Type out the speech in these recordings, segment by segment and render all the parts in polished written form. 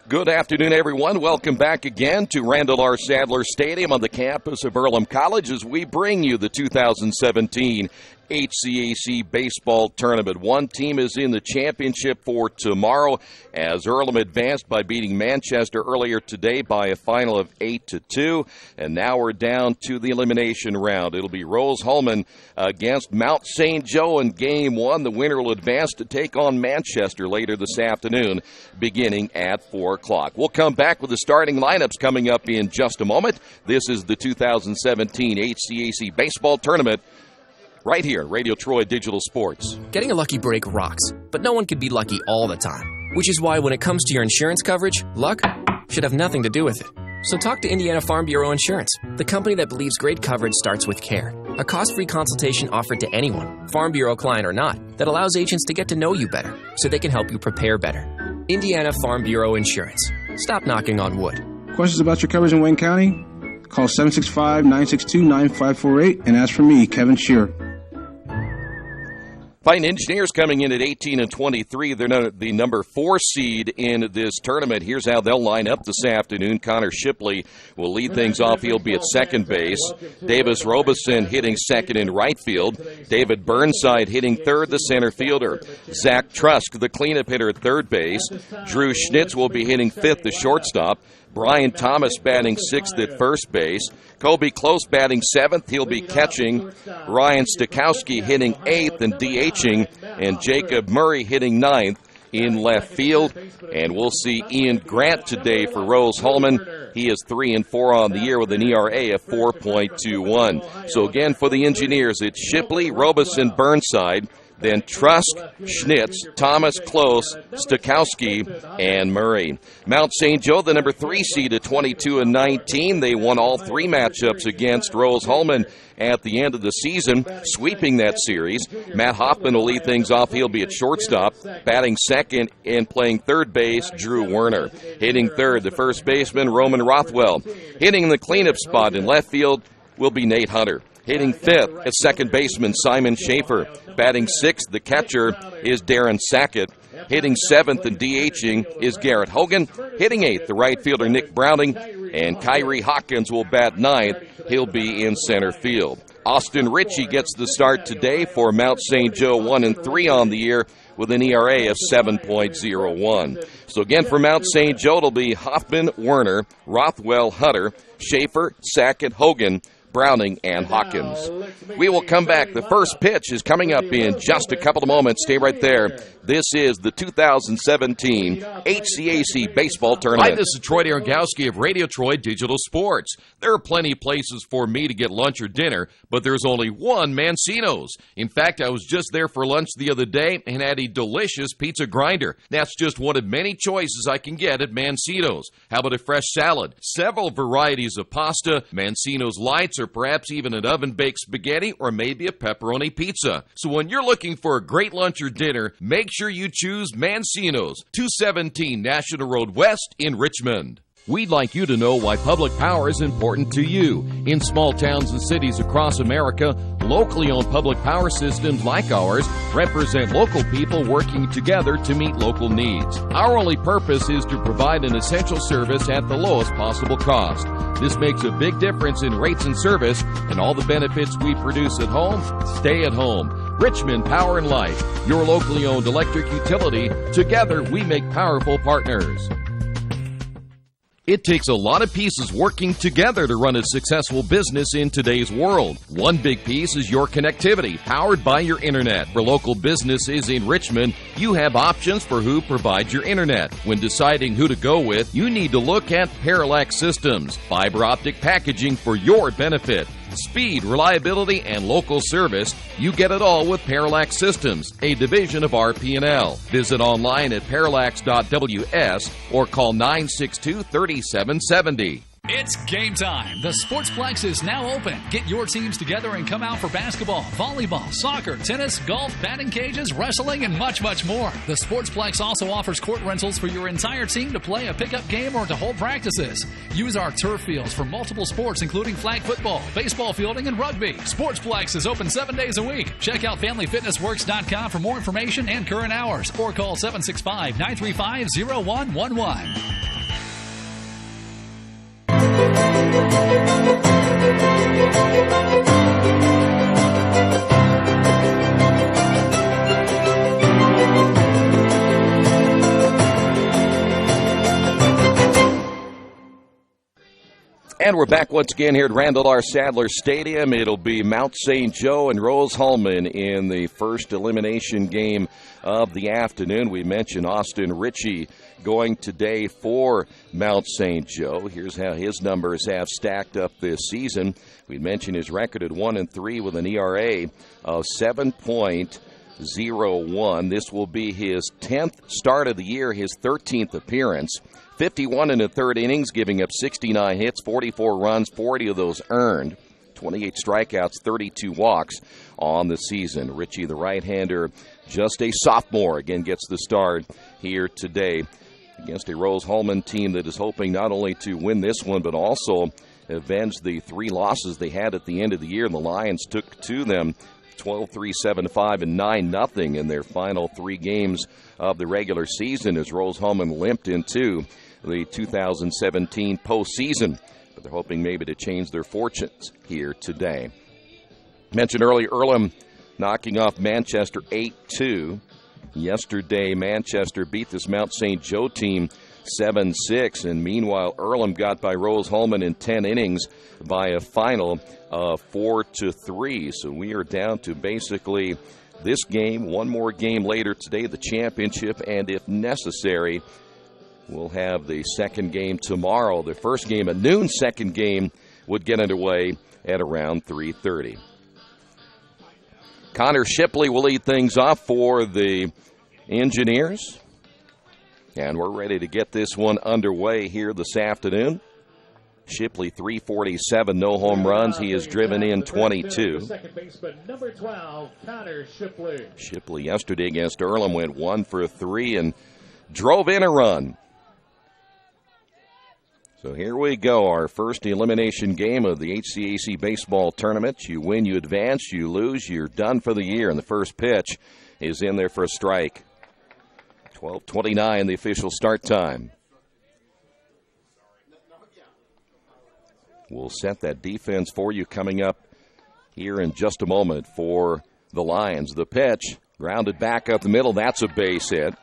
Good afternoon, everyone. Welcome back again to Randall R. Sadler Stadium on the campus of Earlham College as we bring you the 2017 HCAC Baseball Tournament. One team is in the championship for tomorrow as Earlham advanced by beating Manchester earlier today by a final of 8-2. And now we're down to the elimination round. It'll be Rose Hulman against Mount St. Joe in Game 1. The winner will advance to take on Manchester later this afternoon, beginning at 4 o'clock. We'll come back with the starting lineups coming up in just a moment. This is the 2017 HCAC Baseball Tournament right here, Radio Troy Digital Sports. Getting a lucky break rocks, but no one can be lucky all the time. Which is why when it comes to your insurance coverage, luck should have nothing to do with it. So talk to Indiana Farm Bureau Insurance, the company that believes great coverage starts with care. A cost-free consultation offered to anyone, Farm Bureau client or not, that allows agents to get to know you better so they can help you prepare better. Indiana Farm Bureau Insurance. Stop knocking on wood. Questions about your coverage in Wayne County? Call 765-962-9548 and ask for me, Kevin Shearer. Fighting Engineers coming in at 18-23. They're the number 4 seed in this tournament. Here's how they'll line up this afternoon. Connor Shipley will lead things off. He'll be at second base. Davis Robeson hitting second in right field. David Burnside hitting third, the center fielder. Zach Trusk, the cleanup hitter at third base. Drew Schnitz will be hitting fifth, the shortstop. Brian Thomas batting sixth at first base. Kobe Close batting seventh. He'll be catching. Ryan Stakowski hitting eighth and DHing. And Jacob Murray hitting ninth in left field. And we'll see Ian Grant today for Rose Hulman. He is 3-4 on the year with an ERA of 4.21. So again, for the Engineers, it's Shipley, Robeson, Burnside. Then Trusk, Schnitz, Thomas, Close, Stakowski, and Murray. Mount St. Joe, the number 3 seed at 22-19. They won all 3 matchups against Rose Hulman at the end of the season, sweeping that series. Matt Hoffman will lead things off. He'll be at shortstop. Batting second and playing third base, Drew Werner. Hitting third, the first baseman, Roman Rothwell. Hitting the cleanup spot in left field will be Nate Hunter. Hitting fifth at second baseman, Simon Schaefer. Batting sixth, the catcher, is Darren Sackett. Hitting seventh and DHing is Garrett Hogan. Hitting eighth, the right fielder, Nick Browning. And Kyrie Hawkins will bat ninth. He'll be in center field. Austin Ritchie gets the start today for Mount St. Joe, 1-3 on the year with an ERA of 7.01. So again, for Mount St. Joe, it'll be Hoffman, Werner, Rothwell, Hunter, Schaefer, Sackett, Hogan, Browning, and Hawkins. We will come back. The first pitch is coming up in just a couple of moments. Stay right there. This is the 2017 HCAC Baseball Tournament. Hi, this is Troy Darengowski of Radio Troy Digital Sports. There are plenty of places for me to get lunch or dinner, but there's only one Mancino's. In fact, I was just there for lunch the other day and had a delicious pizza grinder. That's just one of many choices I can get at Mancino's. How about a fresh salad? Several varieties of pasta, Mancino's Lights, or perhaps even an oven-baked spaghetti or maybe a pepperoni pizza. So when you're looking for a great lunch or dinner, make sure you choose Mancino's, 217 National Road West in Richmond. We'd like you to know why public power is important to you. In small towns and cities across America, locally owned public power systems like ours represent local people working together to meet local needs. Our only purpose is to provide an essential service at the lowest possible cost. This makes a big difference in rates and service, and all the benefits we produce at home stay at home. Richmond Power and Light, your locally owned electric utility. Together, we make powerful partners. It takes a lot of pieces working together to run a successful business in today's world. One big piece is your connectivity, powered by your internet. For local businesses in Richmond, you have options for who provides your internet. When deciding who to go with, you need to look at Parallax Systems, fiber optic packaging for your benefit. Speed, reliability, and local service, you get it all with Parallax Systems, a division of RP&L. Visit online at parallax.ws or call 962-3770. It's game time. The Sportsplex is now open. Get your teams together and come out for basketball, volleyball, soccer, tennis, golf, batting cages, wrestling, and much, much more. The Sportsplex also offers court rentals for your entire team to play a pickup game or to hold practices. Use our turf fields for multiple sports, including flag football, baseball fielding, and rugby. Sportsplex is open 7 days a week. Check out FamilyFitnessWorks.com for more information and current hours, or call 765-935-0111. And we're back once again here at Randall R. Sadler Stadium. It'll be Mount St. Joe and Rose Hulman in the first elimination game of the afternoon. We mentioned Austin Ritchie going today for Mount St. Joe. Here's how his numbers have stacked up this season. We mentioned his record at 1-3 with an ERA of 7.01. This will be his 10th start of the year, his 13th appearance. 51 in the third innings, giving up 69 hits, 44 runs, 40 of those earned, 28 strikeouts, 32 walks on the season. Ritchie, the right-hander, just a sophomore, again gets the start here today against a Rose Hulman team that is hoping not only to win this one, but also avenge the 3 losses they had at the end of the year. The Lions took to them 12-3, 7-5, and 9-0 in their final 3 games of the regular season as Rose Hulman limped into the 2017 postseason. But they're hoping maybe to change their fortunes here today. Mentioned earlier, Earlham knocking off Manchester 8-2. Yesterday, Manchester beat this Mount St. Joe team 7-6, and meanwhile, Earlham got by Rose Hulman in 10 innings by a final of 4-3. So we are down to basically this game, one more game later today, the championship, and if necessary, we'll have the second game tomorrow. The first game at noon, second game would get underway at around 3:30. Connor Shipley will lead things off for the Engineers. And we're ready to get this one underway here this afternoon. Shipley, 347, no home runs. He has driven in 22. Second baseman, number 12, Connor Shipley. Shipley yesterday against Earlham went 1 for 3 and drove in a run. So here we go, our first elimination game of the HCAC baseball tournament. You win, you advance. You lose, you're done for the year. And the first pitch is in there for a strike. 12:29, the official start time. We'll set that defense for you coming up here in just a moment for the Lions. The pitch, grounded back up the middle. That's a base hit.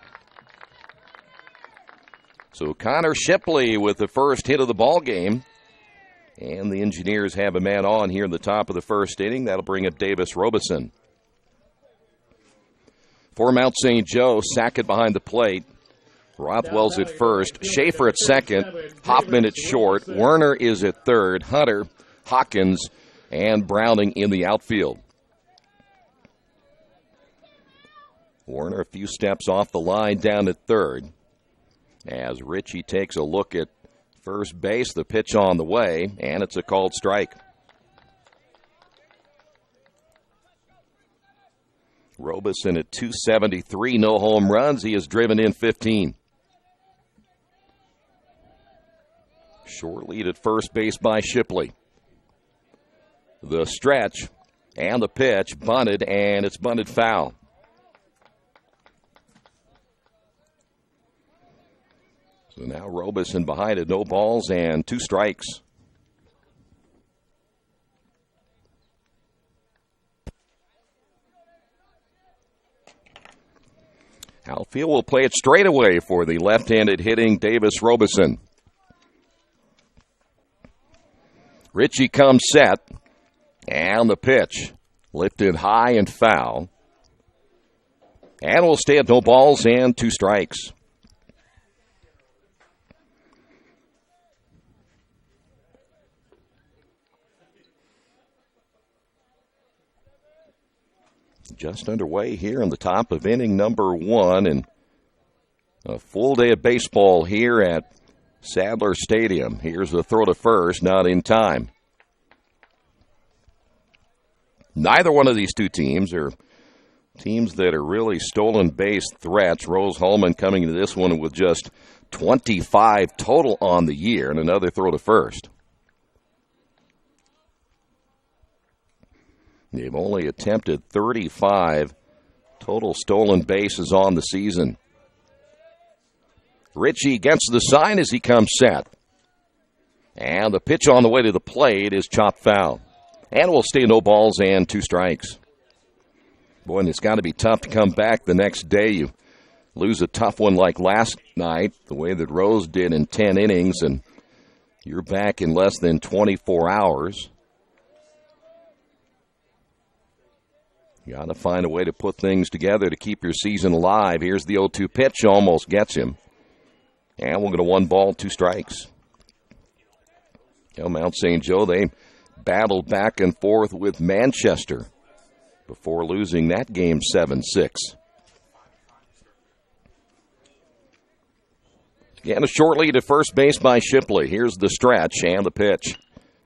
So Connor Shipley with the first hit of the ball game. And the Engineers have a man on here in the top of the first inning. That'll bring up Davis Robeson. For Mount St. Joe, Sackett behind the plate. Rothwell's at first. Schaefer at second. Hoffman at short. Werner is at third. Hunter, Hawkins, and Browning in the outfield. Werner a few steps off the line down at third. As Ritchie takes a look at first base, the pitch on the way, and it's a called strike. Robeson at 273, no home runs. He has driven in 15. Short lead at first base by Shipley. The stretch and the pitch, bunted, and it's bunted foul. So now Robeson behind it, no balls and 2 strikes. Outfield will play it straight away for the left-handed hitting Davis Robeson. Ritchie comes set, and the pitch lifted high and foul. And will stay at no balls and 2 strikes. Just underway here in the top of inning number 1, and a full day of baseball here at Sadler Stadium. Here's the throw to first, not in time. Neither one of these two teams are teams that are really stolen base threats. Rose Hulman coming into this one with just 25 total on the year, and another throw to first. They've only attempted 35 total stolen bases on the season. Ritchie gets the sign as he comes set. And the pitch on the way to the plate is chopped foul. And we'll stay no balls and 2 strikes. Boy, and it's got to be tough to come back the next day. You lose a tough one like last night, the way that Rose did in 10 innings, and you're back in less than 24 hours. You got to find a way to put things together to keep your season alive. Here's the 0-2 pitch, almost gets him. And we'll go to 1 ball, 2 strikes. Mount St. Joe, they battled back and forth with Manchester before losing that game 7-6. Again, a short lead at first base by Shipley. Here's the stretch and the pitch.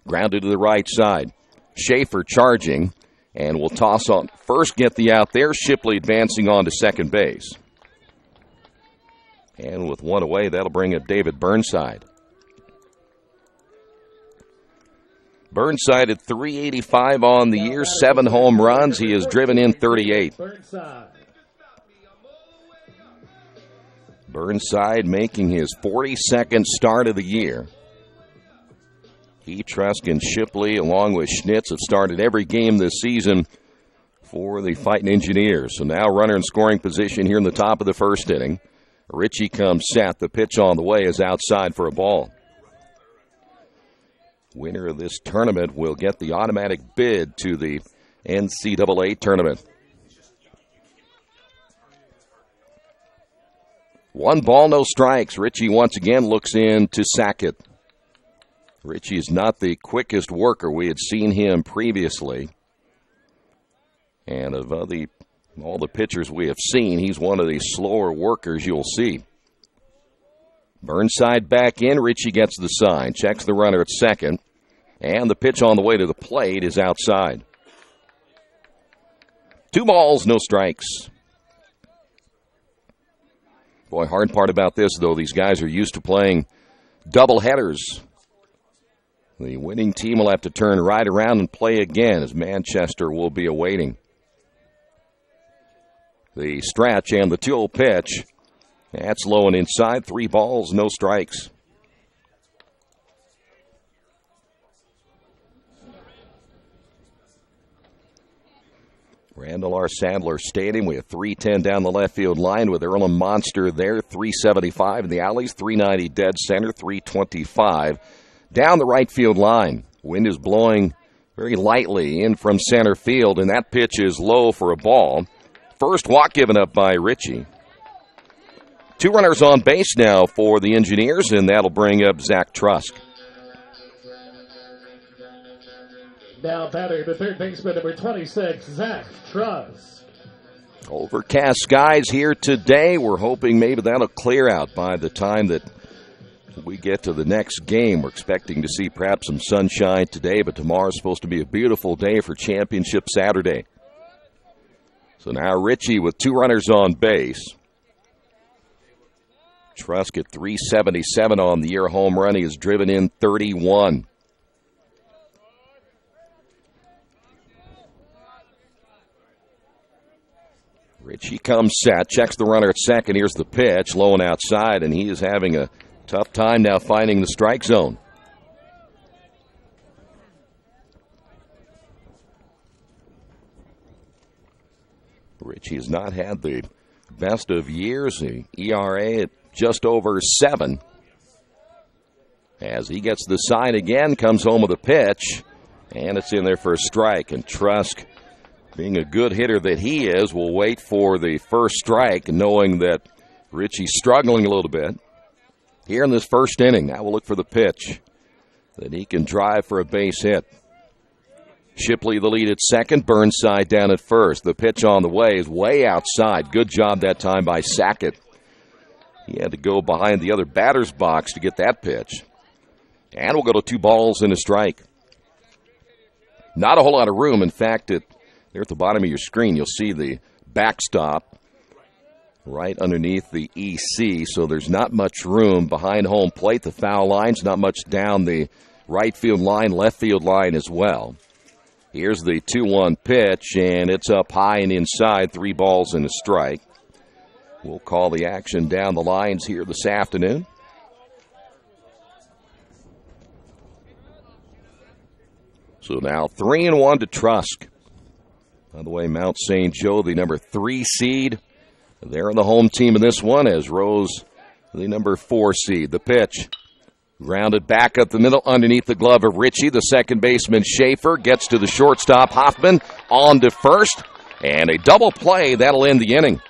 Grounded to the right side. Schaefer charging, and will toss on first, get the out there. Shipley advancing on to second base. And with 1 away, that'll bring up David Burnside. Burnside at .385 on the year, 7 home runs. He has driven in 38. Burnside making his 42nd start of the year. He, Trusk, and Shipley, along with Schnitz, have started every game this season for the Fighting Engineers. So now runner in scoring position here in the top of the first inning. Ritchie comes set. The pitch on the way is outside for a ball. Winner of this tournament will get the automatic bid to the NCAA tournament. 1 ball, no strikes. Ritchie once again looks in to Sackett. Ritchie is not the quickest worker. We had seen him previously. And of all the pitchers we have seen, he's one of the slower workers you'll see. Burnside back in. Ritchie gets the sign. Checks the runner at second. And the pitch on the way to the plate is outside. 2 balls, no strikes. Boy, hard part about this, though, these guys are used to playing double headers. The winning team will have to turn right around and play again, as Manchester will be awaiting. The stretch and the 2-0 pitch. That's low and inside. 3 balls, no strikes. Randall R. Sadler Stadium. We have 310 down the left field line with Earlham Monster there. 375 in the alleys, 390 dead center, 325 down the right field line. Wind is blowing very lightly in from center field, and that pitch is low for a ball. First walk given up by Ritchie. 2 runners on base now for the Engineers, and that'll bring up Zach Trusk. Now batting the third baseman, number 26, Zach Trusk. Overcast skies here today. We're hoping maybe that'll clear out by the time that we get to the next game. We're expecting to see perhaps some sunshine today, but tomorrow's supposed to be a beautiful day for Championship Saturday. So now Ritchie with 2 runners on base. Trusk at .377 on the year home run. He has driven in 31. Ritchie comes set, checks the runner at second. Here's the pitch, low and outside, and he is having a tough time now finding the strike zone. Ritchie has not had the best of years. The ERA at just over 7. As he gets the sign again, comes home with a pitch, and it's in there for a strike. And Trusk, being a good hitter that he is, will wait for the first strike, knowing that Ritchie's struggling a little bit. Here in this first inning, now we'll look for the pitch that he can drive for a base hit. Shipley the lead at second, Burnside down at first. The pitch on the way is way outside. Good job that time by Sackett. He had to go behind the other batter's box to get that pitch. And we'll go to 2 balls and a strike. Not a whole lot of room. In fact, there at the bottom of your screen, you'll see the backstop right underneath the EC, so there's not much room behind home plate. The foul line's not much down the right field line, left field line as well. Here's the 2-1 pitch, and it's up high and inside, 3 balls and a strike. We'll call the action down the lines here this afternoon. So now 3-1 to Trusk. By the way, Mount St. Joe, the number 3 seed. They're the home team in this one, as Rose, the number 4 seed. The pitch. Grounded back up the middle underneath the glove of Ritchie. The second baseman, Schaefer, gets to the shortstop. Hoffman on to first. And a double play. That'll end the inning.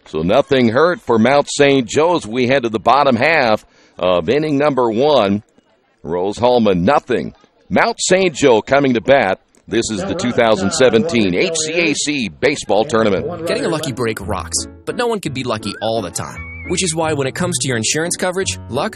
So nothing hurt for Mount St. Joe as we head to the bottom half of inning number 1. Rose Hulman, nothing. Mount St. Joe coming to bat. This is the 2017 HCAC baseball tournament. Getting a lucky break rocks, but no one can be lucky all the time. Which is why when it comes to your insurance coverage, luck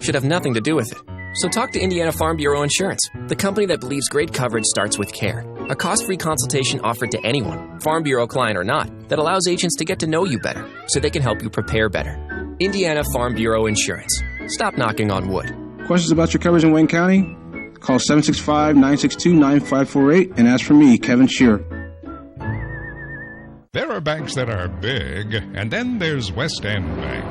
should have nothing to do with it. So talk to Indiana Farm Bureau Insurance, the company that believes great coverage starts with care. A cost-free consultation offered to anyone, Farm Bureau client or not, that allows agents to get to know you better so they can help you prepare better. Indiana Farm Bureau Insurance. Stop knocking on wood. Questions about your coverage in Wayne County? Call 765-962-9548 and ask for me, Kevin Shearer. There are banks that are big, and then there's West End Bank.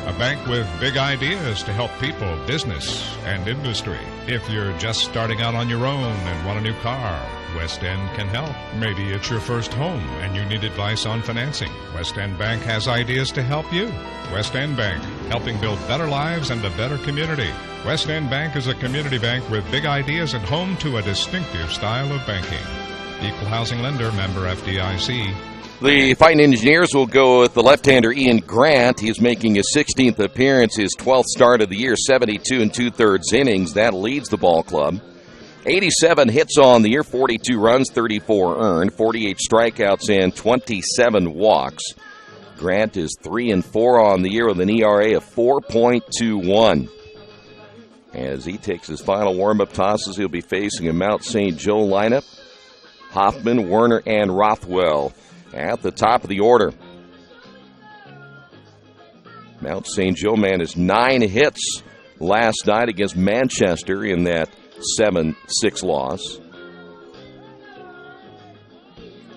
A bank with big ideas to help people, business, and industry. If you're just starting out on your own and want a new car, West End can help. Maybe it's your first home and you need advice on financing. West End Bank has ideas to help you. West End Bank, helping build better lives and a better community. West End Bank is a community bank with big ideas and home to a distinctive style of banking. Equal housing lender, member FDIC. The Fighting Engineers will go with the left-hander Ian Grant. He's making his 16th appearance, his 12th start of the year, 72 2/3 innings. That leads the ball club. 87 hits on the year, 42 runs, 34 earned, 48 strikeouts, and 27 walks. Grant is 3-4 on the year with an ERA of 4.21. As he takes his final warm-up tosses, he'll be facing a Mount St. Joe lineup. Hoffman, Werner, and Rothwell at the top of the order. Mount St. Joe man is 9 hits last night against Manchester in that 7-6 loss.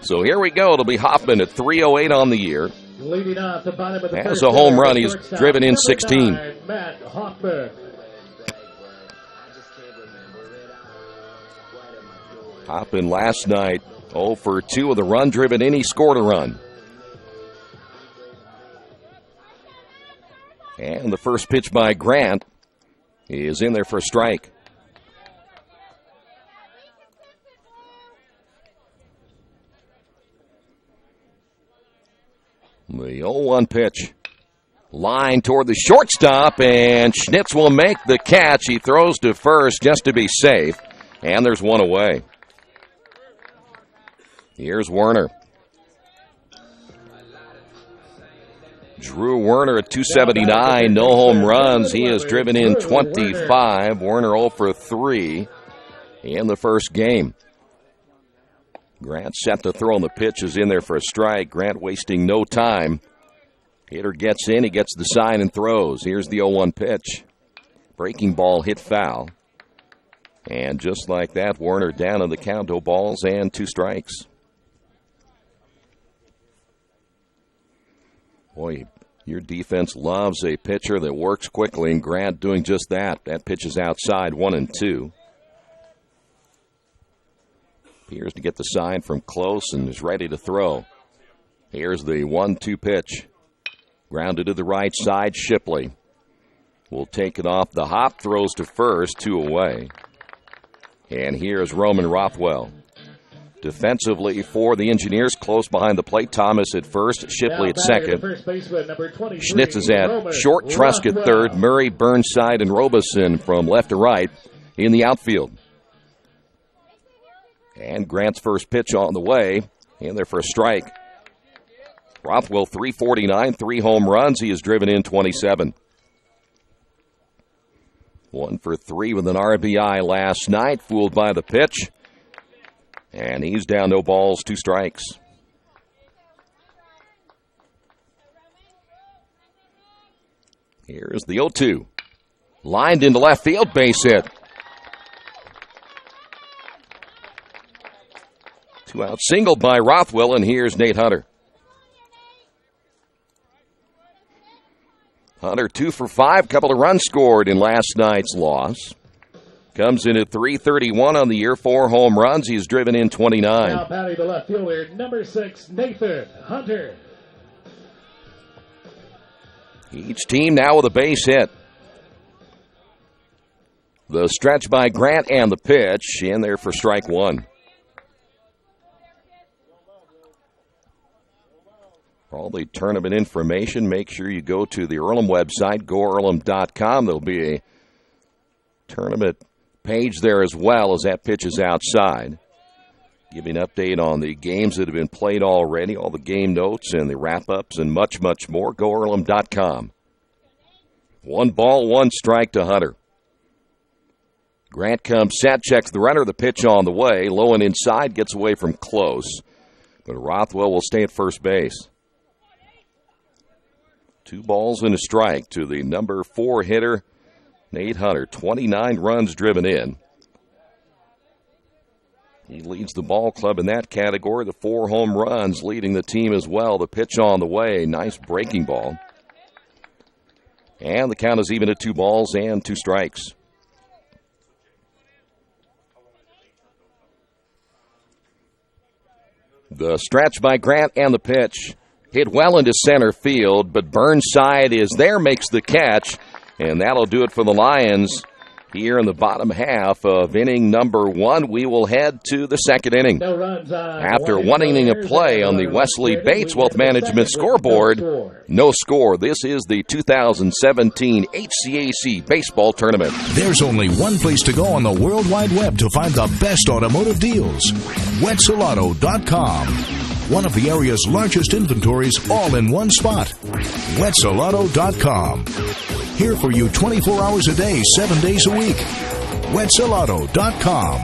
So here we go. It'll be Hoffman at 308 on the year. Leading off the bottom of the Has a home run. He's driven in 16. Matt Hoffman. Hoffman last night 0 for 2 with a run driven in. He scored a run. And the first pitch by Grant is in there for a strike. The 0-1 pitch. Line toward the shortstop, and Schnitz will make the catch. He throws to first just to be safe, and there's one away. Here's Werner. Drew Werner at 279, no home runs. He has driven in 25. Werner 0 for 3 in the first game. Grant set to throw, and the pitch is in there for a strike. Grant wasting no time. Hitter gets in, he gets the sign and throws. Here's the 0-1 pitch. Breaking ball hit foul. And just like that, Werner down on the count, 0 balls and 2 strikes. Boy, your defense loves a pitcher that works quickly, and Grant doing just that. That pitch is outside, 1-2. Appears to get the sign from close and is ready to throw. Here's the 1-2 pitch. Grounded to the right side, Shipley will take it off the hop, throws to first, 2 away. And here's Roman Rothwell. Defensively for the Engineers, close behind the plate, Thomas at first, Shipley at second. Schnitz is at short, Trusk at third, Murray, Burnside, and Robeson from left to right in the outfield. And Grant's first pitch on the way, in there for a strike. Rothwell, 349, 3 home runs. He has driven in 27. 1 for 3 with an RBI last night, fooled by the pitch. And he's down, 0 balls, 2 strikes. Here's the 0-2. Lined into left field, base hit. 2-out single by Rothwell, and here's Nate Hunter. Hunter 2 for 5, couple of runs scored in last night's loss. Comes in at .331 on the year, 4 home runs. He's driven in 29. Now batting the left fielder, number 6, Nathan Hunter. Each team now with a base hit. The stretch by Grant and the pitch in there for strike 1. For all the tournament information, make sure you go to the Earlham website, goearlham.com. There'll be a tournament page there as well as that pitch is outside. Give you an update on the games that have been played already, all the game notes and the wrap-ups and much, much more. goearlham.com. 1 ball, 1 strike to Hunter. Grant comes set, checks the runner, the pitch on the way. Low and inside, gets away from close. But Rothwell will stay at first base. 2 balls and a strike to the number 4 hitter, Nate Hunter. 29 runs driven in. He leads the ball club in that category. The 4 home runs leading the team as well. The pitch on the way. Nice breaking ball. And the count is even at 2 balls and 2 strikes. The stretch by Grant and the pitch. Hit well into center field, but Burnside is there, makes the catch, and that'll do it for the Lions. Here in the bottom half of inning number 1, we will head to the second inning. After 1 inning of play on the Wesley Bates Wealth Management scoreboard, no score. This is the 2017 HCAC Baseball Tournament. There's only one place to go on the World Wide Web to find the best automotive deals. Wetzelauto.com. One of the area's largest inventories all in one spot. Wetzelauto.com. Here for you 24 hours a day, 7 days a week. Wetzelauto.com.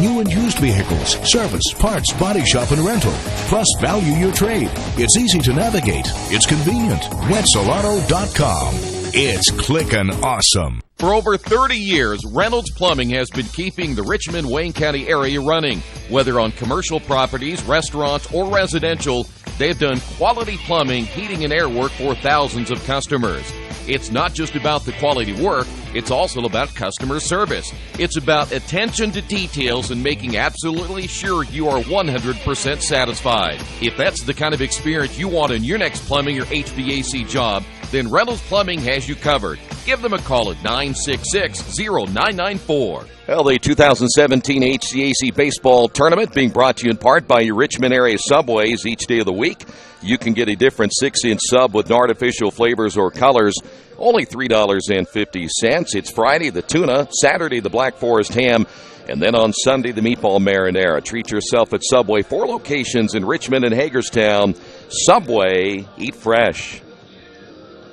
New and used vehicles, service, parts, body shop, and rental. Plus, value your trade. It's easy to navigate. It's convenient. Wetzelauto.com. It's clickin' awesome. For over 30 years, Reynolds Plumbing has been keeping the Richmond-Wayne County area running. Whether on commercial properties, restaurants, or residential, they've done quality plumbing, heating, and air work for thousands of customers. It's not just about the quality work, it's also about customer service. It's about attention to details and making absolutely sure you are 100% satisfied. If that's the kind of experience you want in your next plumbing or HVAC job, then Reynolds Plumbing has you covered. Give them a call at 966-0994. Well, the 2017 HCAC Baseball Tournament being brought to you in part by your Richmond area Subways each day of the week. You can get a different 6-inch sub with no artificial flavors or colors, only $3.50. It's Friday, the tuna, Saturday, the Black Forest ham, and then on Sunday, the meatball marinara. Treat yourself at Subway. 4 locations in Richmond and Hagerstown. Subway, eat fresh.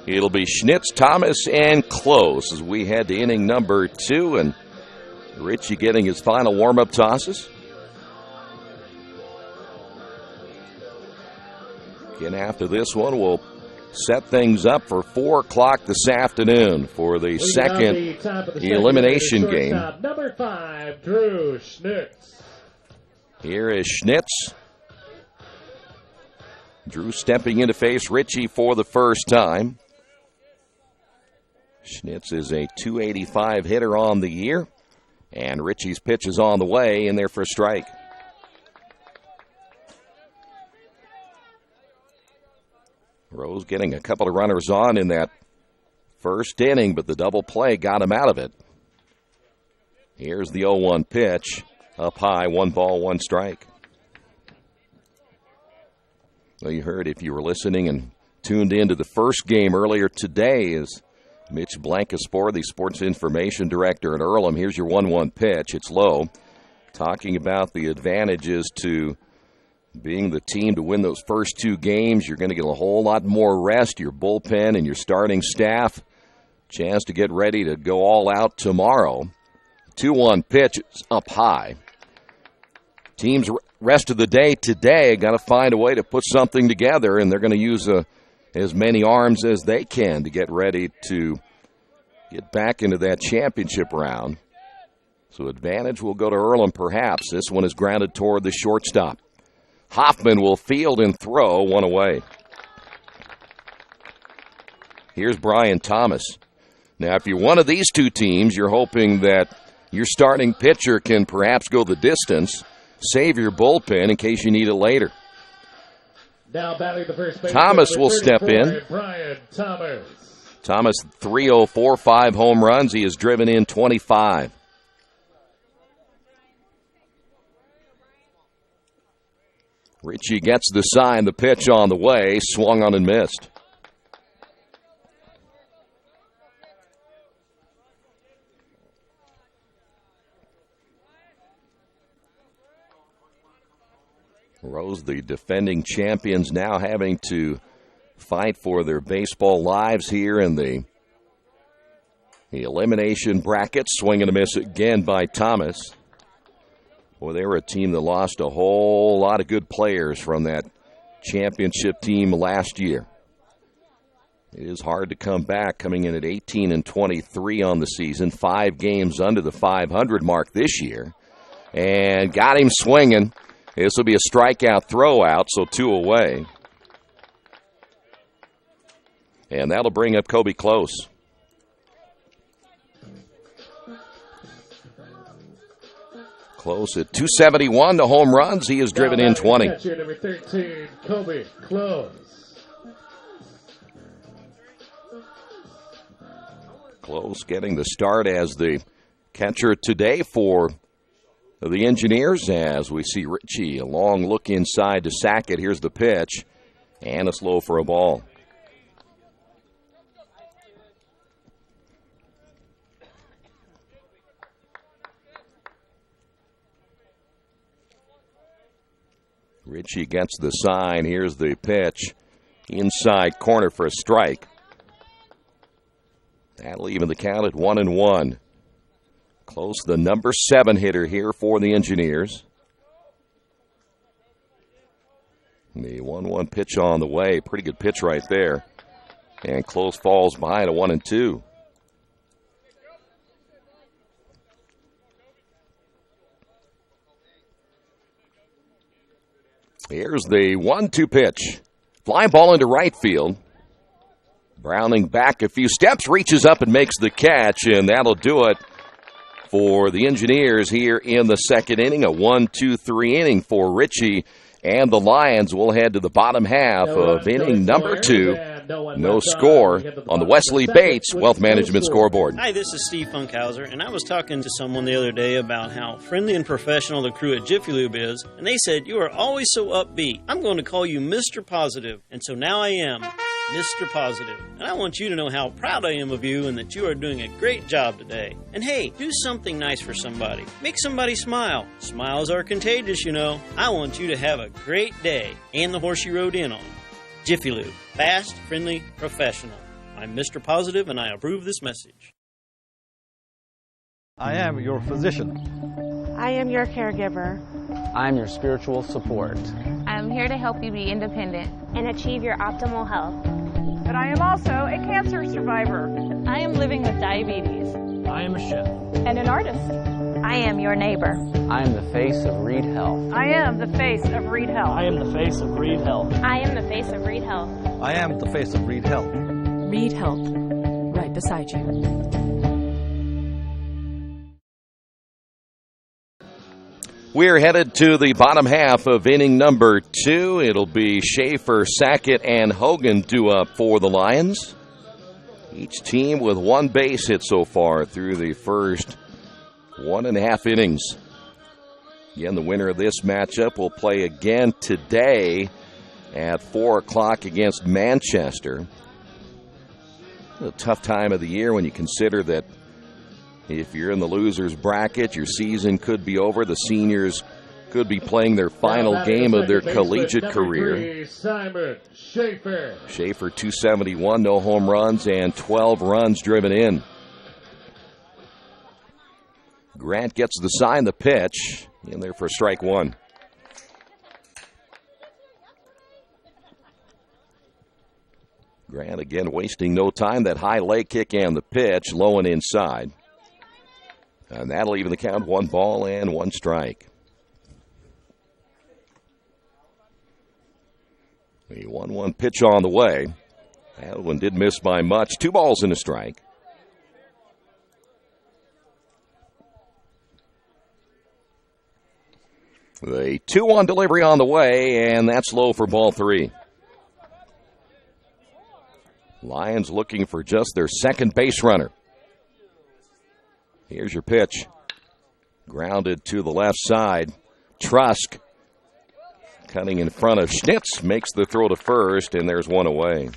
It'll be Schnitz, Thomas, and Close as we head to inning number 2, and Richie getting his final warm-up tosses. Again, after this one, we'll set things up for 4 o'clock this afternoon for the second elimination game. Number 5, Drew Schnitz. Here is Schnitz. Drew stepping in to face Richie for the first time. Schnitz is a .285 hitter on the year, and Richie's pitch is on the way in there for a strike. Rose getting a couple of runners on in that first inning, but the double play got him out of it. Here's the 0-1 pitch. Up high, 1 ball, 1 strike. Well, you heard if you were listening and tuned into the first game earlier today is Mitch Blancaspor, the sports information director at Earlham. Here's your 1-1 pitch. It's low. Talking about the advantages to being the team to win those first 2 games. You're going to get a whole lot more rest, your bullpen and your starting staff. Chance to get ready to go all out tomorrow. 2-1 pitch is up high. Teams rest of the day today got to find a way to put something together, and they're going to use as many arms as they can to get ready to get back into that championship round. So advantage will go to Earlham perhaps. This one is grounded toward the shortstop. Hoffman will field and throw, 1 away. Here's Brian Thomas. Now, if you're one of these 2 teams, you're hoping that your starting pitcher can perhaps go the distance, save your bullpen in case you need it later. Now batting the first base. Thomas will step in. Brian Thomas. Thomas, 304, 5 home runs. He has driven in 25. Ritchie gets the sign, the pitch on the way, swung on and missed. Rose, the defending champions, now having to fight for their baseball lives here in the elimination bracket. Swing and a miss again by Thomas. Boy, they were a team that lost a whole lot of good players from that championship team last year. It is hard to come back, coming in at 18-23 on the season, 5 games under the 500 mark this year, and got him swinging. This will be a strikeout throwout, so 2 away. And that'll bring up Kobe Close. Close at 271 to home runs. He has driven in 20. Catcher number 13, Kobe Close. Close getting the start as the catcher today for the Engineers, as we see Ritchie, a long look inside to sack it. Here's the pitch, and it's low for a ball. Ritchie gets the sign. Here's the pitch, inside corner for a strike. That'll even the count at 1-1. Close, the number 7 hitter here for the Engineers. The 1-1 pitch on the way. Pretty good pitch right there. And Close falls behind a 1-2. Here's the 1-2 pitch. Fly ball into right field. Browning back a few steps, reaches up and makes the catch, and that'll do it for the Engineers here in the second inning. A 1-2-3 inning for Ritchie, and the Lions will head to the bottom half of inning number 2. No score on the Wesley Bates Wealth Management scoreboard. Hi, this is Steve Funkhauser, and I was talking to someone the other day about how friendly and professional the crew at Jiffy Lube is, and they said, "You are always so upbeat. I'm going to call you Mr. Positive." And so now I am Mr. Positive. And I want you to know how proud I am of you and that you are doing a great job today. And hey, do something nice for somebody. Make somebody smile. Smiles are contagious, you know. I want you to have a great day and the horse you rode in on. Jiffy Lube. Fast, friendly, professional. I'm Mr. Positive and I approve this message. I am your physician. I am your caregiver. I'm your spiritual support. I'm here to help you be independent and achieve your optimal health. But I am also a cancer survivor. I am living with diabetes. I am a chef. And an artist. I am your neighbor. I am the face of Reed Health. I am the face of Reed Health. I am the face of Reed Health. I am the face of Reed Health. I am the face of Reed Health. Reed Health. Right beside you. We're headed to the bottom half of inning number 2. It'll be Schaefer, Sackett, and Hogan due up for the Lions. Each team with 1 base hit so far through the first 1.5 innings. Again, the winner of this matchup will play again today at 4 o'clock against Manchester. A tough time of the year when you consider that if you're in the loser's bracket, your season could be over. The seniors could be playing their final game of their collegiate career. Simon Schaefer. Schaefer, 271, no home runs, and 12 runs driven in. Grant gets the sign, the pitch, in there for strike 1. Grant again wasting no time. That high leg kick and the pitch, low and inside. And that'll even the count, 1 ball and 1 strike. The 1-1 pitch on the way. That one did miss by much. 2 balls and a strike. The 2-1 delivery on the way, and that's low for ball 3. Lions looking for just their second base runner. Here's your pitch. Grounded to the left side. Trusk cutting in front of Schnitz makes the throw to first, and there's one away.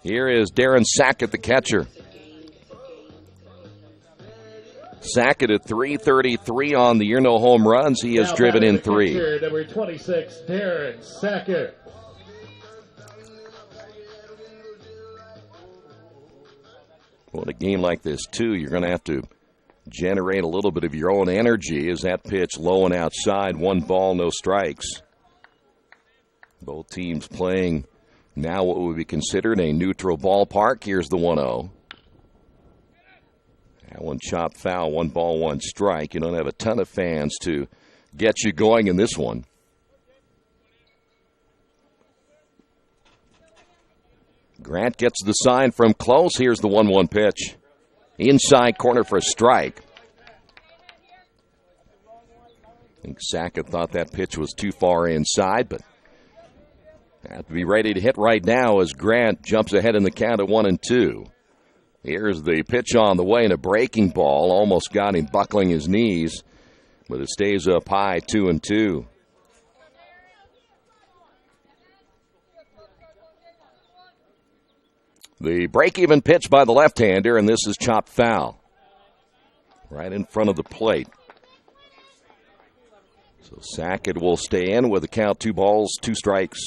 Here is Darren Sackett, the catcher. Sackett at .333 on the year, no home runs. He has driven in 3. Pitcher, number 26, Darren Sackett. Well, in a game like this, too, you're going to have to generate a little bit of your own energy as that pitch low and outside. 1 ball, no strikes. Both teams playing now what would be considered a neutral ballpark. Here's the 1-0. That one chopped foul, 1 ball, 1 strike. You don't have a ton of fans to get you going in this one. Grant gets the sign from close. Here's the 1-1 pitch. Inside corner for a strike. I think Sackett thought that pitch was too far inside, but have to be ready to hit right now as Grant jumps ahead in the count at 1-2. Here's the pitch on the way, and a breaking ball. Almost got him buckling his knees, but it stays up high, 2-2. The break-even pitch by the left-hander, and this is chopped foul. Right in front of the plate. So Sackett will stay in with a count 2 balls, 2 strikes.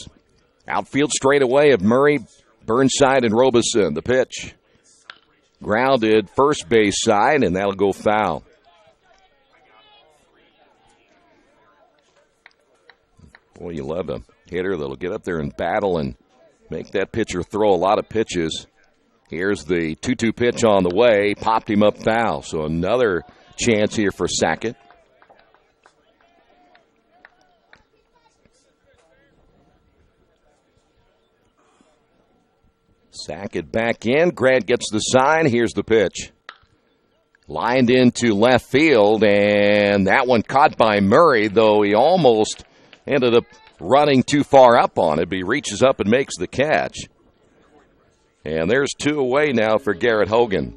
Outfield straightaway of Murray, Burnside, and Robeson. The pitch. Grounded first base side, and that'll go foul. Boy, you love a hitter that'll get up there and battle and make that pitcher throw a lot of pitches. Here's the 2-2 pitch on the way. Popped him up foul. So another chance here for Sackett. Sackett back in. Grant gets the sign. Here's the pitch. Lined into left field, and that one caught by Murray, though he almost ended up running too far up on it, but he reaches up and makes the catch. And there's 2 away now for Garrett Hogan.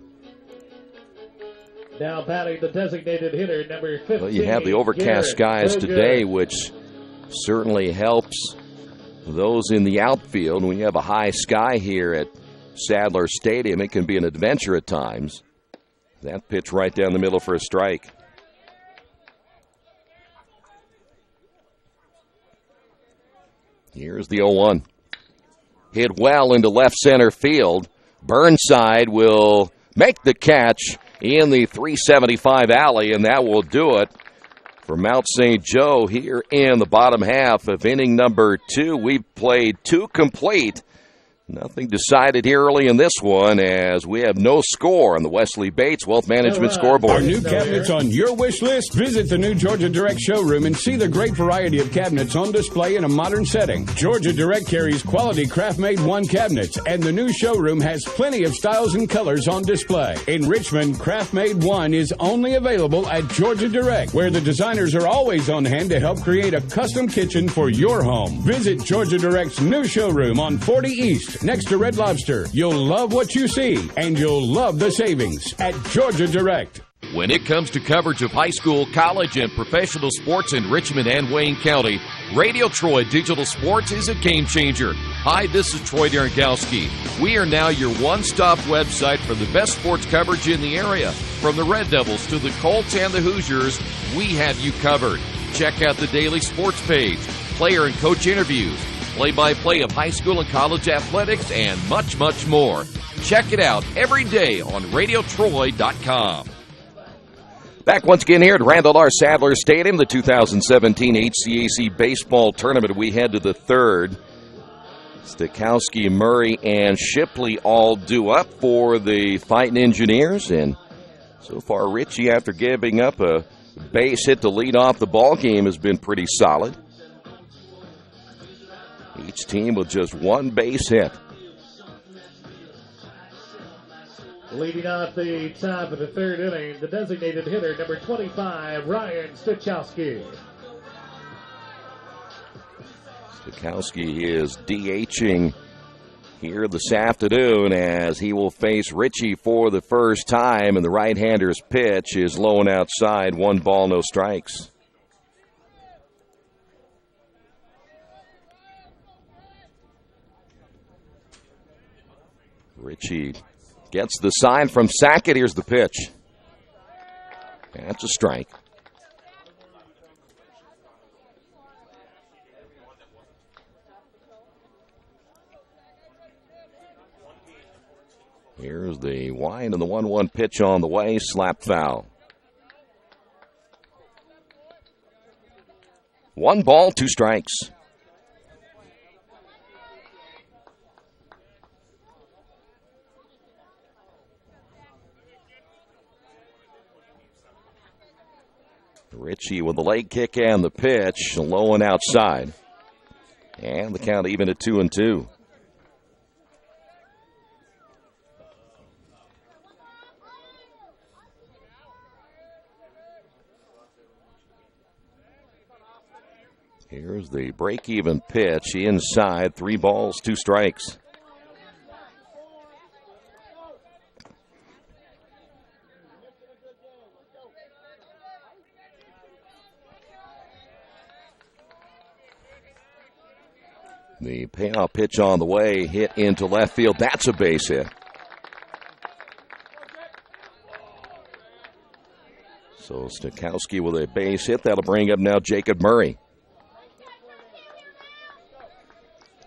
Now batting the designated hitter, number 15. Well, you have the overcast skies today, which certainly helps those in the outfield. When you have a high sky here at Sadler Stadium, it can be an adventure at times. That pitch right down the middle for a strike. Here's the 0-1. Hit well into left center field. Burnside will make the catch in the 375 alley, and that will do it for Mount St. Joe here in the bottom half of inning number 2. We've played 2 complete. Nothing decided here early in this one as we have no score on the Wesley Bates Wealth Management scoreboard. Our new cabinets on your wish list? Visit the new Georgia Direct showroom and see the great variety of cabinets on display in a modern setting. Georgia Direct carries quality craft-made one cabinets, and the new showroom has plenty of styles and colors on display. In Richmond, craft-made one is only available at Georgia Direct, where the designers are always on hand to help create a custom kitchen for your home. Visit Georgia Direct's new showroom on 40 East, next to Red Lobster. You'll love what you see, and you'll love the savings at Georgia Direct. When it comes to coverage of high school, college, and professional sports in Richmond and Wayne County, Radio Troy Digital Sports is a game changer. Hi, this is Troy Darengowski. We are now your one-stop website for the best sports coverage in the area. From the Red Devils to the Colts and the Hoosiers, we have you covered. Check out the daily sports page, player and coach interviews, play-by-play of high school and college athletics, and much, much more. Check it out every day on RadioTroy.com. Back once again here at Randall R. Sadler Stadium, the 2017 HCAC Baseball Tournament. We head to the 3rd. Stokowski, Murray, and Shipley all due up for the Fighting Engineers. And so far, Ritchie, after giving up a base hit to lead off the ball game, has been pretty solid. Each team with just one base hit. Leading off the top of the third inning, the designated hitter, number 25, Ryan Stachowski. Stachowski is DHing here this afternoon as he will face Ritchie for the first time, and the right-hander's pitch is low and outside. 1 ball, no strikes. Ritchie gets the sign from Sackett. Here's the pitch. That's a strike. Here's the wind and the 1-1 pitch on the way. Slap foul. 1 ball, 2 strikes. Ritchie with the leg kick and the pitch, low and outside. And the count even at 2-2. Here's the break-even pitch inside. 3 balls, 2 strikes. The payoff pitch on the way, hit into left field. That's a base hit. So Stachowski with a base hit. That'll bring up now Jacob Murray.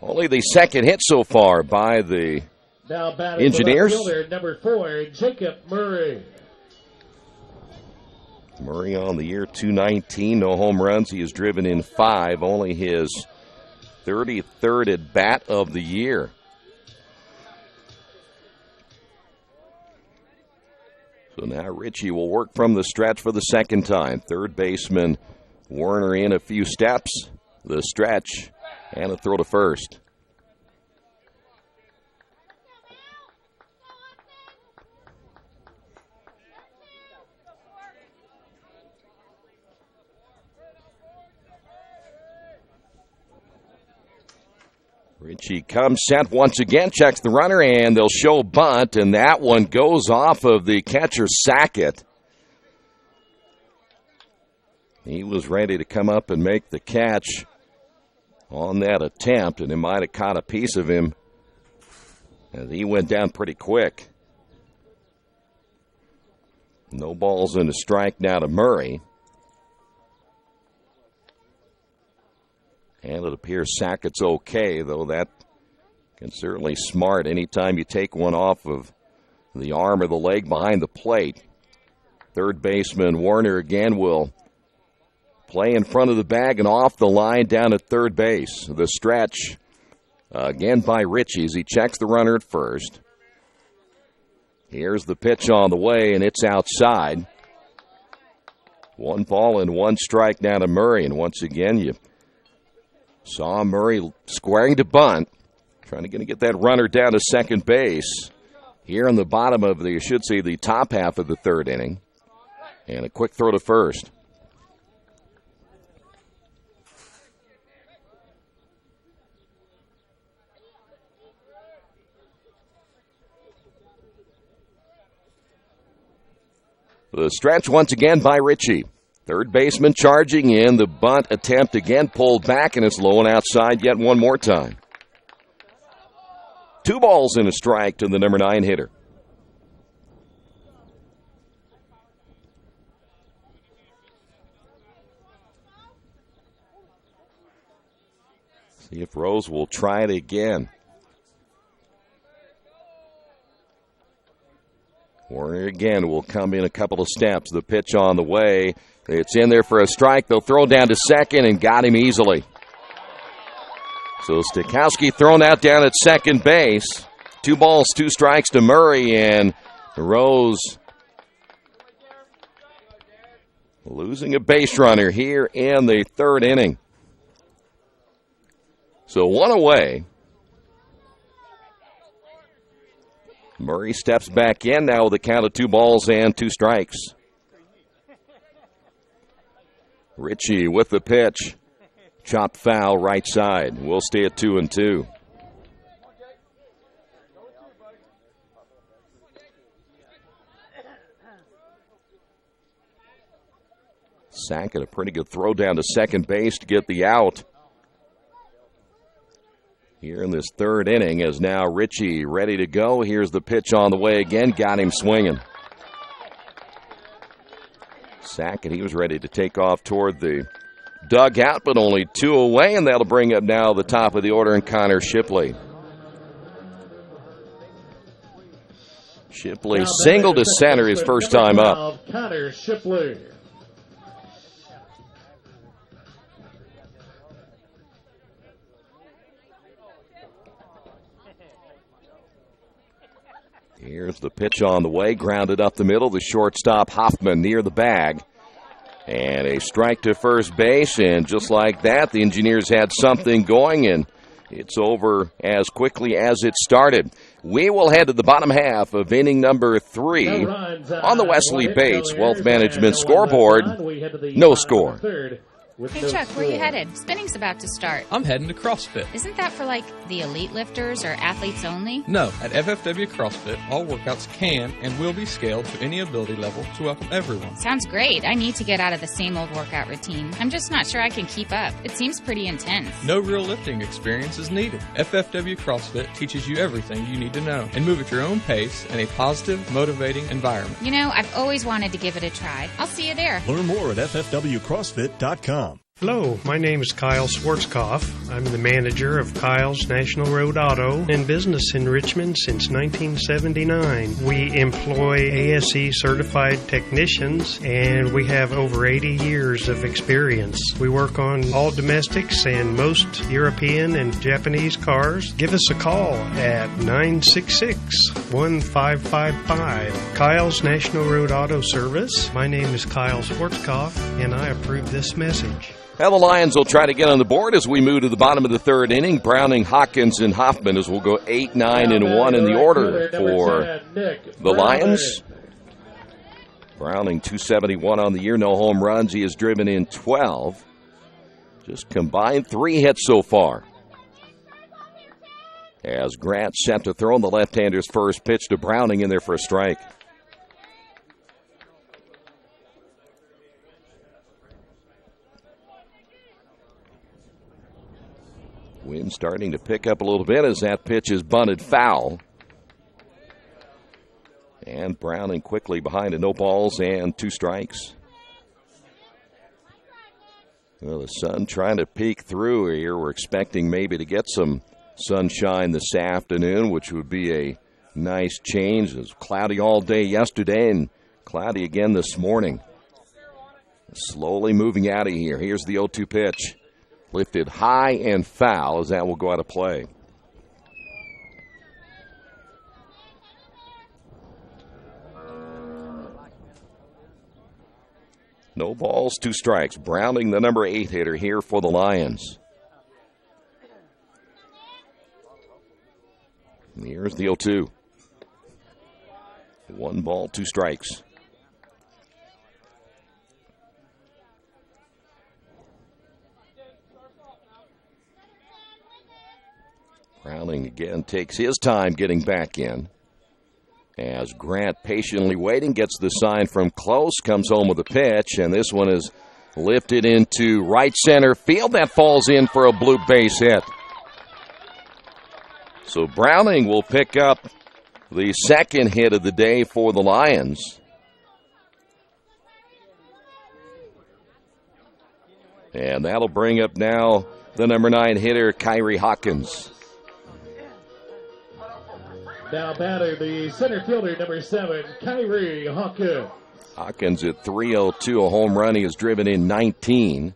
Only the second hit so far by the now batting Engineers. Fielder, number 4, Jacob Murray. Murray on the year, 219, no home runs. He has driven in 5, only his 33rd at bat of the year. So now Ritchie will work from the stretch for the second time. Third baseman Warner in a few steps. The stretch and a throw to first. Ritchie comes set once again, checks the runner, and they'll show bunt, and that one goes off of the catcher Sackett. He was ready to come up and make the catch on that attempt, and it might have caught a piece of him as he went down pretty quick. No balls and a strike now to Murray. And it appears Sackett's okay, though that can certainly smart anytime you take one off of the arm or the leg behind the plate. Third baseman Warner again will play in front of the bag and off the line down at third base. The stretch again by Ritchie as he checks the runner at first. Here's the pitch on the way, and it's outside. 1 ball and 1 strike now to Murray, and once again you saw Murray squaring to bunt, trying to get that runner down to second base here in the bottom of the, you should say, the top half of the third inning. And a quick throw to first. The stretch once again by Ritchie. Third baseman charging in. The bunt attempt again pulled back, and it's low and outside yet one more time. 2 balls and a strike to the number 9 hitter. See if Rose will try it again. Warner again will come in a couple of steps. The pitch on the way. It's in there for a strike. They'll throw down to second and got him easily. So Stachowski thrown out down at second base. 2 balls, 2 strikes to Murray, and Rose losing a base runner here in the third inning. So 1 away. Murray steps back in now with a count of 2 balls and 2 strikes. Ritchie with the pitch. Chopped foul right side. We'll stay at 2-2. Sackett, a pretty good throw down to second base to get the out. Here in this third inning is now Ritchie ready to go. Here's the pitch on the way again. Got him swinging. Sackett, he was ready to take off toward the dugout, but only 2 away, and that'll bring up now the top of the order and Connor Shipley. Shipley singled to center his first time up. Connor Shipley. Here's the pitch on the way, grounded up the middle. The shortstop, Hoffman, near the bag. And a strike to first base, and just like that, the Engineers had something going, and it's over as quickly as it started. We will head to the bottom half of inning number 3 on the Wesley Bates Wealth Management scoreboard. No score. Hey, Chuck, where are you headed? Spinning's about to start. I'm heading to CrossFit. Isn't that for, like, the elite lifters or athletes only? No. At FFW CrossFit, all workouts can and will be scaled to any ability level to welcome everyone. Sounds great. I need to get out of the same old workout routine. I'm just not sure I can keep up. It seems pretty intense. No real lifting experience is needed. FFW CrossFit teaches you everything you need to know and move at your own pace in a positive, motivating environment. You know, I've always wanted to give it a try. I'll see you there. Learn more at ffwcrossfit.com. Hello, my name is Kyle Schwarzkopf. I'm the manager of Kyle's National Road Auto and business in Richmond since 1979. We employ ASE certified technicians and we have over 80 years of experience. We work on all domestics and most European and Japanese cars. Give us a call at 966-1555. Kyle's National Road Auto Service. My name is Kyle Schwarzkopf and I approve this message. Now the Lions will try to get on the board as we move to the bottom of the third inning. Browning, Hawkins, and Hoffman as we'll go 8, 9, and 1 in the order for the Lions. Browning, 271 on the year, no home runs. He has driven in 12. Just combined 3 hits so far. As Grant set to throw, the left-hander's first pitch to Browning in there for a strike. Wind starting to pick up a little bit as that pitch is bunted foul. And Browning quickly behind a no balls and 2 strikes. Well, the sun trying to peek through here. We're expecting maybe to get some sunshine this afternoon, which would be a nice change. It was cloudy all day yesterday and cloudy again this morning. Slowly moving out of here. Here's the 0-2 pitch. Lifted high and foul as that will go out of play. No balls, 2 strikes. Browning, the number 8 hitter here for the Lions. And here's the 0-2. 1 ball, 2 strikes. Browning again takes his time getting back in. As Grant patiently waiting, gets the sign from close, comes home with a pitch, and this one is lifted into right center field. That falls in for a blue base hit. So Browning will pick up the second hit of the day for the Lions. And that'll bring up now the number 9 hitter, Kyrie Hawkins. Now batting the center fielder, number 7, Kyrie Hawkins. Hawkins at 302, a home run. He has driven in 19.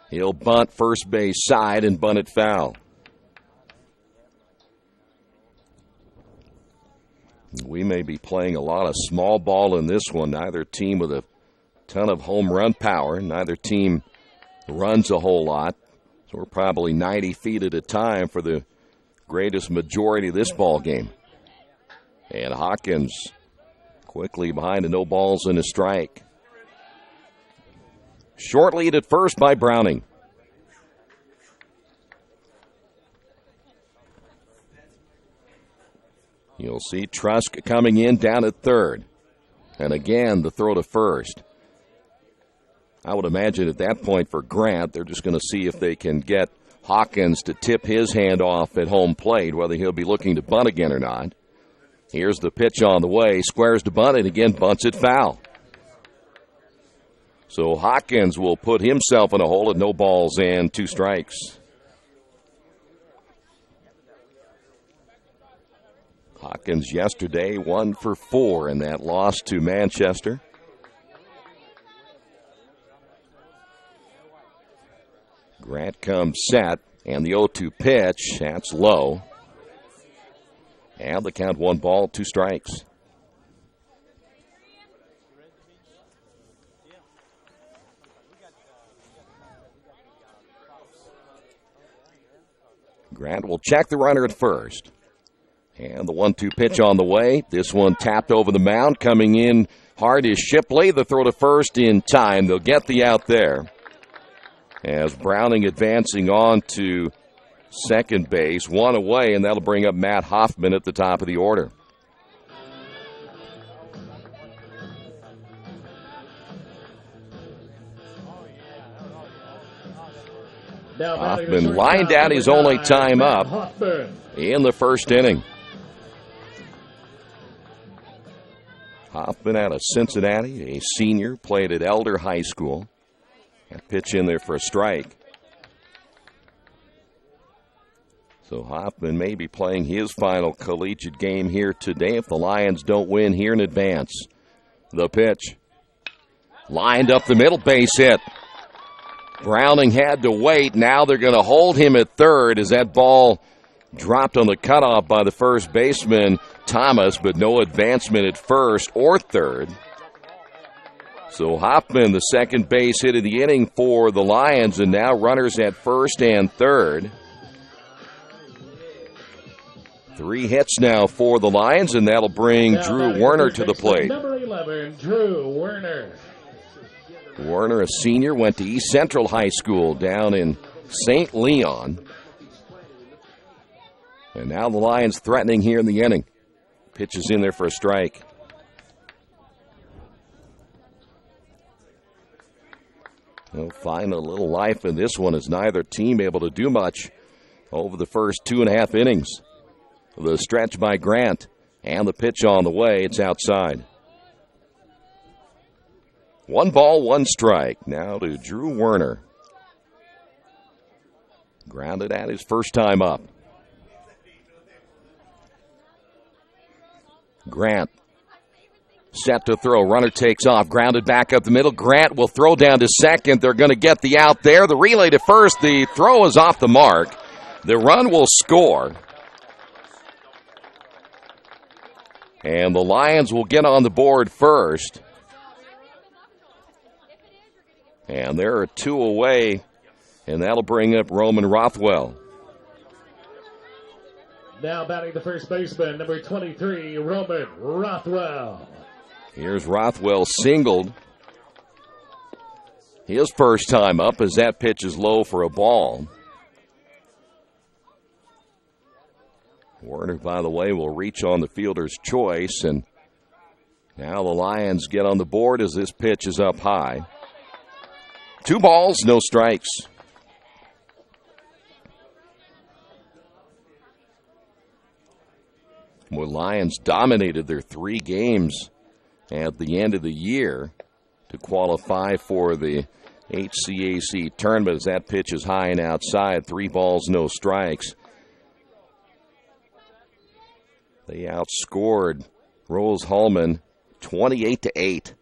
He'll bunt first base side and bunt it foul. We may be playing a lot of small ball in this one. Neither team with a ton of home run power. Neither team runs a whole lot. So we're probably 90 feet at a time for the greatest majority of this ball game. And Hawkins quickly behind a no balls and a strike. Short lead at first by Browning. You'll see Trusk coming in down at third. And again, the throw to first. I would imagine at that point for Grant, they're just going to see if they can get Hawkins to tip his hand off at home plate, whether he'll be looking to bunt again or not. Here's the pitch on the way. Squares to bunt, and again bunts it foul. So Hawkins will put himself in a hole at no balls and 2 strikes. Hawkins yesterday 1 for 4 in that loss to Manchester. Grant comes set, and the 0-2 pitch, that's low. And the count 1 ball, 2 strikes. Grant will check the runner at first. And the 1-2 pitch on the way. This one tapped over the mound. Coming in hard is Shipley. The throw to first in time. They'll get the out there. As Browning advancing on to second base. 1 away, and that'll bring up Matt Hoffman at the top of the order. Hoffman lined out his only time up in the first inning. Hoffman out of Cincinnati, a senior, played at Elder High School. That pitch in there for a strike. So Hoffman may be playing his final collegiate game here today if the Lions don't win here in advance. The pitch. Lined up the middle, base hit. Browning had to wait. Now they're going to hold him at third as that ball dropped on the cutoff by the first baseman, Thomas, but no advancement at first or third. So Hoffman, the second base hit of the inning for the Lions, and now runners at first and third. 3 hits now for the Lions, and that'll bring Drew Werner to the plate. Number 11, Drew Werner. Werner, a senior, went to East Central High School down in St. Leon. And now the Lions threatening here in the inning. Pitches in there for a strike. They'll find a little life in this one as neither team able to do much over the first 2.5 innings. The stretch by Grant and the pitch on the way. It's outside. 1 ball, 1 strike. Now to Drew Werner. Grounded at his first time up. Grant set to throw. Runner takes off. Grounded back up the middle. Grant will throw down to second. They're going to get the out there. The relay to first. The throw is off the mark. The run will score. And the Lions will get on the board first. And there are 2 away, and that'll bring up Roman Rothwell. Now batting the first baseman, number 23, Roman Rothwell. Here's Rothwell singled. His first time up as that pitch is low for a ball. Werner, by the way, will reach on the fielder's choice, and now the Lions get on the board as this pitch is up high. 2 balls, no strikes. Well, Lions dominated their 3 games at the end of the year to qualify for the HCAC tournament as that pitch is high and outside. 3 balls, no strikes. They outscored Rose Hulman 28-8.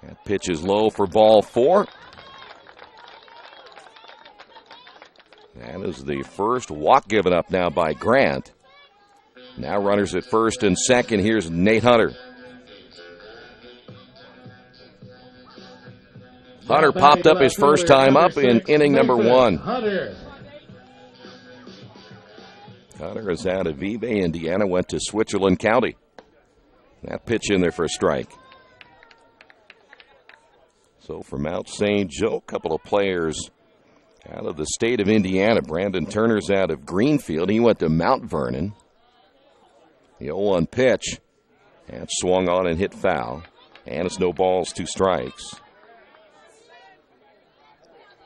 That pitch is low for ball 4. That is the first walk given up now by Grant. Now runners at first and second. Here's Nate Hunter. Hunter popped up his first time up in inning number 1. Hunter is out of Vive. Indiana went to Switzerland County. That pitch in there for a strike. So for Mount St. Joe, a couple of players out of the state of Indiana. Brandon Turner's out of Greenfield. He went to Mount Vernon. The 0-1 pitch. And swung on and hit foul. And it's no balls, 2 strikes.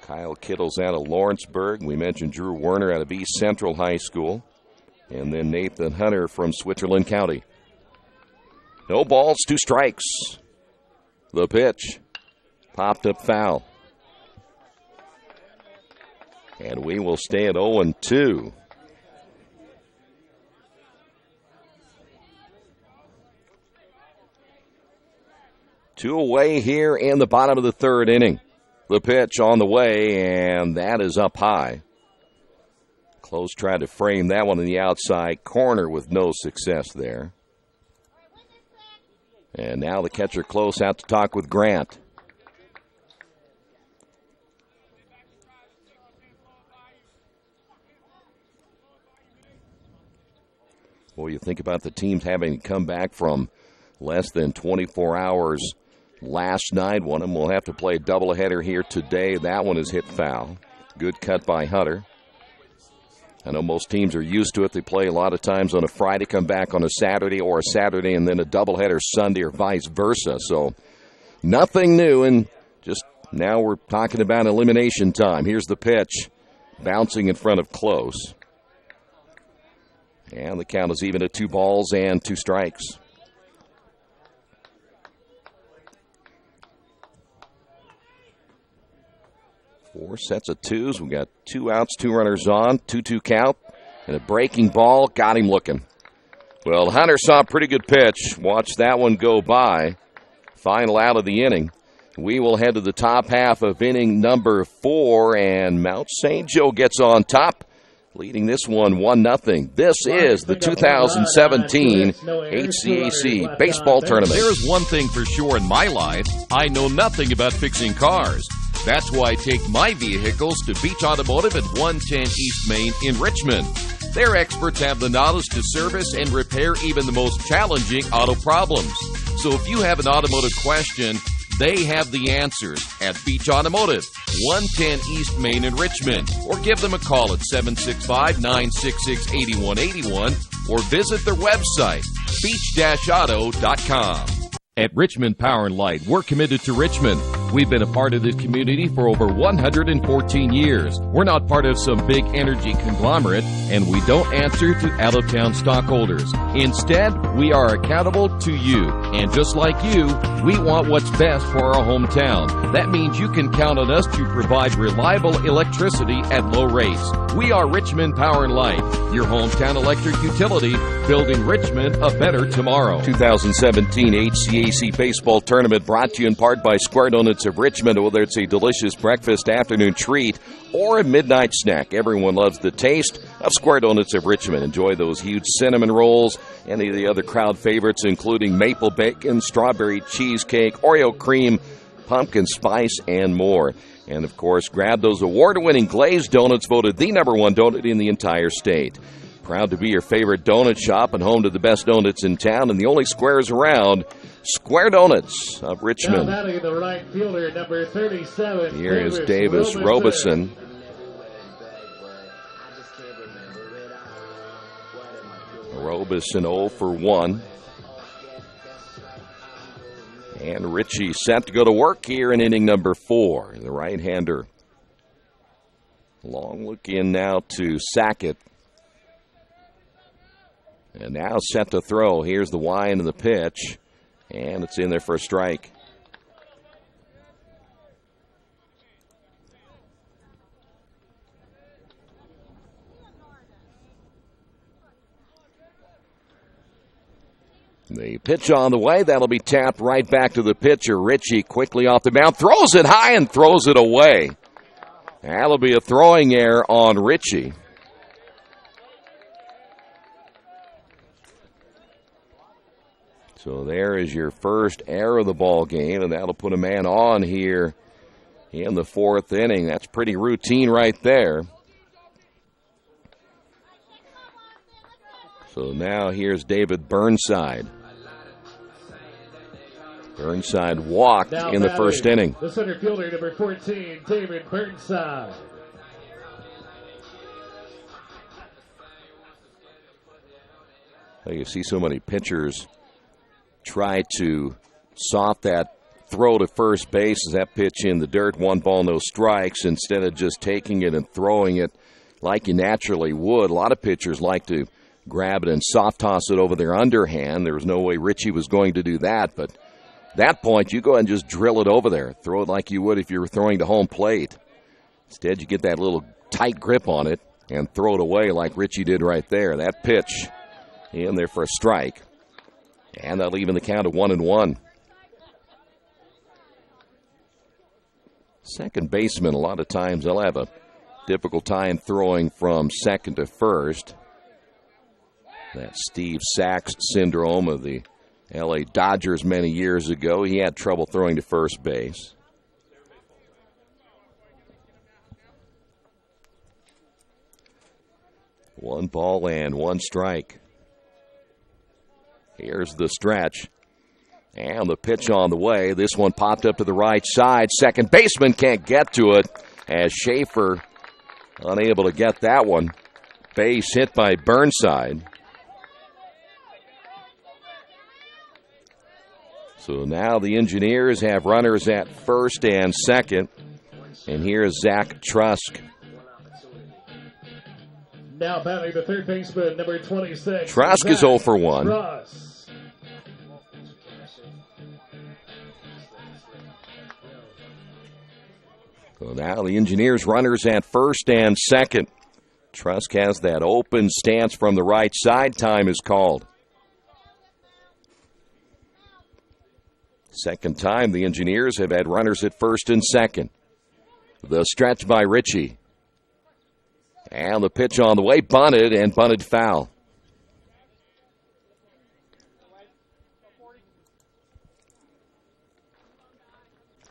Kyle Kittle's out of Lawrenceburg. We mentioned Drew Werner out of East Central High School. And then Nathan Hunter from Switzerland County. No balls, 2 strikes. The pitch. Popped up foul. And we will stay at 0-2. Two away here in the bottom of the 3rd inning. The pitch on the way, and that is up high. Close tried to frame that one in the outside corner with no success there. And now the catcher Close out to talk with Grant. Well, you think about the teams having come back from less than 24 hours last night. One of them will have to play a doubleheader here today. That one is hit foul. Good cut by Hunter. I know most teams are used to it. They play a lot of times on a Friday, come back on a Saturday, or a Saturday and then a doubleheader Sunday, or vice versa. So nothing new, and just now we're talking about elimination time. Here's the pitch, bouncing in front of Close. And the count is even at 2 balls and 2 strikes. Four sets of twos. We got 2 outs, 2 runners on, 2-2 count, and a breaking ball. Got him looking. Well, Hunter saw a pretty good pitch. Watch that one go by. Final out of the inning. We will head to the top half of inning number 4, and Mount St. Joe gets on top, leading this one 1-0. This is the 2017 HCAC Baseball Tournament. There's one thing for sure in my life. I know nothing about fixing cars. That's why I take my vehicles to Beach Automotive at 110 East Main in Richmond. Their experts have the knowledge to service and repair even the most challenging auto problems. So if you have an automotive question, they have the answers at Beach Automotive, 110 East Main in Richmond. Or give them a call at 765-966-8181 or visit their website, beach-auto.com. At Richmond Power and Light, we're committed to Richmond. We've been a part of this community for over 114 years. We're not part of some big energy conglomerate, and we don't answer to out-of-town stockholders. Instead, we are accountable to you. And just like you, we want what's best for our hometown. That means you can count on us to provide reliable electricity at low rates. We are Richmond Power and Light, your hometown electric utility, building Richmond a better tomorrow. 2017 HCAC Baseball Tournament brought to you in part by Square Donuts of Richmond. Whether it's a delicious breakfast, afternoon treat, or a midnight snack, everyone loves the taste of Square Donuts of Richmond. Enjoy those huge cinnamon rolls, any of the other crowd favorites, including maple bacon, strawberry cheesecake, Oreo cream, pumpkin spice, and more. And, of course, grab those award-winning glazed donuts, voted the #1 donut in the entire state. Proud to be your favorite donut shop and home to the best donuts in town and the only squares around. Square Donuts of Richmond. Now batting the right fielder, number 37. Here is Davis Robeson. Robeson 0 for 1. And Ritchie set to go to work here in inning number 4. The right-hander. Long look in now to Sackett. And now set to throw. Here's the wind of the pitch. And it's in there for a strike. The pitch on the way. That'll be tapped right back to the pitcher. Ritchie quickly off the mound. Throws it high and throws it away. That'll be a throwing error on Ritchie. So there is your first error of the ball game, and that'll put a man on here in the 4th inning. That's pretty routine right there. So now here's David Burnside. Burnside walked Now in the first inning. The center fielder, number 14, David Burnside. You see so many pitchers try to soft that throw to first base as that pitch in the dirt, 1 ball, no strikes, instead of just taking it and throwing it like you naturally would. A lot of pitchers like to grab it and soft toss it over their underhand. There was no way Richie was going to do that, but at that point, you go ahead and just drill it over there. Throw it like you would if you were throwing to home plate. Instead, you get that little tight grip on it and throw it away like Richie did right there. That pitch in there for a strike. And that'll even the count of 1-1. Second baseman, a lot of times they'll have a difficult time throwing from second to first. That Steve Sachs syndrome of the L.A. Dodgers many years ago. He had trouble throwing to first base. One ball and one strike. Here's the stretch. And the pitch on the way. This one popped up to the right side. Second baseman can't get to it as Schaefer unable to get that one. Base hit by Burnside. So now the Engineers have runners at first and second. And here is Zach Trusk. Now batting the third baseman, number 26. Trusk is 0 for 1. Trusk. So now the Engineers runners at first and second. Trusk has that open stance from the right side. Time is called. Second time the Engineers have had runners at first and second. The stretch by Richie. And the pitch on the way, bunted and bunted foul.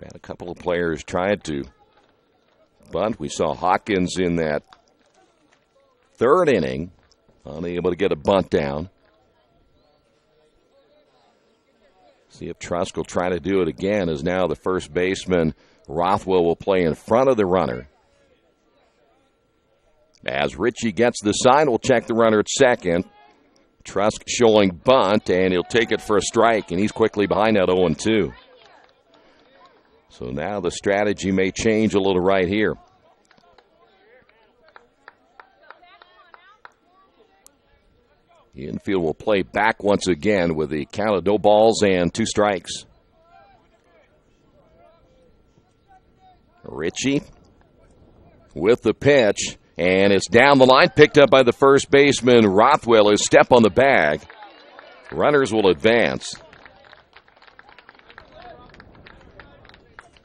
Had a couple of players tried to bunt. We saw Hawkins in that third inning, unable to get a bunt down. See if Trusk will try to do it again, as now the first baseman, Rothwell, will play in front of the runner. As Richie gets the sign, we'll check the runner at second. Trusk showing bunt, and he'll take it for a strike, and he's quickly behind that 0-2. So now the strategy may change a little right here. The infield will play back once again with the count of no balls and 2 strikes. Richie with the pitch, and it's down the line, picked up by the first baseman. Rothwell, his step on the bag. Runners will advance.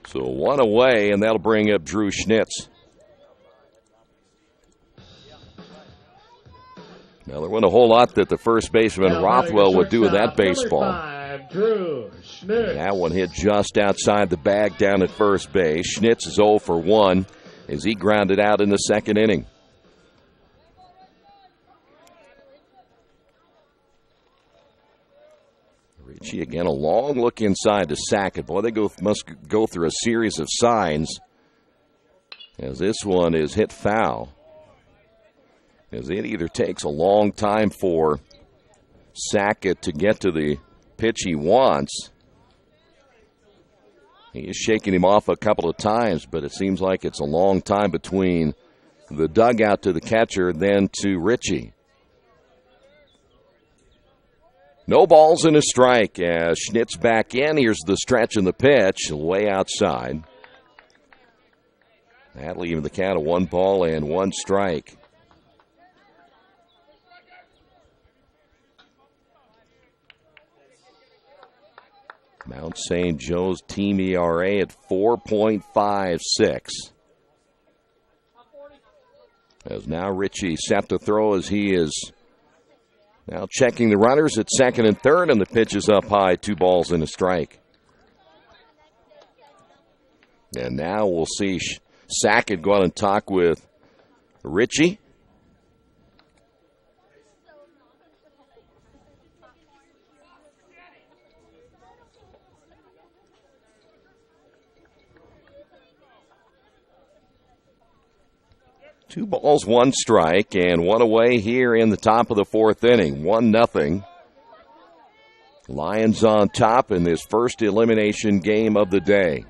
So 1 away, and that'll bring up Drew Schnitz. Now, there wasn't a whole lot that the first baseman, Rothwell, would do with that baseball. 5, Drew Schnitz. That one hit just outside the bag down at first base. Schnitz is 0 for 1 as he grounded out in the second inning. Richie again, a long look inside to Sackett. Boy, they must go through a series of signs as this one is hit foul. As it either takes a long time for Sackett to get to the pitch he wants. He is shaking him off a couple of times, but it seems like it's a long time between the dugout to the catcher, then to Richie. No balls and a strike as Schnitz back in. Here's the stretch and the pitch, way outside. That'll even the count of 1 ball and 1 strike. Mount St. Joe's team ERA at 4.56. As now Richie set to throw as he is now checking the runners at second and third, and the pitch is up high, 2 balls and a strike. And now we'll see Sackett go out and talk with Richie. 2 balls, 1 strike, and 1 away here in the top of the 4th inning. 1-0. Lions on top in this first elimination game of the day.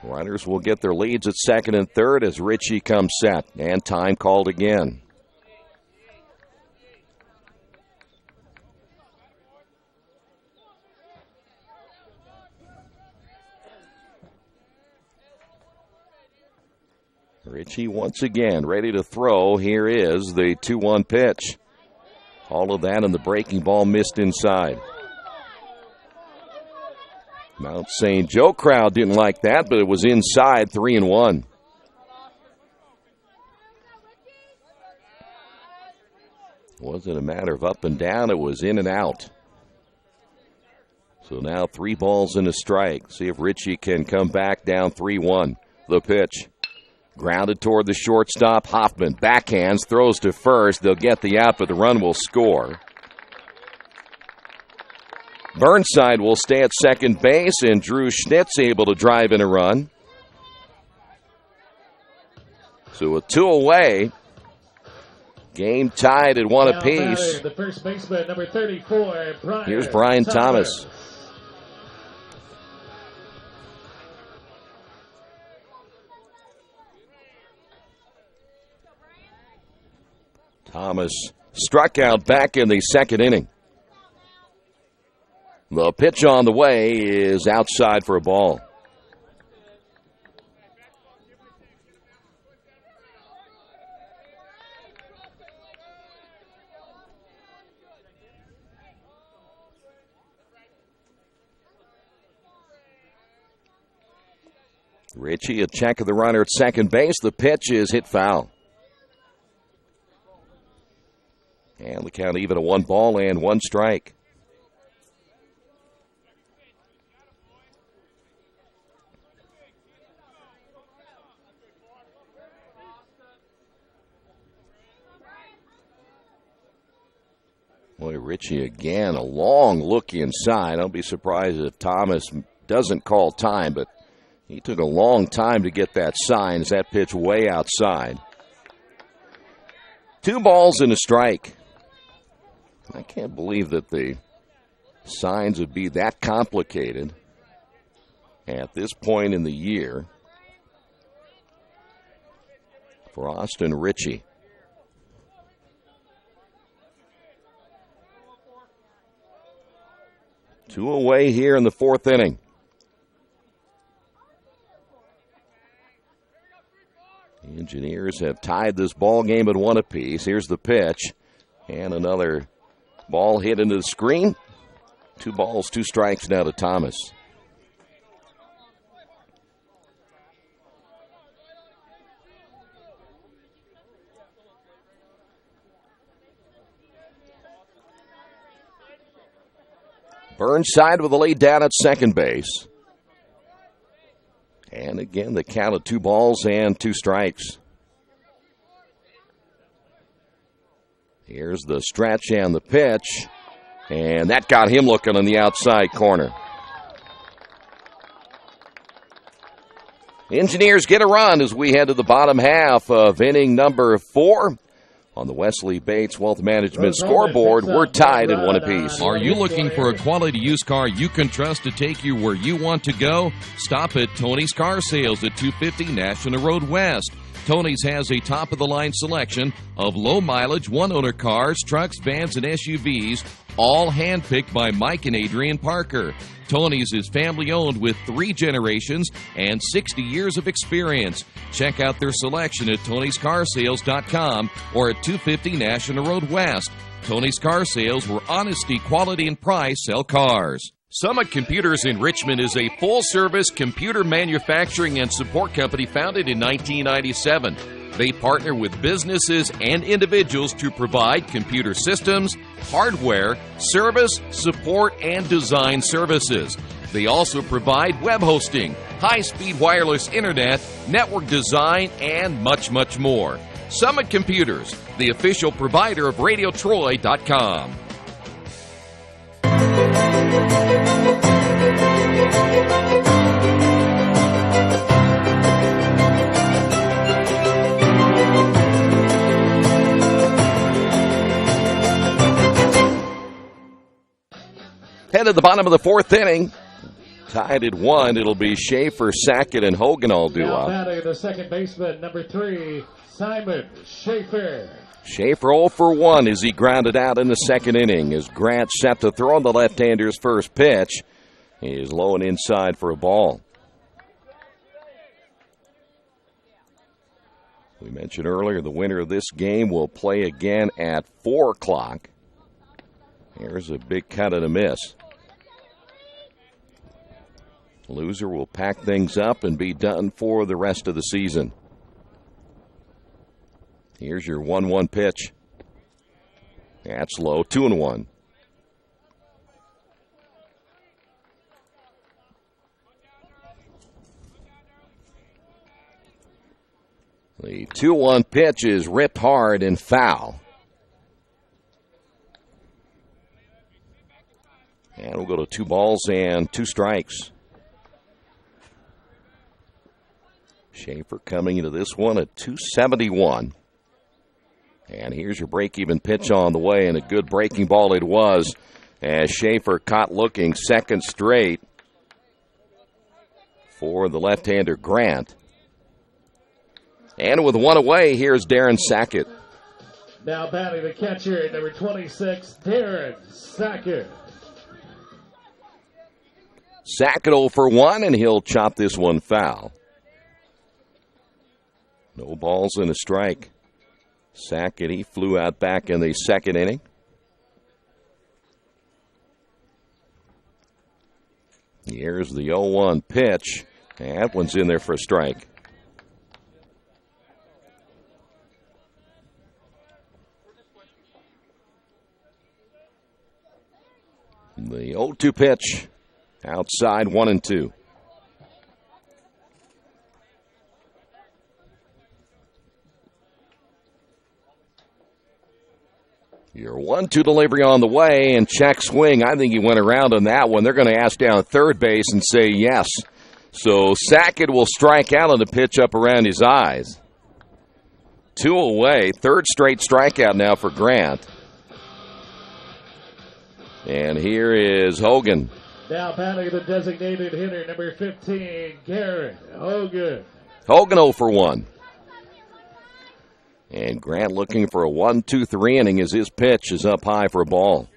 Runners will get their leads at second and third as Ritchie comes set, and time called again. Ritchie once again ready to throw. Here is the 2-1 pitch. All of that and the breaking ball missed inside. Mount St. Joe crowd didn't like that, but it was inside, 3-1. Wasn't a matter of up and down, it was in and out. So now 3 balls and a strike. See if Ritchie can come back down 3-1. The pitch. Grounded toward the shortstop. Hoffman backhands, throws to first. They'll get the out, but the run will score. Burnside will stay at second base, and Drew Schnitz able to drive in a run. So with 2 away, game tied at 1 apiece. The first baseman, number 34, Here's Brian Thomas. Thomas struck out back in the 2nd inning. The pitch on the way is outside for a ball. Ritchie, a check of the runner at second base. The pitch is hit foul. And the count even at 1 ball and 1 strike. Boy, Ritchie again, a long look inside. I'll be surprised if Thomas doesn't call time, but he took a long time to get that sign as that pitch way outside. 2 balls and a strike. I can't believe that the signs would be that complicated at this point in the year for Austin Ritchie. Two away here in the 4th inning. The Engineers have tied this ball game at 1 apiece. Here's the pitch, and another ball hit into the screen. 2 balls, 2 strikes now to Thomas. Burnside with the lead down at second base. And again, the count of 2 balls and 2 strikes. Here's the stretch and the pitch. And that got him looking on the outside corner. Engineers get a run as we head to the bottom half of inning number 4. On the Wesley Bates Wealth Management scoreboard, we're tied at 1 apiece. Are you looking for a quality used car you can trust to take you where you want to go? Stop at Tony's Car Sales at 250 National Road West. Tony's has a top-of-the-line selection of low-mileage, one-owner cars, trucks, vans, and SUVs, all handpicked by Mike and Adrian Parker. Tony's is family-owned with 3 generations and 60 years of experience. Check out their selection at Tony'sCarSales.com or at 250 National Road West. Tony's Car Sales, where honesty, quality, and price sell cars. Summit Computers in Richmond is a full-service computer manufacturing and support company founded in 1997. They partner with businesses and individuals to provide computer systems, hardware, service, support, and design services. They also provide web hosting, high-speed wireless internet, network design, and much, much more. Summit Computers, the official provider of RadioTroy.com. Head to the bottom of the fourth inning. Tied at 1. It'll be Schaefer, Sackett, and Hogan all due Now up. batting the second baseman, number 3, Simon Schaefer. Schaefer 0 for 1 as he grounded out in the second inning. As Grant set to throw on the left-hander's first pitch. He is low and inside for a ball. We mentioned earlier the winner of this game will play again at 4 o'clock. Here's a big cut and a miss. Loser will pack things up and be done for the rest of the season. Here's your 1-1 pitch. That's low, 2-1. The 2-1 pitch is ripped hard and foul. And we'll go to 2 balls and 2 strikes. Schaefer coming into this one at 271. And here's your break-even pitch on the way, and a good breaking ball it was as Schaefer caught looking second straight for the left-hander Grant. And with 1 away, here's Darren Sackett. Now batting the catcher, number 26, Darren Sackett. Sackett 0 for 1, and he'll chop this one foul. No balls and a strike. Sackett, he flew out back in the second inning. Here's the 0-1 pitch. That one's in there for a strike. The 0-2 pitch. Outside 1-2. Your 1-2 delivery on the way, and check swing. I think he went around on that one. They're going to ask down at third base and say yes. So Sackett will strike out on the pitch up around his eyes. 2 away. Third straight strikeout now for Grant. And here is Hogan. Now batting the designated hitter, number 15, Garrett Hogan. Hogan 0 for 1. And Grant looking for a 1-2-3 inning as his pitch is up high for a ball.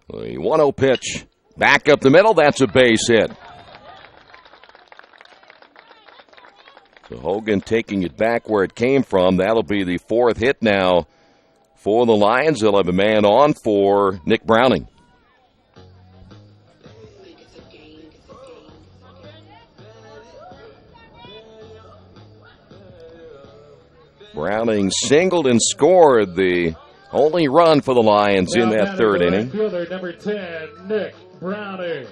The 1-0 pitch. Back up the middle. That's a base hit. So Hogan taking it back where it came from. That'll be the 4th hit now for the Lions. They'll have a man on for Nick Browning. Browning singled and scored the only run for the Lions in that third inning. Fielder number 10, Nick Browning.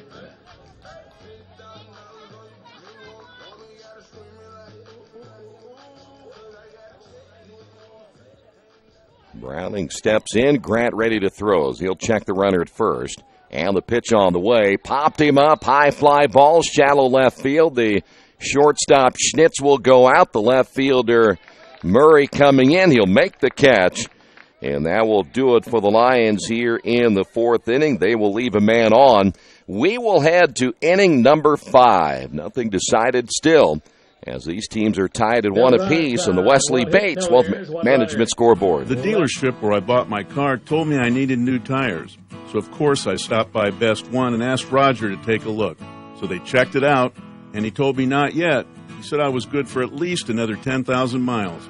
Browning steps in. Grant ready to throw. He'll check the runner at first. And the pitch on the way. Popped him up. High fly ball. Shallow left field. The shortstop Schnitz will go out. The left fielder Murray coming in. He'll make the catch. And that will do it for the Lions here in the 4th inning. They will leave a man on. We will head to inning number 5. Nothing decided still, as these teams are tied at 1 apiece on the Wesley Bates Wealth Management scoreboard. The dealership where I bought my car told me I needed new tires. So, of course, I stopped by Best One and asked Roger to take a look. So they checked it out, and he told me not yet. He said I was good for at least another 10,000 miles.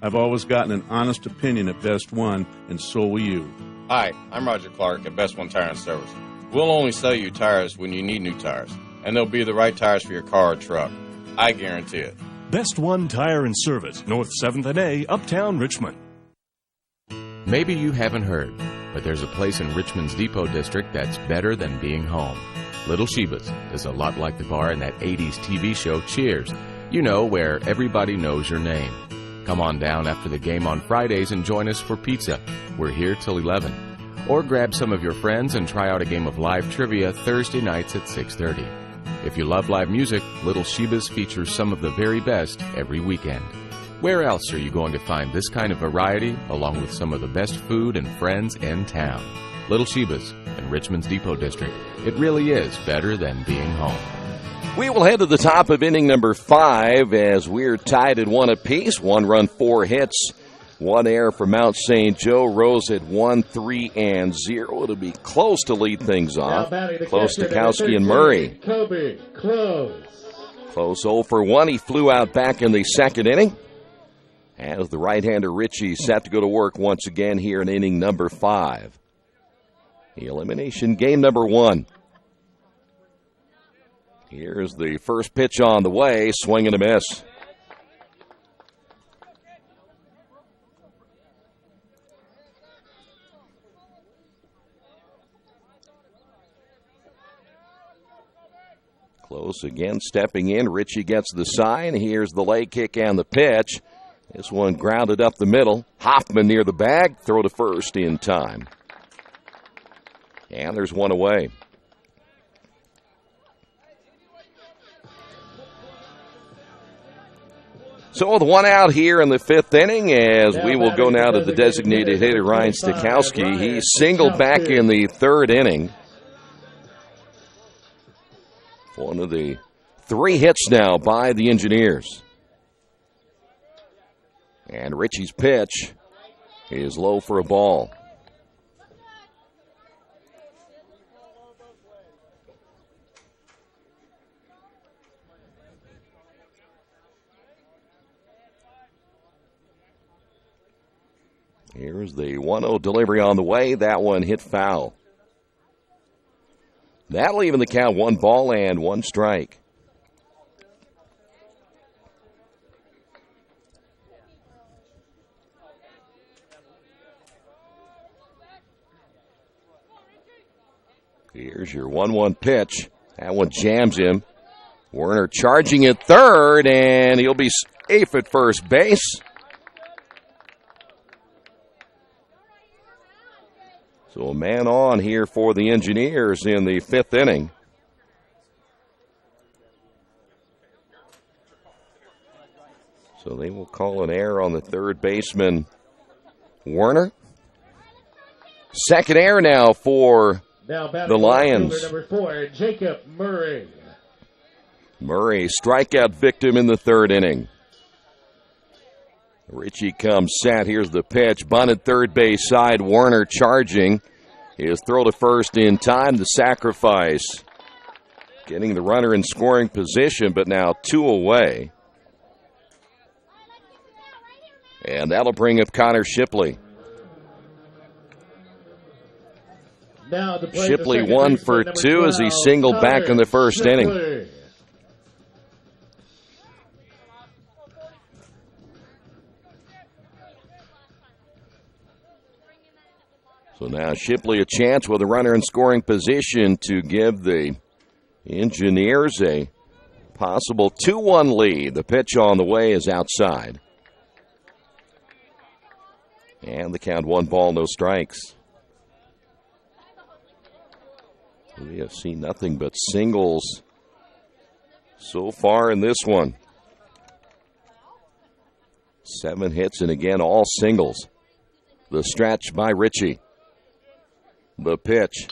I've always gotten an honest opinion at Best One, and so will you. Hi, I'm Roger Clark at Best One Tire and Service. We'll only sell you tires when you need new tires, and they'll be the right tires for your car or truck. I guarantee it. Best One Tire and Service, North 7th and A, Uptown Richmond. Maybe you haven't heard, but there's a place in Richmond's Depot District that's better than being home. Little Sheba's is a lot like the bar in that 80s TV show Cheers. You know, where everybody knows your name. Come on down after the game on Fridays and join us for pizza. We're here till 11. Or grab some of your friends and try out a game of live trivia Thursday nights at 6:30. If you love live music, Little Sheba's features some of the very best every weekend. Where else are you going to find this kind of variety, along with some of the best food and friends in town? Little Sheba's in Richmond's Depot District. It really is better than being home. We will head to the top of inning number 5 as we're tied at 1 apiece. 1 run, 4 hits, 1 error for Mount St. Joe. Rose at 1-3-0. It'll be close to lead things off. Close to Hcac and Murray. Kobe, close. Close 0 for 1. He flew out back in the second inning. As the right-hander Richie set to go to work once again here in inning number 5. The elimination game number 1. Here's the first pitch on the way. Swing and a miss. Close again, stepping in. Richie gets the sign. Here's the leg kick and the pitch. This one grounded up the middle. Hoffman near the bag. Throw to first in time. And there's 1 away. So with 1 out here in the 5th inning, as we will go now to the designated hitter, Ryan Stikowski. He singled back in the 3rd inning. One of the 3 hits now by the Engineers. And Richie's pitch is low for a ball. Here's the 1-0 delivery on the way. That one hit foul. That'll even the count. 1 ball and 1 strike. Here's your 1-1 pitch. That one jams him. Werner charging at third, and he'll be safe at first base. So a man on here for the Engineers in the 5th inning. So they will call an error on the third baseman, Werner. Second error now for the Lions. Number 4, Jacob Murray. Murray, strikeout victim in the 3rd inning. Richie comes set. Here's the pitch. Bunted third base side. Werner charging. His throw to first in time. The sacrifice. Getting the runner in scoring position, but now 2 away. And that'll bring up Connor Shipley. Now to play Shipley the 1 for 2 as he singled back in the 1st inning. So now Shipley a chance with a runner in scoring position to give the Engineers a possible 2-1 lead. The pitch on the way is outside. And the count 1 ball, no strikes. We have seen nothing but singles so far in this one. 7 hits and again all singles. The stretch by Richie. The pitch.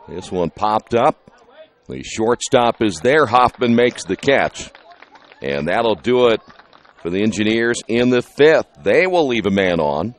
This one popped up. The shortstop is there. Hoffman makes the catch. And that'll do it for the Engineers in the 5th. They will leave a man on.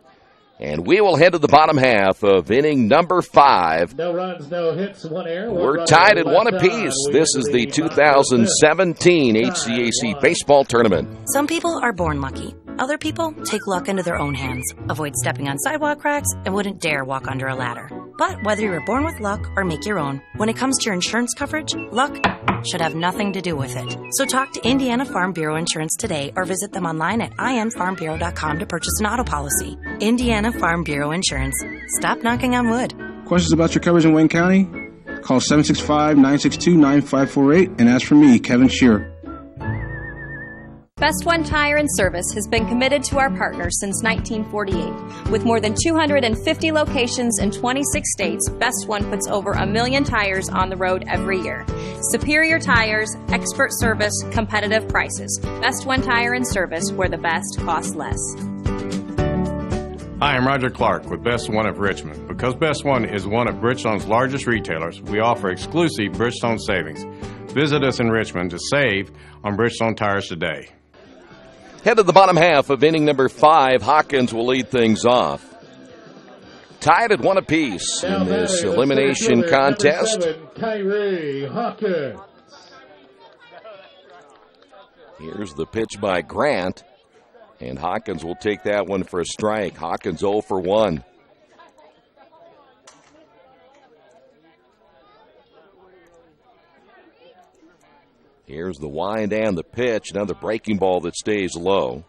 And we will head to the bottom half of inning number 5. No runs, no hits, 1 error. We're tied at 1 apiece. This is the 2017 HCAC Baseball Tournament. Some people are born lucky. Other people take luck into their own hands, avoid stepping on sidewalk cracks, and wouldn't dare walk under a ladder. But whether you were born with luck or make your own, when it comes to your insurance coverage, luck should have nothing to do with it. So talk to Indiana Farm Bureau Insurance today or visit them online at infarmbureau.com to purchase an auto policy. Indiana Farm Bureau Insurance. Stop knocking on wood. Questions about your coverage in Wayne County? Call 765-962-9548 and ask for me, Kevin Shearer. Best One Tire and Service has been committed to our partners since 1948. With more than 250 locations in 26 states, Best One puts over 1 million tires on the road every year. Superior tires, expert service, competitive prices. Best One Tire and Service, where the best costs less. Hi, I'm Roger Clark with Best One of Richmond. Because Best One is one of Bridgestone's largest retailers, we offer exclusive Bridgestone savings. Visit us in Richmond to save on Bridgestone tires today. Head to the bottom half of inning number 5. Hawkins will lead things off. Tied at 1 apiece in this elimination contest. Kyrie Hawkins. Here's the pitch by Grant, and Hawkins will take that one for a strike. Hawkins 0 for 1. Here's the wind and the pitch. Another breaking ball that stays low.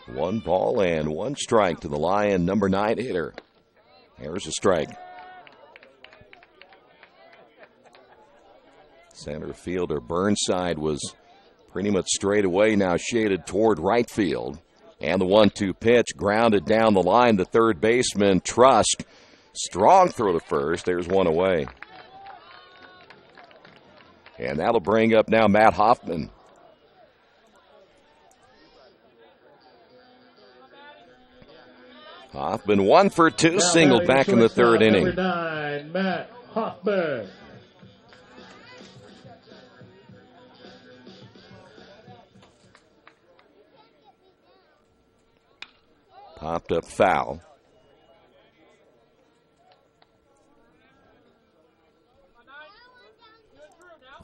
One ball and 1 strike to the Lion number 9 hitter. Here's a strike. Center fielder Burnside was pretty much straight away, now shaded toward right field. And the 1-2 pitch grounded down the line. The third baseman, Trusk, strong throw to first. There's one away. And that'll bring up now Matt Hoffman. Hoffman 1 for 2, singled back in the third inning. Number 9, Matt Hoffman. Popped up foul.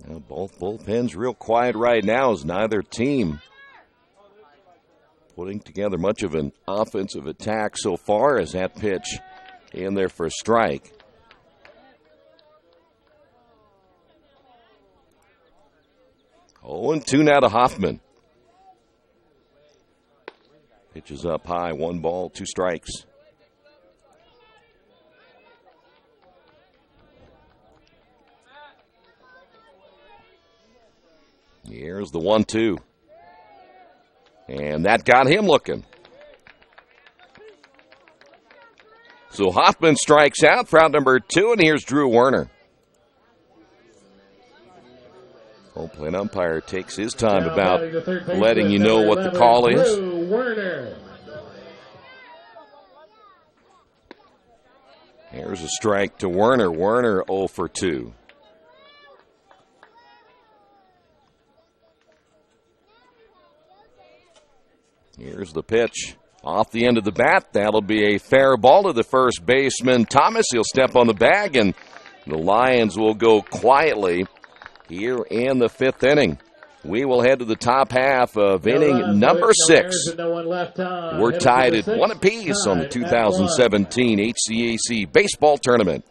Now both bullpens real quiet right now as neither team putting together much of an offensive attack so far, as that pitch in there for a strike. Oh, and 2 now to Hoffman. Pitches up high, 1 ball, 2 strikes. Here's the 1-2. And that got him looking. So Hoffman strikes out for out number 2, and here's Drew Werner. Home plate umpire takes his time about letting you know what the call is. Drew Werner. Here's a strike to Werner. Werner 0 for 2. Here's the pitch. Off the end of the bat, that'll be a fair ball to the first baseman, Thomas. He'll step on the bag, and the Lions will go quietly here in the 5th inning. We will head to the top half of inning number 6. We're tied at 1 apiece on the 2017 HCAC baseball tournament.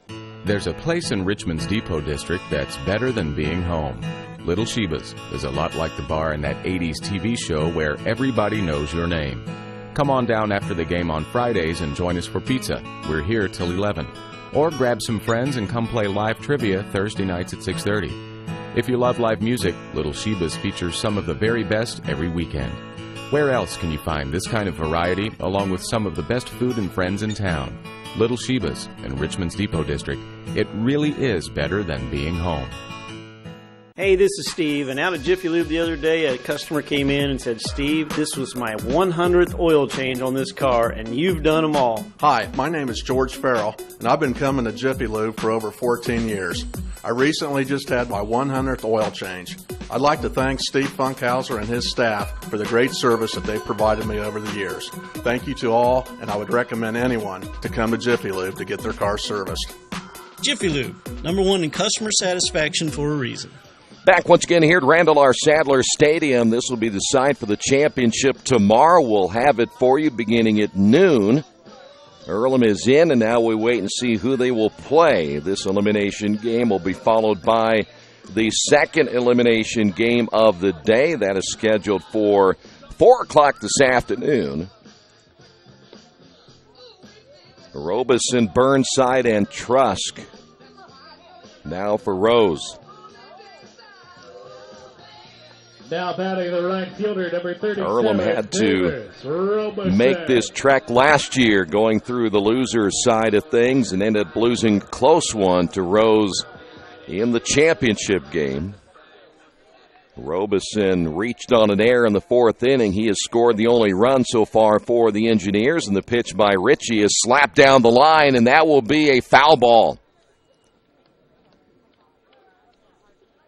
There's a place in Richmond's Depot District that's better than being home. Little Sheba's is a lot like the bar in that 80s TV show where everybody knows your name. Come on down after the game on Fridays and join us for pizza. We're here till 11. Or grab some friends and come play live trivia Thursday nights at 6:30. If you love live music, Little Sheba's features some of the very best every weekend. Where else can you find this kind of variety along with some of the best food and friends in town? Little Sheba's in Richmond's Depot District. It really is better than being home. Hey, this is Steve, and out at Jiffy Lube the other day, a customer came in and said, Steve, this was my 100th oil change on this car, and you've done them all. Hi, my name is George Farrell, and I've been coming to Jiffy Lube for over 14 years. I recently just had my 100th oil change. I'd like to thank Steve Funkhauser and his staff for the great service that they've provided me over the years. Thank you to all, and I would recommend anyone to come to Jiffy Lube to get their car serviced. Jiffy Lube, #1 in customer satisfaction for a reason. Back once again here at Randall R. Sadler Stadium. This will be the site for the championship tomorrow. We'll have it for you beginning at noon. Earlham is in, and now we wait and see who they will play. This elimination game will be followed by the second elimination game of the day. That is scheduled for 4 o'clock this afternoon. Robeson, Burnside, and Trusk Now for Rose. Now batting the right fielder, number 37. Earlham had to Robeson. make this trek last year, going through the loser's side of things, and ended up losing a close one to Rose in the championship game. Robeson reached on an error in the fourth inning. He has scored the only run so far for the Engineers, and the pitch by Ritchie is slapped down the line, and that will be a foul ball.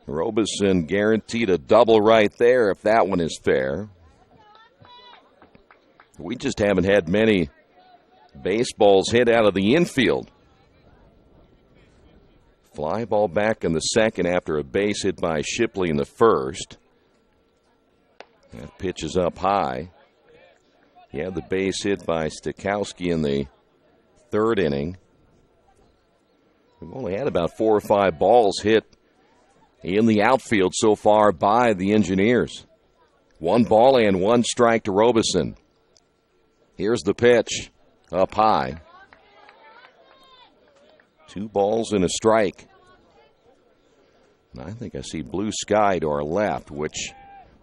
Robeson guaranteed a double right there if that one is fair. We just haven't had many baseballs hit out of the infield. Fly ball back in the second after a base hit by Shipley in the first. That pitch is up high. He had the base hit by Stikowski in the third inning. We've only had about 4 or 5 balls hit in the outfield so far by the Engineers. 1 ball and 1 strike to Robeson. Here's the pitch, up high. 2 balls and a strike. And I think I see blue sky to our left, which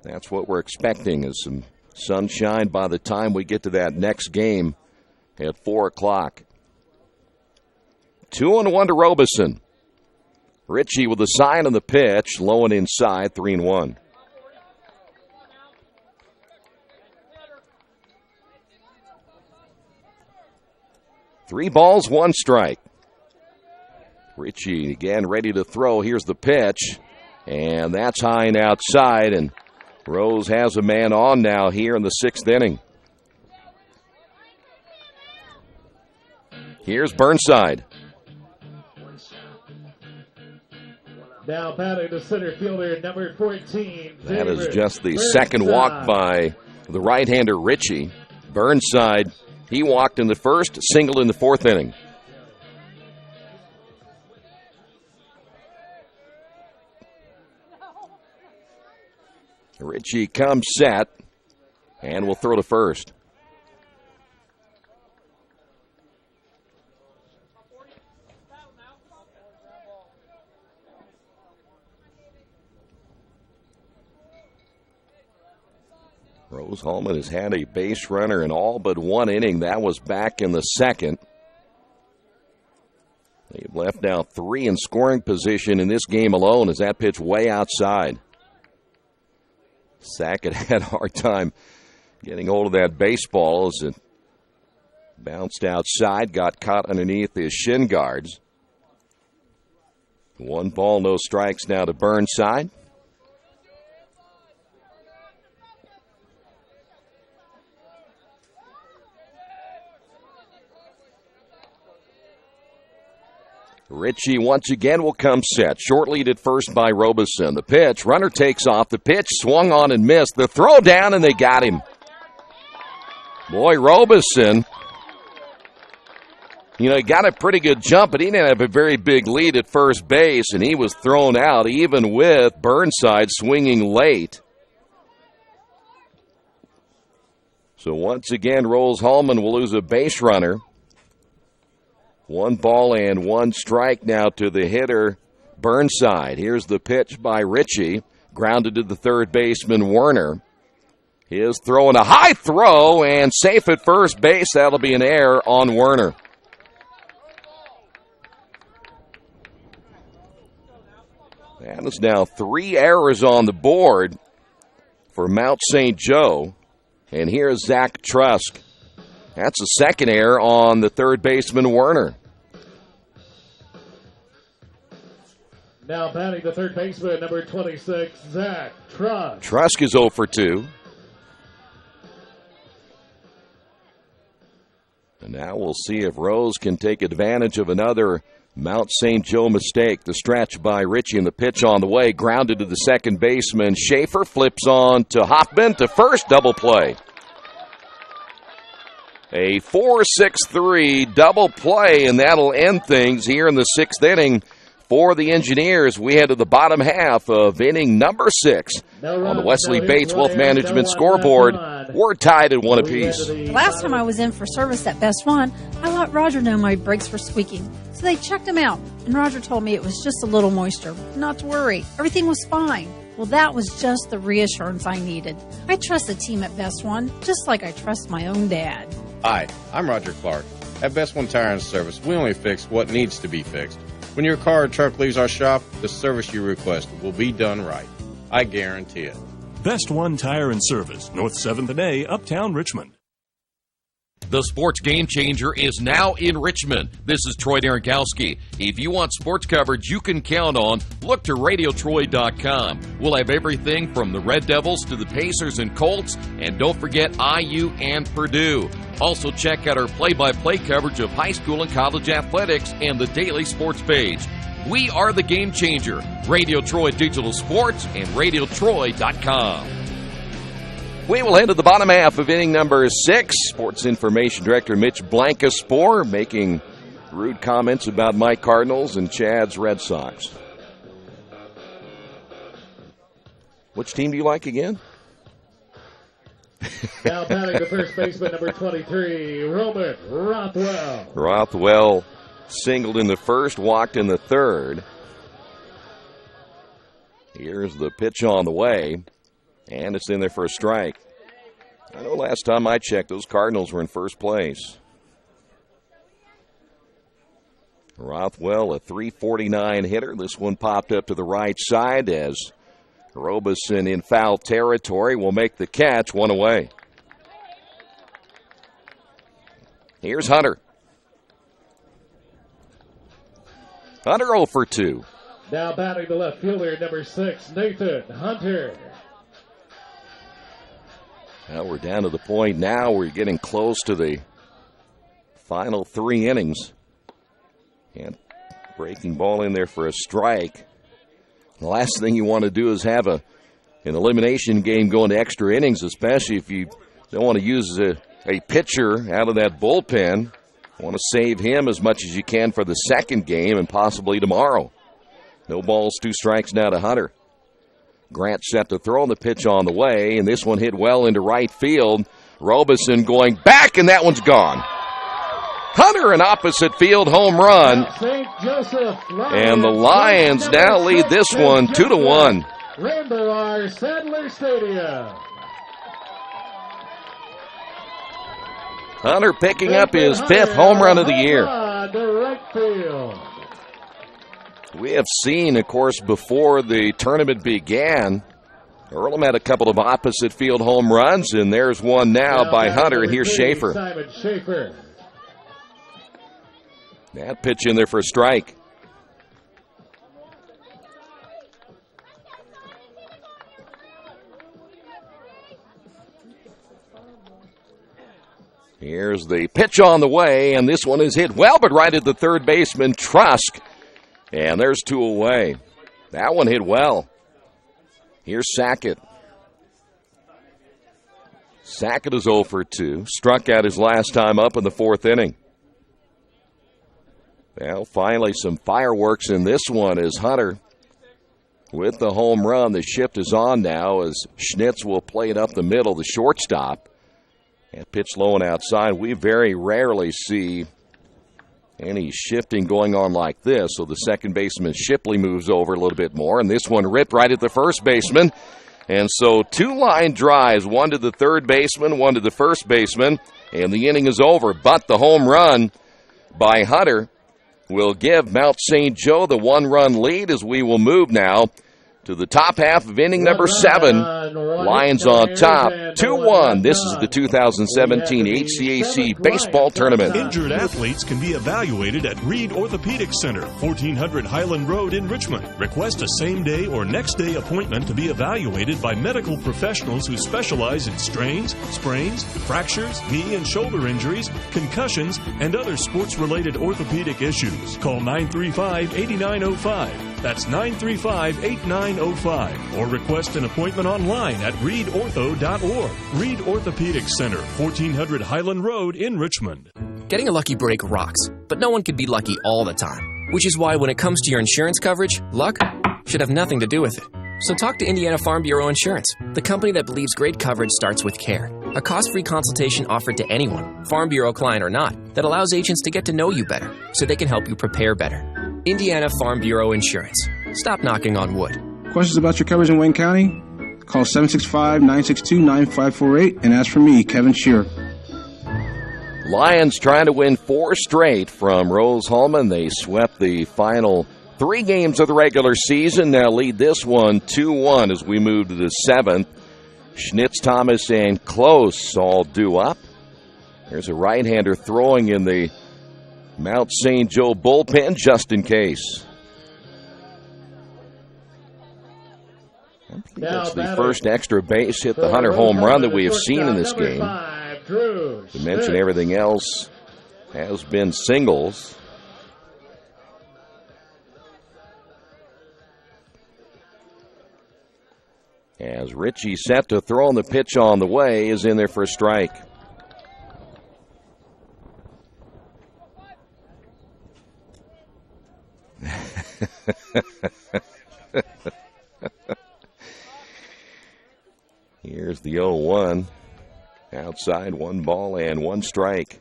that's what we're expecting, is some sunshine by the time we get to that next game at 4 o'clock. 2-1 to Robeson. Ritchie with a sign on the pitch, low and inside, 3-1. Three balls, 1 strike. Ritchie again ready to throw. Here's the pitch, and that's high and outside, and Rose has a man on now here in the 6th inning. Here's Burnside. Now batting the center fielder, number 14. That is just the second walk by the right-hander Ritchie. Burnside, he walked in the first, singled in the 4th inning. Ritchie comes set and will throw to first. Rose Hulman has had a base runner in all but 1 inning. That was back in the 2nd. They've left now 3 in scoring position in this game alone as that pitch way outside. Sackett had a hard time getting hold of that baseball as it bounced outside, got caught underneath his shin guards. 1 ball, no strikes now to Burnside. Ritchie once again will come set. Short lead at first by Robeson. The pitch, runner takes off. The pitch swung on and missed. The throw down, and they got him. Boy, Robeson, he got a pretty good jump, but he didn't have a very big lead at first base, and he was thrown out even with Burnside swinging late. So once again, Rose Hulman will lose a base runner. 1 ball and 1 strike now to the hitter, Burnside. Here's the pitch by Ritchie. Grounded to the third baseman, Werner. He is throwing a high throw and safe at first base. That'll be an error on Werner. That is now 3 errors on the board for Mount St. Joe. And here's Zach Trusk. That's a 2nd error on the third baseman, Werner. Now batting the third baseman, number 26, Zach Trusk. Trusk is 0 for 2. And now we'll see if Rose can take advantage of another Mount St. Joe mistake. The stretch by Ritchie and the pitch on the way. Grounded to the second baseman. Schaefer flips on to Hoffman to first. Double play. A 4-6-3 double play, and that'll end things here in the 6th inning. For the Engineers, we head to the bottom half of inning number 6. On the Wesley Bates Wealth Management scoreboard, we're tied at 1 apiece. The last time I was in for service at Best One, I let Roger know my brakes were squeaking. So they checked them out, and Roger told me it was just a little moisture. Not to worry, everything was fine. Well, that was just the reassurance I needed. I trust the team at Best One, just like I trust my own dad. Hi, I'm Roger Clark. At Best One Tire and Service, we only fix what needs to be fixed. When your car or truck leaves our shop, the service you request will be done right. I guarantee it. Best One Tire and Service, North 7th and A, Uptown Richmond. The Sports Game Changer is now in Richmond. This is Troy Derinkowski. If you want sports coverage you can count on, look to RadioTroy.com. We'll have everything from the Red Devils to the Pacers and Colts, and don't forget IU and Purdue. Also check out our play-by-play coverage of high school and college athletics and the daily sports page. We are the Game Changer. Radio Troy Digital Sports and RadioTroy.com. We will head to the bottom half of inning number 6. Sports Information Director Mitch Blancaspor making rude comments about my Cardinals and Chad's Red Sox. Which team do you like again? Now batting the first baseman, number 23, Roman Rothwell. Rothwell singled in the first, walked in the third. Here's the pitch on the way, and it's in there for a strike. I know last time I checked, those Cardinals were in first place. Rothwell, a .349 hitter. This one popped up to the right side as Robeson in foul territory will make the catch, 1 away. Here's Hunter. Hunter 0 for 2. Now batting the left fielder, number 6, Nathan Hunter. Well, we're down to the point now where you're getting close to the final 3 innings. And breaking ball in there for a strike. The last thing you want to do is have an elimination game going to extra innings, especially if you don't want to use a pitcher out of that bullpen. You want to save him as much as you can for the second game and possibly tomorrow. No balls, 2 strikes now to Hunter. Grant set to throw, the pitch on the way, and this one hit well into right field. Robeson going back, and that one's gone. Hunter, an opposite field home run. And the Lions now lead this one 2-1. Rainbow R Sadler Stadium. Hunter picking up his 5th home run of the year. We have seen, of course, before the tournament began, Earlham had a couple of opposite field home runs, and there's one now by Hunter, and here's Schaefer. Simon Schaefer. That pitch in there for a strike. Here's the pitch on the way, and this one is hit well, but right at the third baseman, Trusk. And there's 2 away. That one hit well. Here's Sackett. Sackett is 0 for 2. Struck out his last time up in the 4th inning. Well, finally some fireworks in this one as Hunter with the home run. The shift is on now as Schnitz will play it up the middle, the shortstop. And pitch low and outside. We very rarely see any shifting going on like this. So the second baseman, Shipley, moves over a little bit more. And this one ripped right at the first baseman. And so 2 line drives, 1 to the third baseman, 1 to the first baseman. And the inning is over. But the home run by Hunter will give Mount St. Joe the 1-run lead as we will move now to the top half of inning number 7. Lions on top, 2-1. This is the 2017 HCAC baseball tournament. Injured athletes can be evaluated at Reed Orthopedic Center, 1400 Highland Road in Richmond. Request a same-day or next-day appointment to be evaluated by medical professionals who specialize in strains, sprains, fractures, knee and shoulder injuries, concussions, and other sports-related orthopedic issues. Call 935-8905. That's 935-8905. Or request an appointment online at reedortho.org. Reed Orthopedic Center, 1400 Highland Road in Richmond. Getting a lucky break rocks, but no one can be lucky all the time. Which is why when it comes to your insurance coverage, luck should have nothing to do with it. So talk to Indiana Farm Bureau Insurance, the company that believes great coverage starts with care. A cost-free consultation offered to anyone, Farm Bureau client or not, that allows agents to get to know you better so they can help you prepare better. Indiana Farm Bureau Insurance. Stop knocking on wood. Questions about your coverage in Wayne County? Call 765-962-9548 and ask for me, Kevin Shearer. Lions trying to win 4 straight from Rose Hulman. They swept the final 3 games of the regular season. Now lead this one 2-1 as we move to the 7th. Schnitz, Thomas, and Close all due up. There's a right-hander throwing in the Mount St. Joe bullpen just in case. That's the first extra base hit, the Hunter home run that we have seen in this game. To mention everything else has been singles. As Ritchie set to throw, and the pitch on the way is in there for a strike. Here's the 0-1. Outside, 1 ball and 1 strike.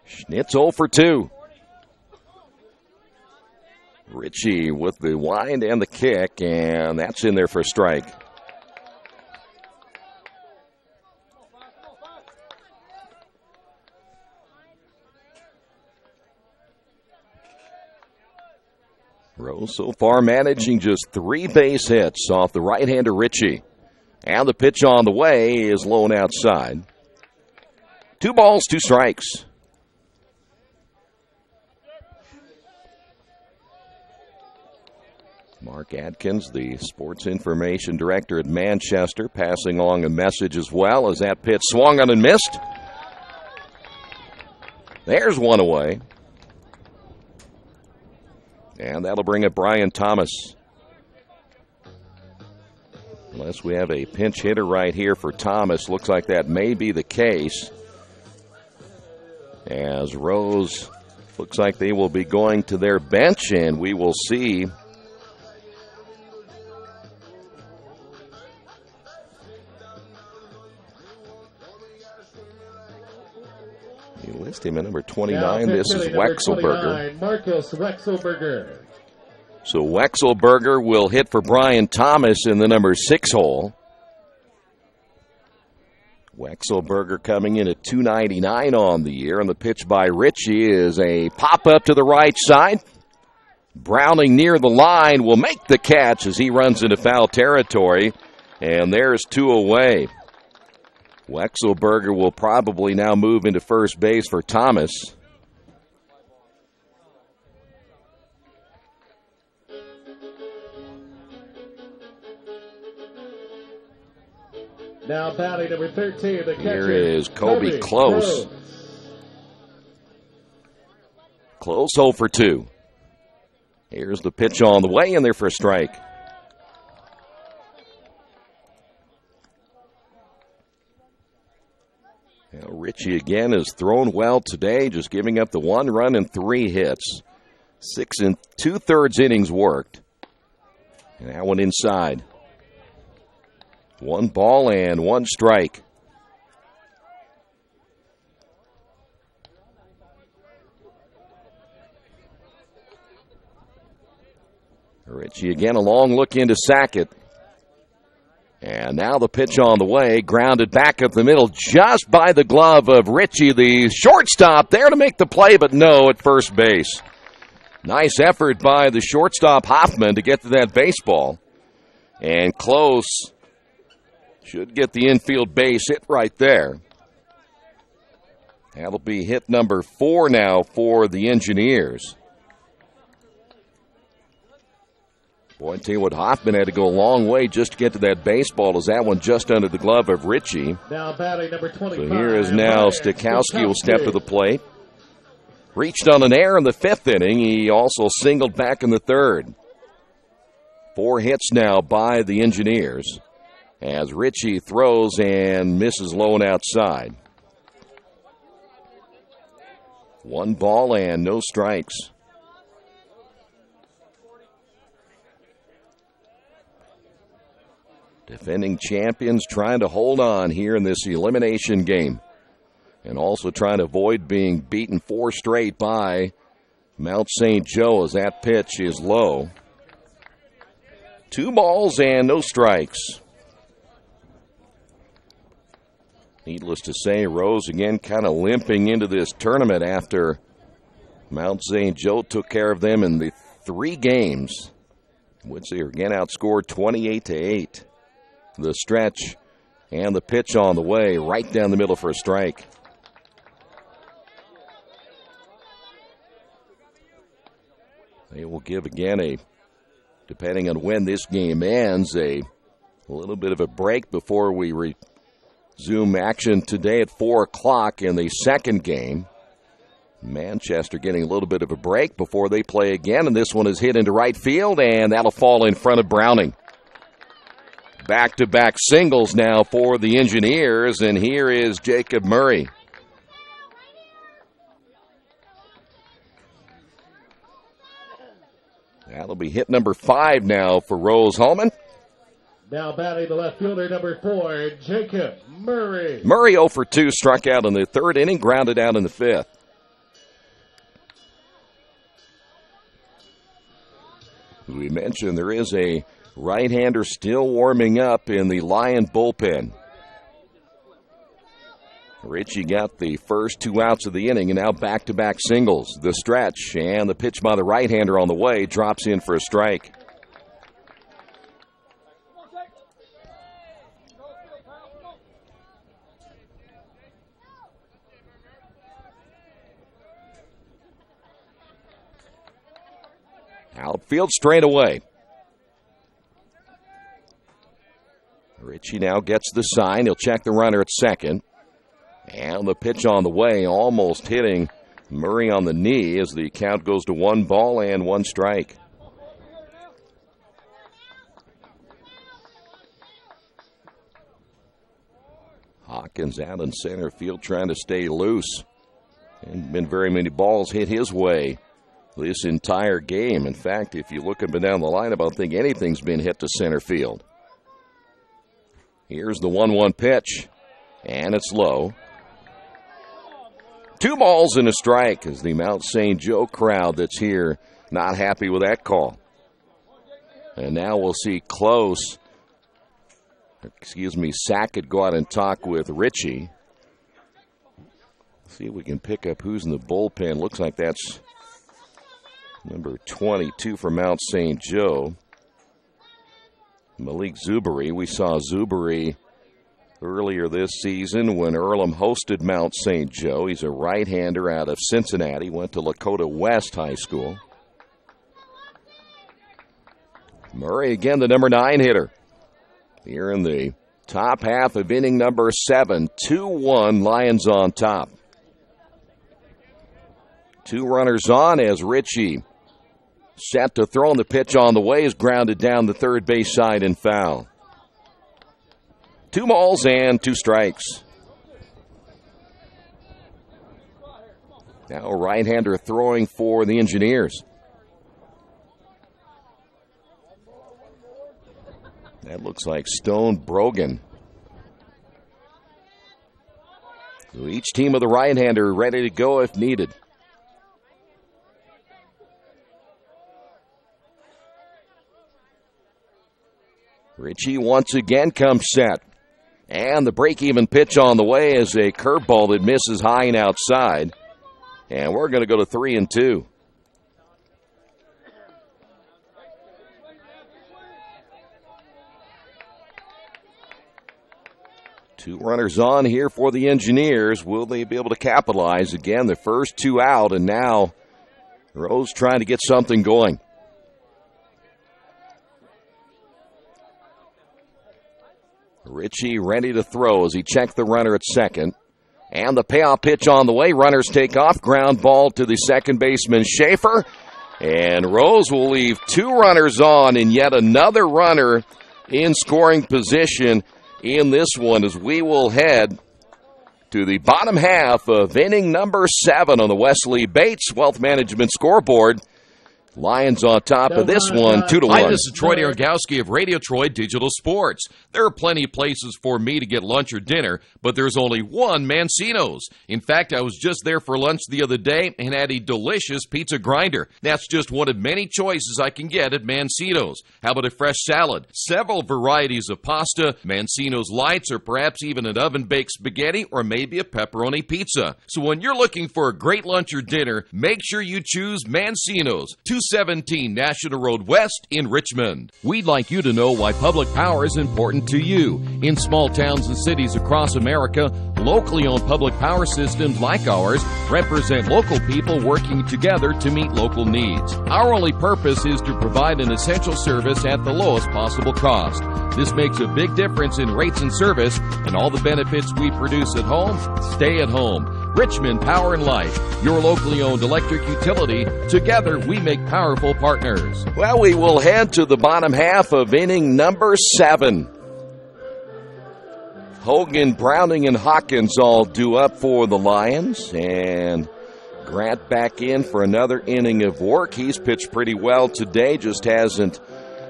Schnitz 0 for 2. Ritchie with the wind and the kick, and that's in there for a strike. Rose so far managing just 3 base hits off the right-hander Ritchie. And the pitch on the way is low and outside. 2 balls, 2 strikes. Mark Adkins, the sports information director at Manchester, passing along a message as well as that pitch swung on and missed. There's 1 away. And that'll bring up Brian Thomas. Unless we have a pinch hitter right here for Thomas. Looks like that may be the case. As Rose looks like they will be going to their bench, and we will see. You list him at number 29. This is Wexelberger. Marcus Wexelberger. So Wexelberger will hit for Brian Thomas in the number 6 hole. Wexelberger coming in at 299 on the year, and the pitch by Ritchie is a pop-up to the right side. Browning near the line will make the catch as he runs into foul territory, and there's 2 away. Wexelberger will probably now move into first base for Thomas. Now batting number 13, the catcher. Here is Kobe Close. Close 0 for 2. Here's the pitch on the way, and there for a strike. Now, Ritchie again has thrown well today, just giving up the 1 run and 3 hits. 6 2/3 innings worked. And that one inside. 1 ball and 1 strike. Ritchie again, a long look into Sackett. And now the pitch on the way, grounded back up the middle just by the glove of Ritchie, the shortstop, there to make the play, but no at first base. Nice effort by the shortstop Hoffman to get to that baseball. And Close should get the infield base hit right there. That'll be hit number 4 now for the Engineers. Boy, I tell you what, Hoffman had to go a long way just to get to that baseball as that one just under the glove of Ritchie. Now batting number 25. So here is now Stikowski will step to the plate. Reached on an error in the 5th inning. He also singled back in the 3rd. 4 hits now by the Engineers as Ritchie throws and misses low and outside. 1 ball and no strikes. Defending champions trying to hold on here in this elimination game. And also trying to avoid being beaten 4 straight by Mount St. Joe as that pitch is low. 2 balls and no strikes. Needless to say, Rose again kind of limping into this tournament after Mount St. Joe took care of them in the 3 games, which they again outscored 28-8. The stretch and the pitch on the way, right down the middle for a strike. They will give again depending on when this game ends, a little bit of a break before we resume action today at 4 o'clock in the second game. Manchester getting a little bit of a break before they play again, and this one is hit into right field, and that'll fall in front of Browning. Back-to-back singles now for the Engineers, and here is Jacob Murray. That'll be hit number 5 now for Rose Hulman. Now batting the left fielder, number 4, Jacob Murray. Murray 0 for 2, struck out in the 3rd inning, grounded out in the 5th. As we mentioned, there is a right-hander still warming up in the Lion bullpen. Ritchie got the first 2 outs of the inning, and now back-to-back singles. The stretch, and the pitch by the right-hander on the way, drops in for a strike. Outfield straight away. Ritchie now gets the sign. He'll check the runner at second. And the pitch on the way, almost hitting Murray on the knee as the count goes to 1 ball and 1 strike. Hawkins out in center field trying to stay loose. And been very many balls hit his way this entire game. In fact, if you look up and down the line, I don't think anything's been hit to center field. Here's the 1-1 pitch, and it's low. 2 balls and a strike as the Mount St. Joe crowd that's here not happy with that call. And now we'll see Sackett go out and talk with Ritchie. See if we can pick up who's in the bullpen. Looks like that's number 22 for Mount St. Joe, Malik Zuberi. We saw Zuberi earlier this season when Earlham hosted Mount St. Joe. He's a right-hander out of Cincinnati, went to Lakota West High School. Murray again, the number 9 hitter. Here in the top half of inning number 7, 2-1, Lions on top. 2 runners on as Ritchie set to throw, and the pitch on the way is grounded down the third base side and foul. 2 balls and 2 strikes. Now a right-hander throwing for the Engineers. That looks like Stone Brogan. So each team of the right-hander ready to go if needed. Ritchie once again comes set. And the break-even pitch on the way is a curveball that misses high and outside. And we're going to go to 3-2. Two runners on here for the Engineers. Will they be able to capitalize? Again, the first 2 out, and now Rose trying to get something going. Ritchie ready to throw as he checked the runner at second. And the payoff pitch on the way. Runners take off. Ground ball to the second baseman, Schaefer. And Rose will leave 2 runners on and yet another runner in scoring position in this one as we will head to the bottom half of inning number 7 on the Wesley Bates Wealth Management scoreboard. Lions on top of this one, 2-1. Hi, this is Troy Argowski of Radio Troy Digital Sports. There are plenty of places for me to get lunch or dinner, but there's only one Mancino's. In fact, I was just there for lunch the other day and had a delicious pizza grinder. That's just one of many choices I can get at Mancino's. How about a fresh salad? Several varieties of pasta, Mancino's lights, or perhaps even an oven-baked spaghetti, or maybe a pepperoni pizza. So when you're looking for a great lunch or dinner, make sure you choose Mancino's, 217 National Road West in Richmond. We'd like you to know why public power is important to you. In small towns and cities across America, locally owned public power systems like ours represent local people working together to meet local needs. Our only purpose is to provide an essential service at the lowest possible cost. This makes a big difference in rates and service, and all the benefits we produce at home stay at home. Richmond Power and Light, your locally owned electric utility. Together, we make powerful partners. Well, we will head to the bottom half of inning number 7. Hogan, Browning, and Hawkins all due up for the Lions. And Grant back in for another inning of work. He's pitched pretty well today, just hasn't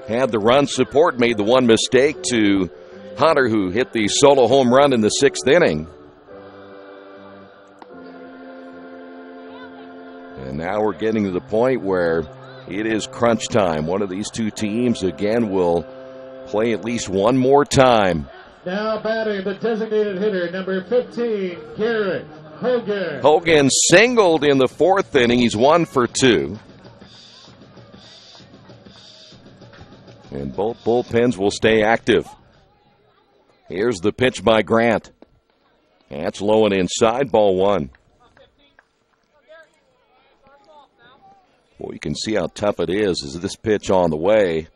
had the run support. Made the one mistake to Hunter, who hit the solo home run in the 6th inning. And now we're getting to the point where it is crunch time. One of these two teams, again, will play at least one more time. Now batting the designated hitter, number 15, Garrett Hogan. Hogan singled in the 4th inning. He's 1 for 2. And both bullpens will stay active. Here's the pitch by Grant. That's low and inside, ball 1. Well, you can see how tough it is as this pitch on the way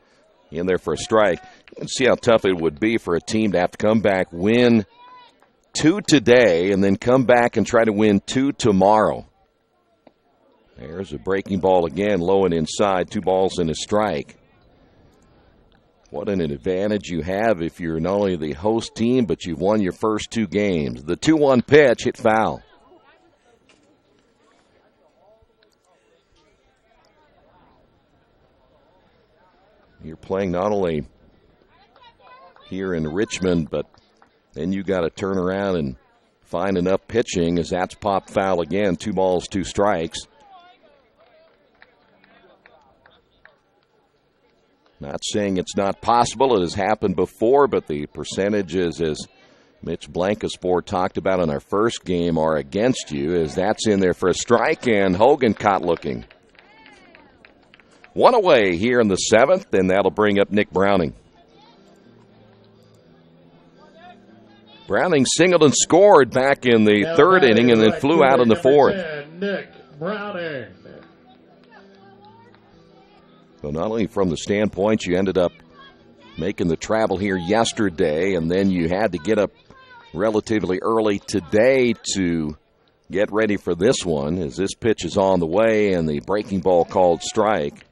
in there for a strike. You can see how tough it would be for a team to have to come back, win 2 today, and then come back and try to win 2 tomorrow. There's a breaking ball again, low and inside, 2 balls and a strike. What an advantage you have if you're not only the host team, but you've won your first 2 games. The 2-1 pitch hit foul. You're playing not only here in Richmond, but then you got to turn around and find enough pitching as that's popped foul again. 2 balls, 2 strikes. Not saying it's not possible. It has happened before, but the percentages, as Mitch Blancasport talked about in our first game, are against you as that's in there for a strike, and Hogan caught looking. 1 away here in the 7th, and that'll bring up Nick Browning. Browning singled and scored back in the 3rd inning and then flew out in the 4th. Nick Browning. So not only from the standpoint you ended up making the travel here yesterday, and then you had to get up relatively early today to get ready for this one, as this pitch is on the way and the breaking ball called strike.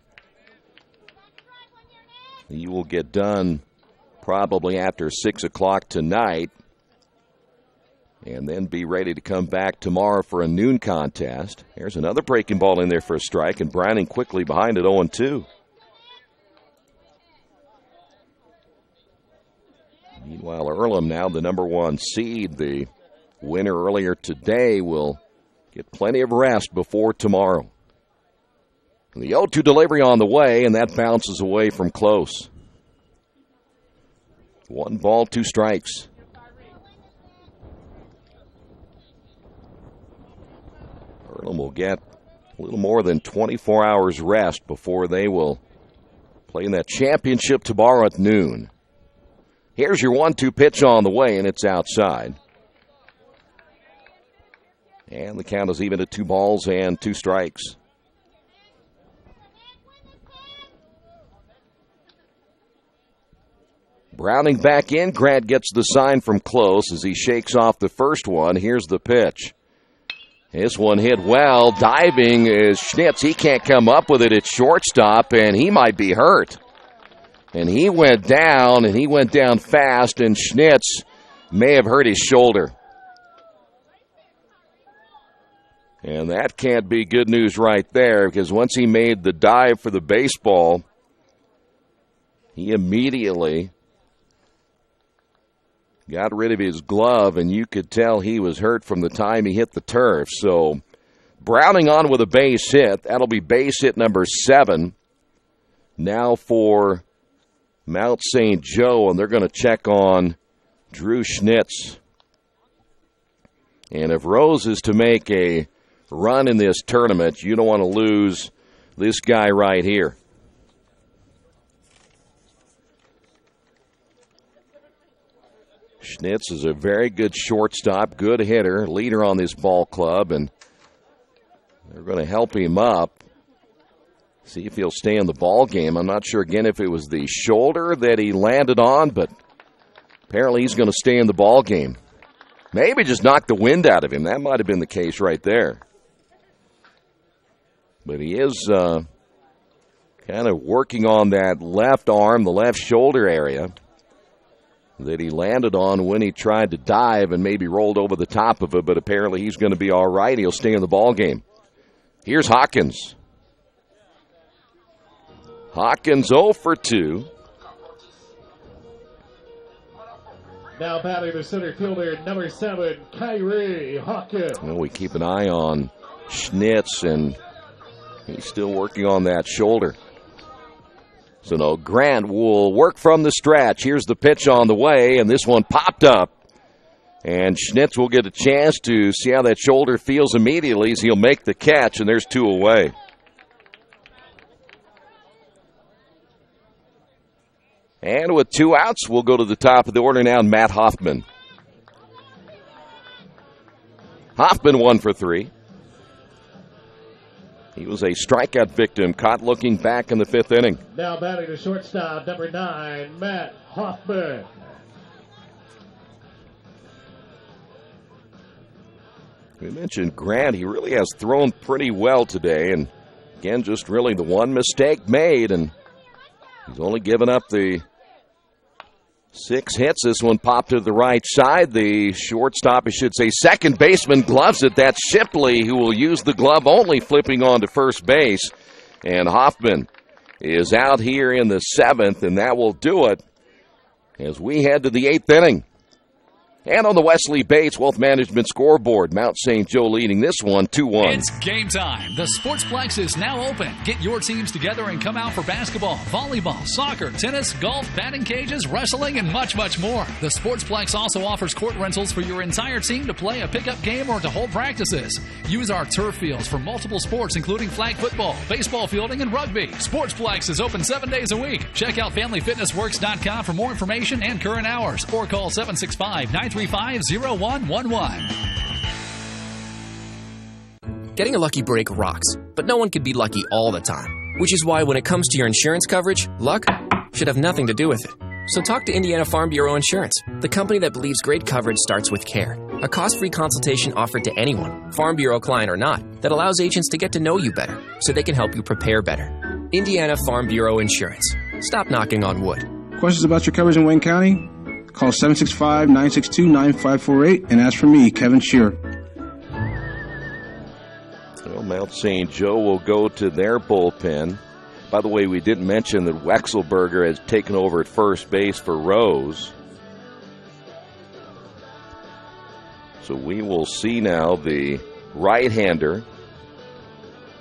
You will get done probably after 6 o'clock tonight and then be ready to come back tomorrow for a noon contest. There's another breaking ball in there for a strike, and Browning quickly behind it 0-2. Meanwhile, Earlham, now the number 1 seed, the winner earlier today, will get plenty of rest before tomorrow. The 0-2 delivery on the way, and that bounces away from close. 1 ball, 2 strikes. Earlham will get a little more than 24 hours rest before they will play in that championship tomorrow at noon. Here's your 1-2 pitch on the way, and it's outside. And the count is even at 2 balls and 2 strikes. Browning back in. Grant gets the sign from close as he shakes off the first one. Here's the pitch. This one hit well. Diving is Schnitz. He can't come up with it at shortstop, and he might be hurt. And he went down fast, and Schnitz may have hurt his shoulder. And that can't be good news right there, because once he made the dive for the baseball, he immediately got rid of his glove, and you could tell he was hurt from the time he hit the turf. So Browning on with a base hit. That'll be base hit number 7. Now for Mount St. Joe, and they're going to check on Drew Schnitz. And if Rose is to make a run in this tournament, you don't want to lose this guy right here. Schnitz is a very good shortstop, good hitter, leader on this ball club, and they're going to help him up. See if he'll stay in the ball game. I'm not sure, again, if it was the shoulder that he landed on, but apparently he's going to stay in the ball game. Maybe just knock the wind out of him. That might have been the case right there. But he is kind of working on that left arm, the left shoulder area that he landed on when he tried to dive and maybe rolled over the top of it, but apparently he's going to be all right. He'll stay in the ball game. Here's Hawkins. Hawkins 0 for 2. Now batting the center fielder, number 7, Kyrie Hawkins. Well, we keep an eye on Schnitz, and he's still working on that shoulder. So, no, Grant will work from the stretch. Here's the pitch on the way, and this one popped up. And Schnitz will get a chance to see how that shoulder feels immediately as he'll make the catch, and there's 2 away. And with 2 outs, we'll go to the top of the order now, Matt Hoffman. Hoffman 1 for 3. He was a strikeout victim, caught looking back in the 5th inning. Now batting the shortstop, number 9, Matt Hoffman. We mentioned Grant. He really has thrown pretty well today. And, again, just really the one mistake made. And he's only given up the 6 hits. This one popped to the right side. The shortstop, I should say, second baseman gloves it. That's Shipley, who will use the glove only, flipping on to first base. And Hoffman is out here in the 7th, and that will do it as we head to the 8th inning. And on the Wesley Bates Wealth Management scoreboard, Mount St. Joe leading this one 2-1. It's game time. The Sportsplex is now open. Get your teams together and come out for basketball, volleyball, soccer, tennis, golf, batting cages, wrestling, and much, much more. The Sportsplex also offers court rentals for your entire team to play a pickup game or to hold practices. Use our turf fields for multiple sports, including flag football, baseball fielding, and rugby. Sportsplex is open 7 days a week. Check out FamilyFitnessWorks.com for more information and current hours, or call 765-935-0111. Getting a lucky break rocks, but no one can be lucky all the time. Which is why when it comes to your insurance coverage, luck should have nothing to do with it. So talk to Indiana Farm Bureau Insurance, the company that believes great coverage starts with care. A cost-free consultation offered to anyone, Farm Bureau client or not, that allows agents to get to know you better so they can help you prepare better. Indiana Farm Bureau Insurance. Stop knocking on wood. Questions about your coverage in Wayne County? Call 765-962-9548 and ask for me, Kevin Shearer. Well, Mount St. Joe will go to their bullpen. By the way, we didn't mention that Wexelberger has taken over at first base for Rose. So we will see now the right-hander,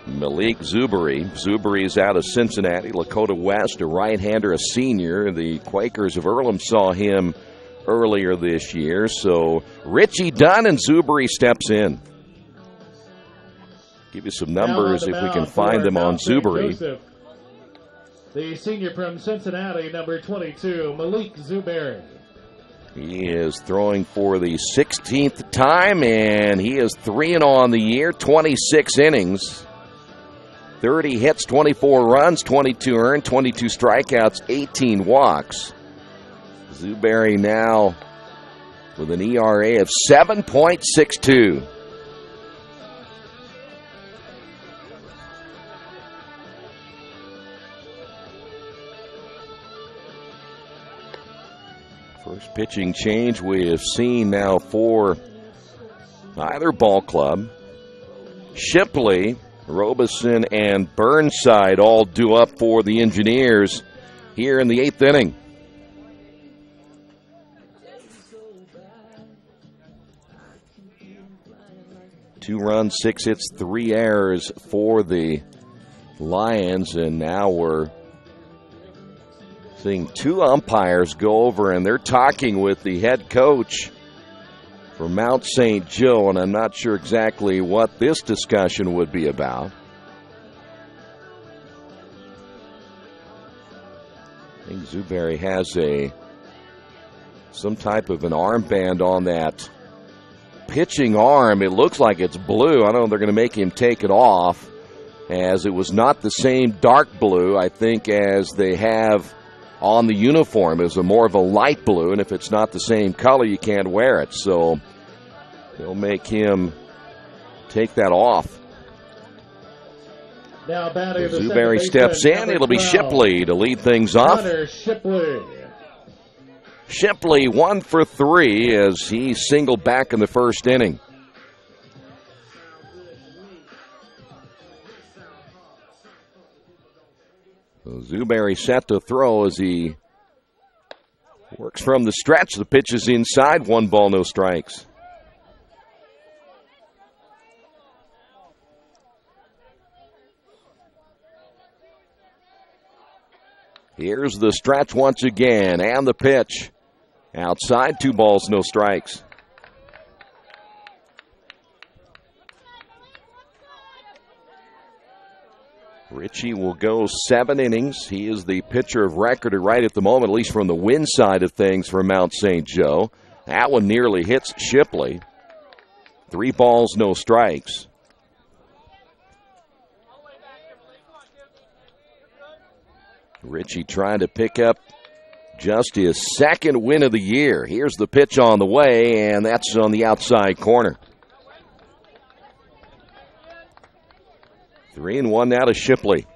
Malik Zuberi. Zuberi's out of Cincinnati, Lakota West, a right-hander, a senior. The Quakers of Earlham saw him earlier this year. So Richie Dunn and Zuberi steps in. Give you some numbers if we can find them on Zuberi. Joseph, the senior from Cincinnati, number 22, Malik Zuberi. He is throwing for the 16th time, and he is 3-0 on the year, 26 innings. 30 hits, 24 runs, 22 earned, 22 strikeouts, 18 walks. Zuberi now with an ERA of 7.62. First pitching change we have seen now for either ball club. Shipley, Robeson, and Burnside all due up for the Engineers here in the 8th inning. Two runs, 6 hits, 3 errors for the Lions, and now we're seeing 2 umpires go over, and they're talking with the head coach for Mount St. Joe, and I'm not sure exactly what this discussion would be about. I think Zuberry has some type of an armband on that pitching arm. It looks like it's blue. I don't know if they're going to make him take it off, as it was not the same dark blue, I think, as they have on the uniform. It was more of a light blue, and if it's not the same color, you can't wear it. So they'll make him take that off. Now batting the Zuberry steps in. It'll be Shipley to lead things off. Shipley 1 for 3 as he singled back in the first inning. Zuberry set to throw as he works from the stretch. The pitch is inside. 1 ball, no strikes. Here's the stretch once again, and the pitch. Outside, 2 balls, no strikes. Ritchie will go 7 innings. He is the pitcher of record right at the moment, at least from the win side of things for Mount St. Joe. That one nearly hits Shipley. 3 balls, no strikes. Ritchie trying to pick up just his 2nd win of the year. Here's the pitch on the way, and that's on the outside corner. 3-1 now to Shipley.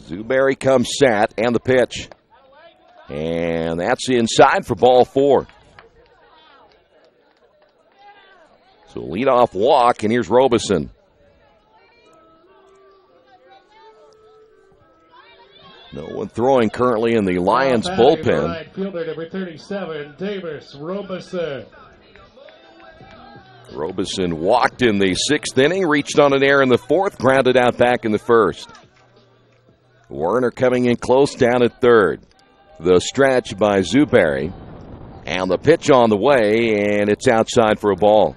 Zuberry comes set, and the pitch. And that's inside for ball 4. So leadoff walk, and here's Robeson. No one throwing currently in the Lions bullpen. Right fielder number 37, Davis Robeson. Robeson walked in the 6th inning, reached on an error in the 4th, grounded out back in the 1st. Werner coming in close down at 3rd. The stretch by Zuberry. And the pitch on the way, and it's outside for a ball.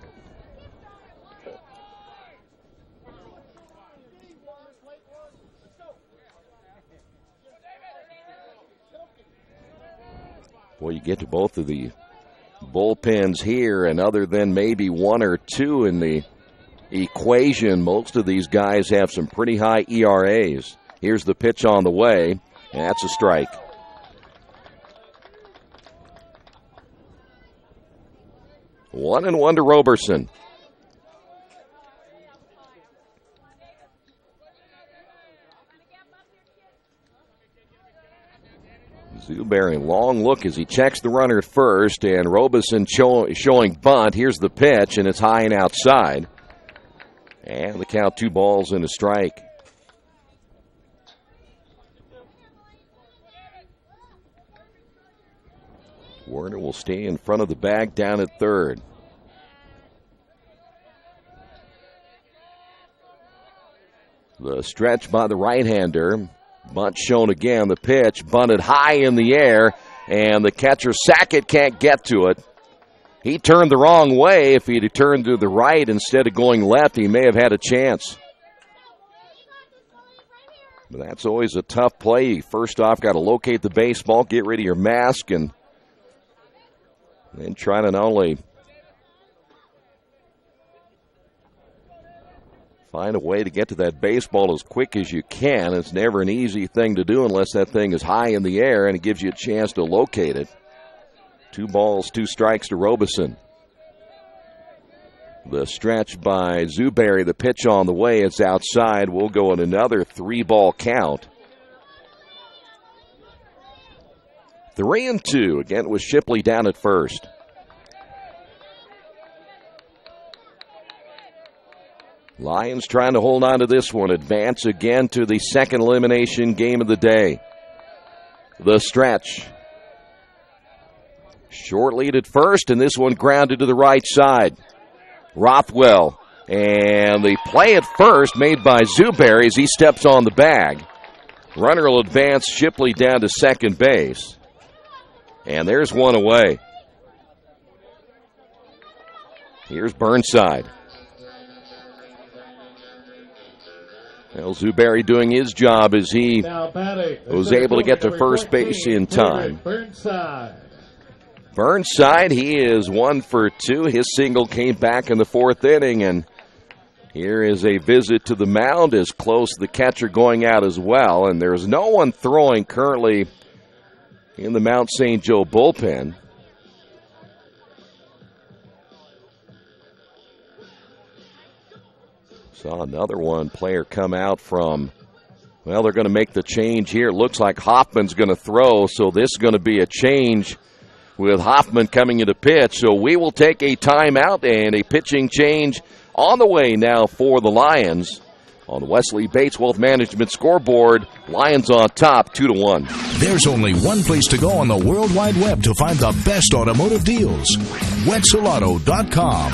Boy, you get to both of the bullpens here, and other than maybe 1 or 2 in the equation, most of these guys have some pretty high ERAs. Here's the pitch on the way, and that's a strike. One and 1 to Roberson. Zuberry, long look as he checks the runner at first, and Robeson showing bunt. Here's the pitch, and it's high and outside. And the count, 2 balls and a strike. Werner will stay in front of the bag down at 3rd. The stretch by the right-hander. Bunt shown again. The pitch bunted high in the air, and the catcher Sackett can't get to it. He turned the wrong way. If he'd have turned to the right instead of going left, he may have had a chance. But that's always a tough play. First off, got to locate the baseball, get rid of your mask, and then try to not only find a way to get to that baseball as quick as you can. It's never an easy thing to do unless that thing is high in the air and it gives you a chance to locate it. 2 balls, 2 strikes to Robeson. The stretch by Zuberry, the pitch on the way, it's outside. We'll go in another 3-ball count. 3-2. Again, it was Shipley down at first. Lions trying to hold on to this one. Advance again to the second elimination game of the day. The stretch. Short lead at first, and this one grounded to the right side. Rothwell. And the play at first made by Zuberry as he steps on the bag. Runner will advance Shipley down to second base. And there's one away. Here's Burnside. Well, Zuberry doing his job as he was able to get to first base in time. Burnside, he is 1 for 2. His single came back in the fourth inning, and here is a visit to the mound as close the catcher going out as well, and there's no one throwing currently in the Mount St. Joe bullpen. Saw another one player come out from, well, they're going to make the change here. It looks like Hoffman's going to throw, so this is going to be a change with Hoffman coming into pitch. So we will take a timeout and a pitching change on the way now for the Lions. On the Wesley Bates Wealth Management scoreboard, Lions on top 2-1. There's only one place to go on the World Wide Web to find the best automotive deals. Wetzelauto.com.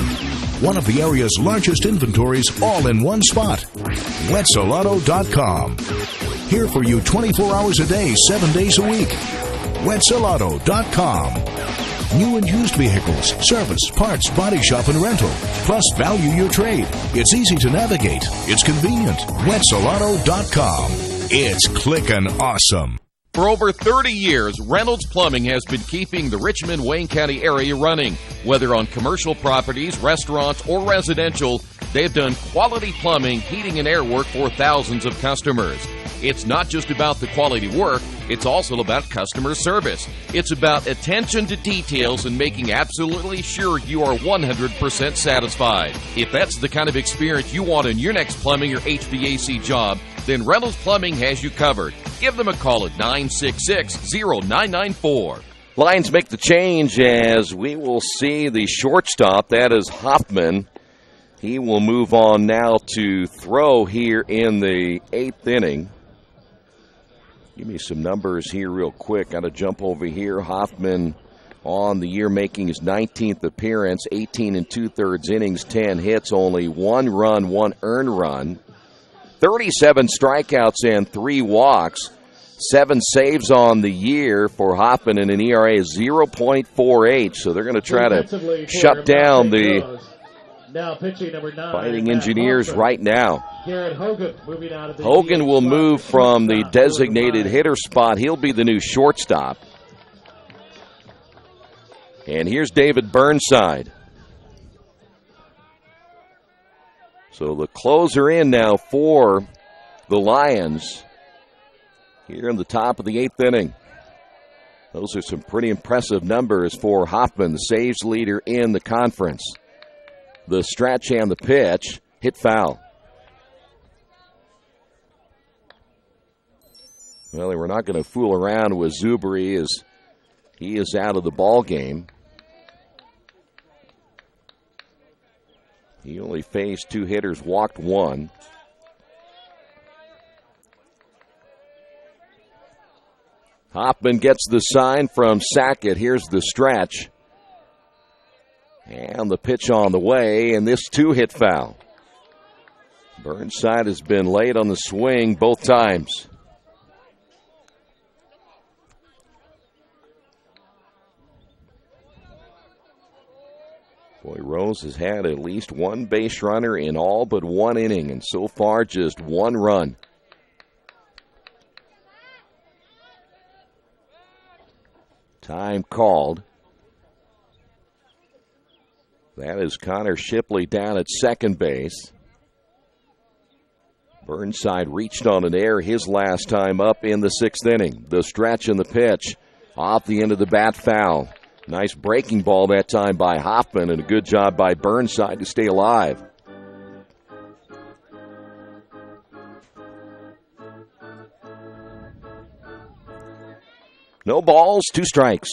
One of the area's largest inventories all in one spot. Wetzelauto.com. Here for you 24 hours a day, 7 days a week. Wetzelauto.com. New and used vehicles, service, parts, body shop, and rental. Plus, value your trade. It's easy to navigate. It's convenient. Wetzelauto.com. It's clickin' awesome. For over 30 years, Reynolds Plumbing has been keeping the Richmond-Wayne County area running. Whether on commercial properties, restaurants, or residential, they've done quality plumbing, heating, and air work for thousands of customers. It's not just about the quality work, it's also about customer service. It's about attention to details and making absolutely sure you are 100% satisfied. If that's the kind of experience you want in your next plumbing or HVAC job, then Reynolds Plumbing has you covered. Give them a call at 966-0994. Lions make the change as we will see the shortstop. That is Hoffman. He will move on now to throw here in the 8th inning. Give me some numbers here real quick. Got to jump over here. Hoffman on the year making his 19th appearance, 18 2/3 innings, 10 hits, only 1 run, 1 earned run, 37 strikeouts and 3 walks, 7 saves on the year for Hoffman and an ERA of 0.48. So they're going to try to shut down the Fighting Engineers right now. Hogan will move from the designated hitter spot. He'll be the new shortstop. And here's David Burnside. So the closer in now for the Lions here in the top of the 8th inning. Those are some pretty impressive numbers for Hoffman, the saves leader in the conference. The stretch and the pitch, hit foul. Well, they were not going to fool around with Zuberry as he is out of the ball game. He only faced 2 hitters, walked 1. Hoffman gets the sign from Sackett. Here's the stretch. And the pitch on the way, and this 2-hit foul. Burnside has been late on the swing both times. Boy, Rose has had at least 1 base runner in all but 1 inning, and so far just 1 run. Time called. That is Connor Shipley down at second base. Burnside reached on an error his last time up in the 6th inning. The stretch and the pitch off the end of the bat, foul. Nice breaking ball that time by Hoffman, and a good job by Burnside to stay alive. No balls, 2 strikes.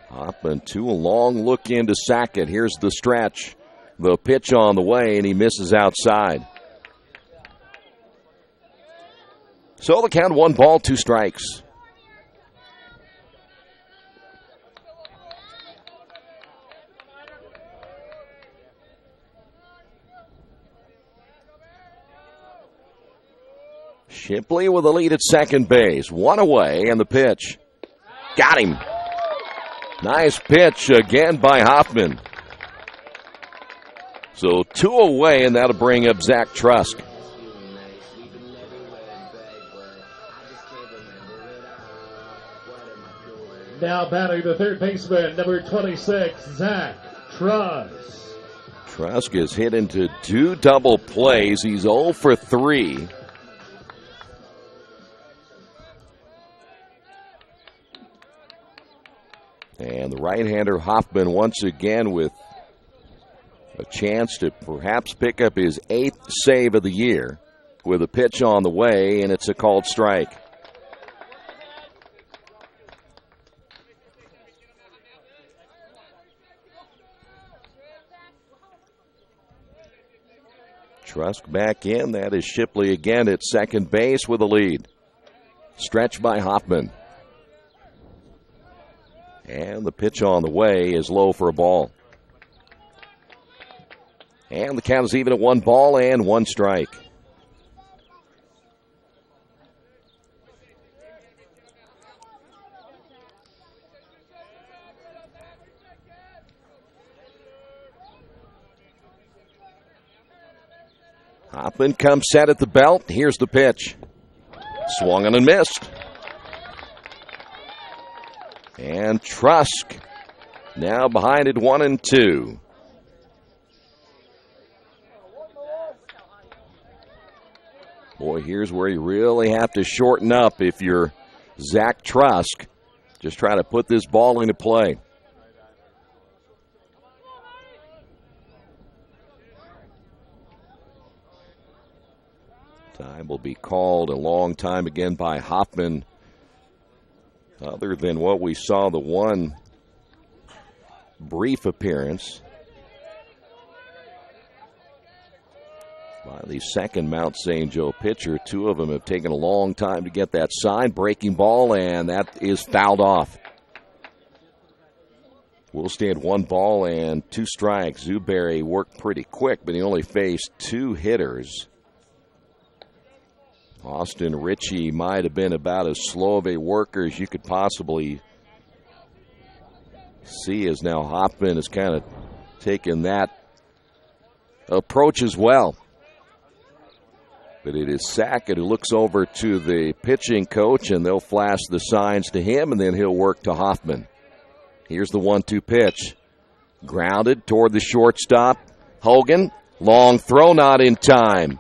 Hoffman, 2, a long look into Hcac. Here's the stretch. The pitch on the way, and he misses outside. So the count, 1 ball, 2 strikes. Shipley with a lead at second base. 1 away, and the pitch. Got him. Nice pitch again by Hoffman. So 2 away, and that'll bring up Zach Trusk. Now batting the third baseman, number 26, Zach Trusk. Trusk is hit into 2 double plays. He's 0 for 3. And the right-hander Hoffman once again with a chance to perhaps pick up his 8th save of the year with a pitch on the way, and it's a called strike. Trusk back in. That is Shipley again at second base with a lead. Stretch by Hoffman. And the pitch on the way is low for a ball. And the count is even at 1 ball and 1 strike. Hoffman comes set at the belt. Here's the pitch. Swung on and missed. And Trusk now behind it 1-2. Boy, here's where you really have to shorten up if you're Zach Trusk. Just try to put this ball into play. Time will be called a long time again by Hoffman. Other than what we saw, the one brief appearance by the second Mount St. Joe pitcher. 2 of them have taken a long time to get that sign. Breaking ball, and that is fouled off. We'll stand 1 ball and 2 strikes. Zuberi worked pretty quick, but he only faced 2 hitters. Austin Ritchie might have been about as slow of a worker as you could possibly see, as now Hoffman has kind of taken that approach as well. But it is Sackett who looks over to the pitching coach, and they'll flash the signs to him, and then he'll work to Hoffman. Here's the 1-2 pitch. Grounded toward the shortstop. Hogan, long throw, not in time.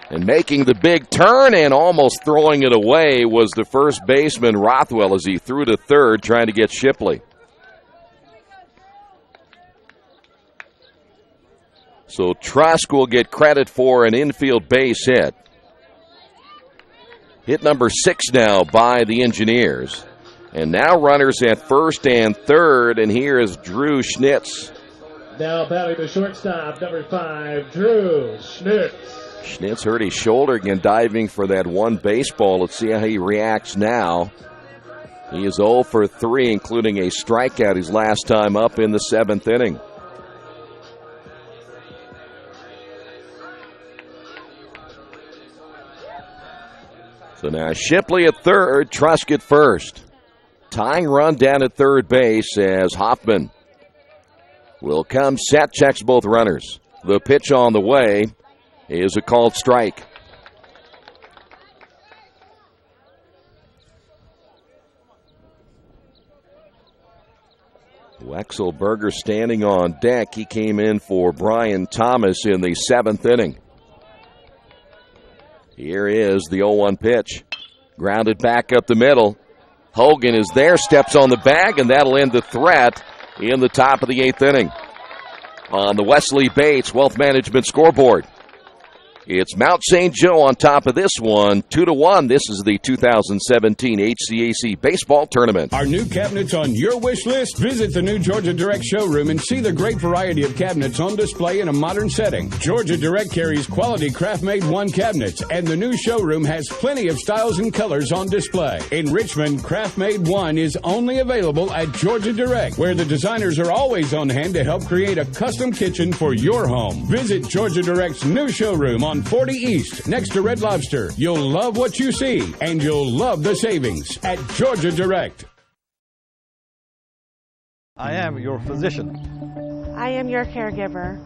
And making the big turn and almost throwing it away was the first baseman, Rothwell, as he threw to third trying to get Shipley. So Trusk will get credit for an infield base hit. Hit number 6 now by the Engineers. And now runners at first and third, and here is Drew Schnitz. Now batting the shortstop, number 5, Drew Schnitz. Schnitz hurt his shoulder again diving for that one baseball. Let's see how he reacts now. He is 0 for 3, including a strikeout his last time up in the 7th inning. So now Shipley at third, Trusk at first. Tying run down at third base as Hoffman will come set, checks both runners. The pitch on the way is a called strike. Wexelberger standing on deck. He came in for Brian Thomas in the 7th inning. Here is the 0-1 pitch. Grounded back up the middle. Hogan is there, steps on the bag, and that'll end the threat in the top of the 8th inning. On the Wesley Bates Wealth Management scoreboard, it's Mount St. Joe on top of this one, 2-1. This is the 2017 HCAC Baseball Tournament. Are new cabinets on your wish list? Visit the new Georgia Direct showroom and see the great variety of cabinets on display in a modern setting. Georgia Direct carries quality craft-made one cabinets, and the new showroom has plenty of styles and colors on display. In Richmond, craft-made one is only available at Georgia Direct, where the designers are always on hand to help create a custom kitchen for your home. Visit Georgia Direct's new showroom on 40 East, next to Red Lobster. You'll love what you see, and you'll love the savings at Georgia Direct. I am your physician. I am your caregiver.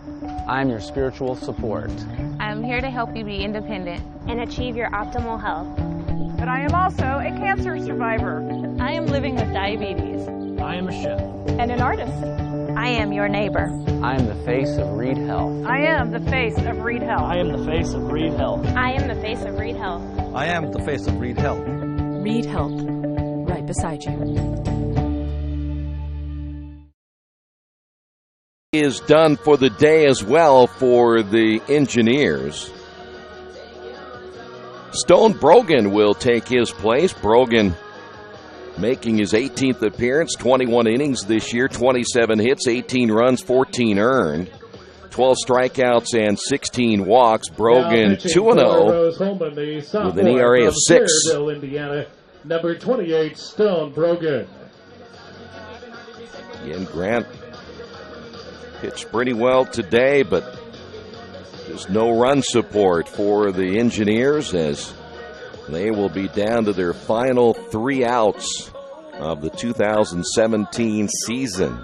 I am your spiritual support. I am here to help you be independent and achieve your optimal health. But I am also a cancer survivor. I am living with diabetes. I am a chef. And an artist. I am your neighbor. I am the face of Reed Health. I am the face of Reed Health. I am the face of Reed Health. I am the face of Reed Health. I am the face of Reed Health. Reed Health, right beside you. Is done for the day as well for the Engineers. Stone Brogan will take his place. Brogan making his 18th appearance, 21 innings this year, 27 hits, 18 runs, 14 earned, 12 strikeouts, and 16 walks. Brogan 2-0 with an ERA of 6. Indiana, number 28, Stone Brogan. Again, Grant pitched pretty well today, but just no run support for the Engineers as they will be down to their final 3 outs of the 2017 season.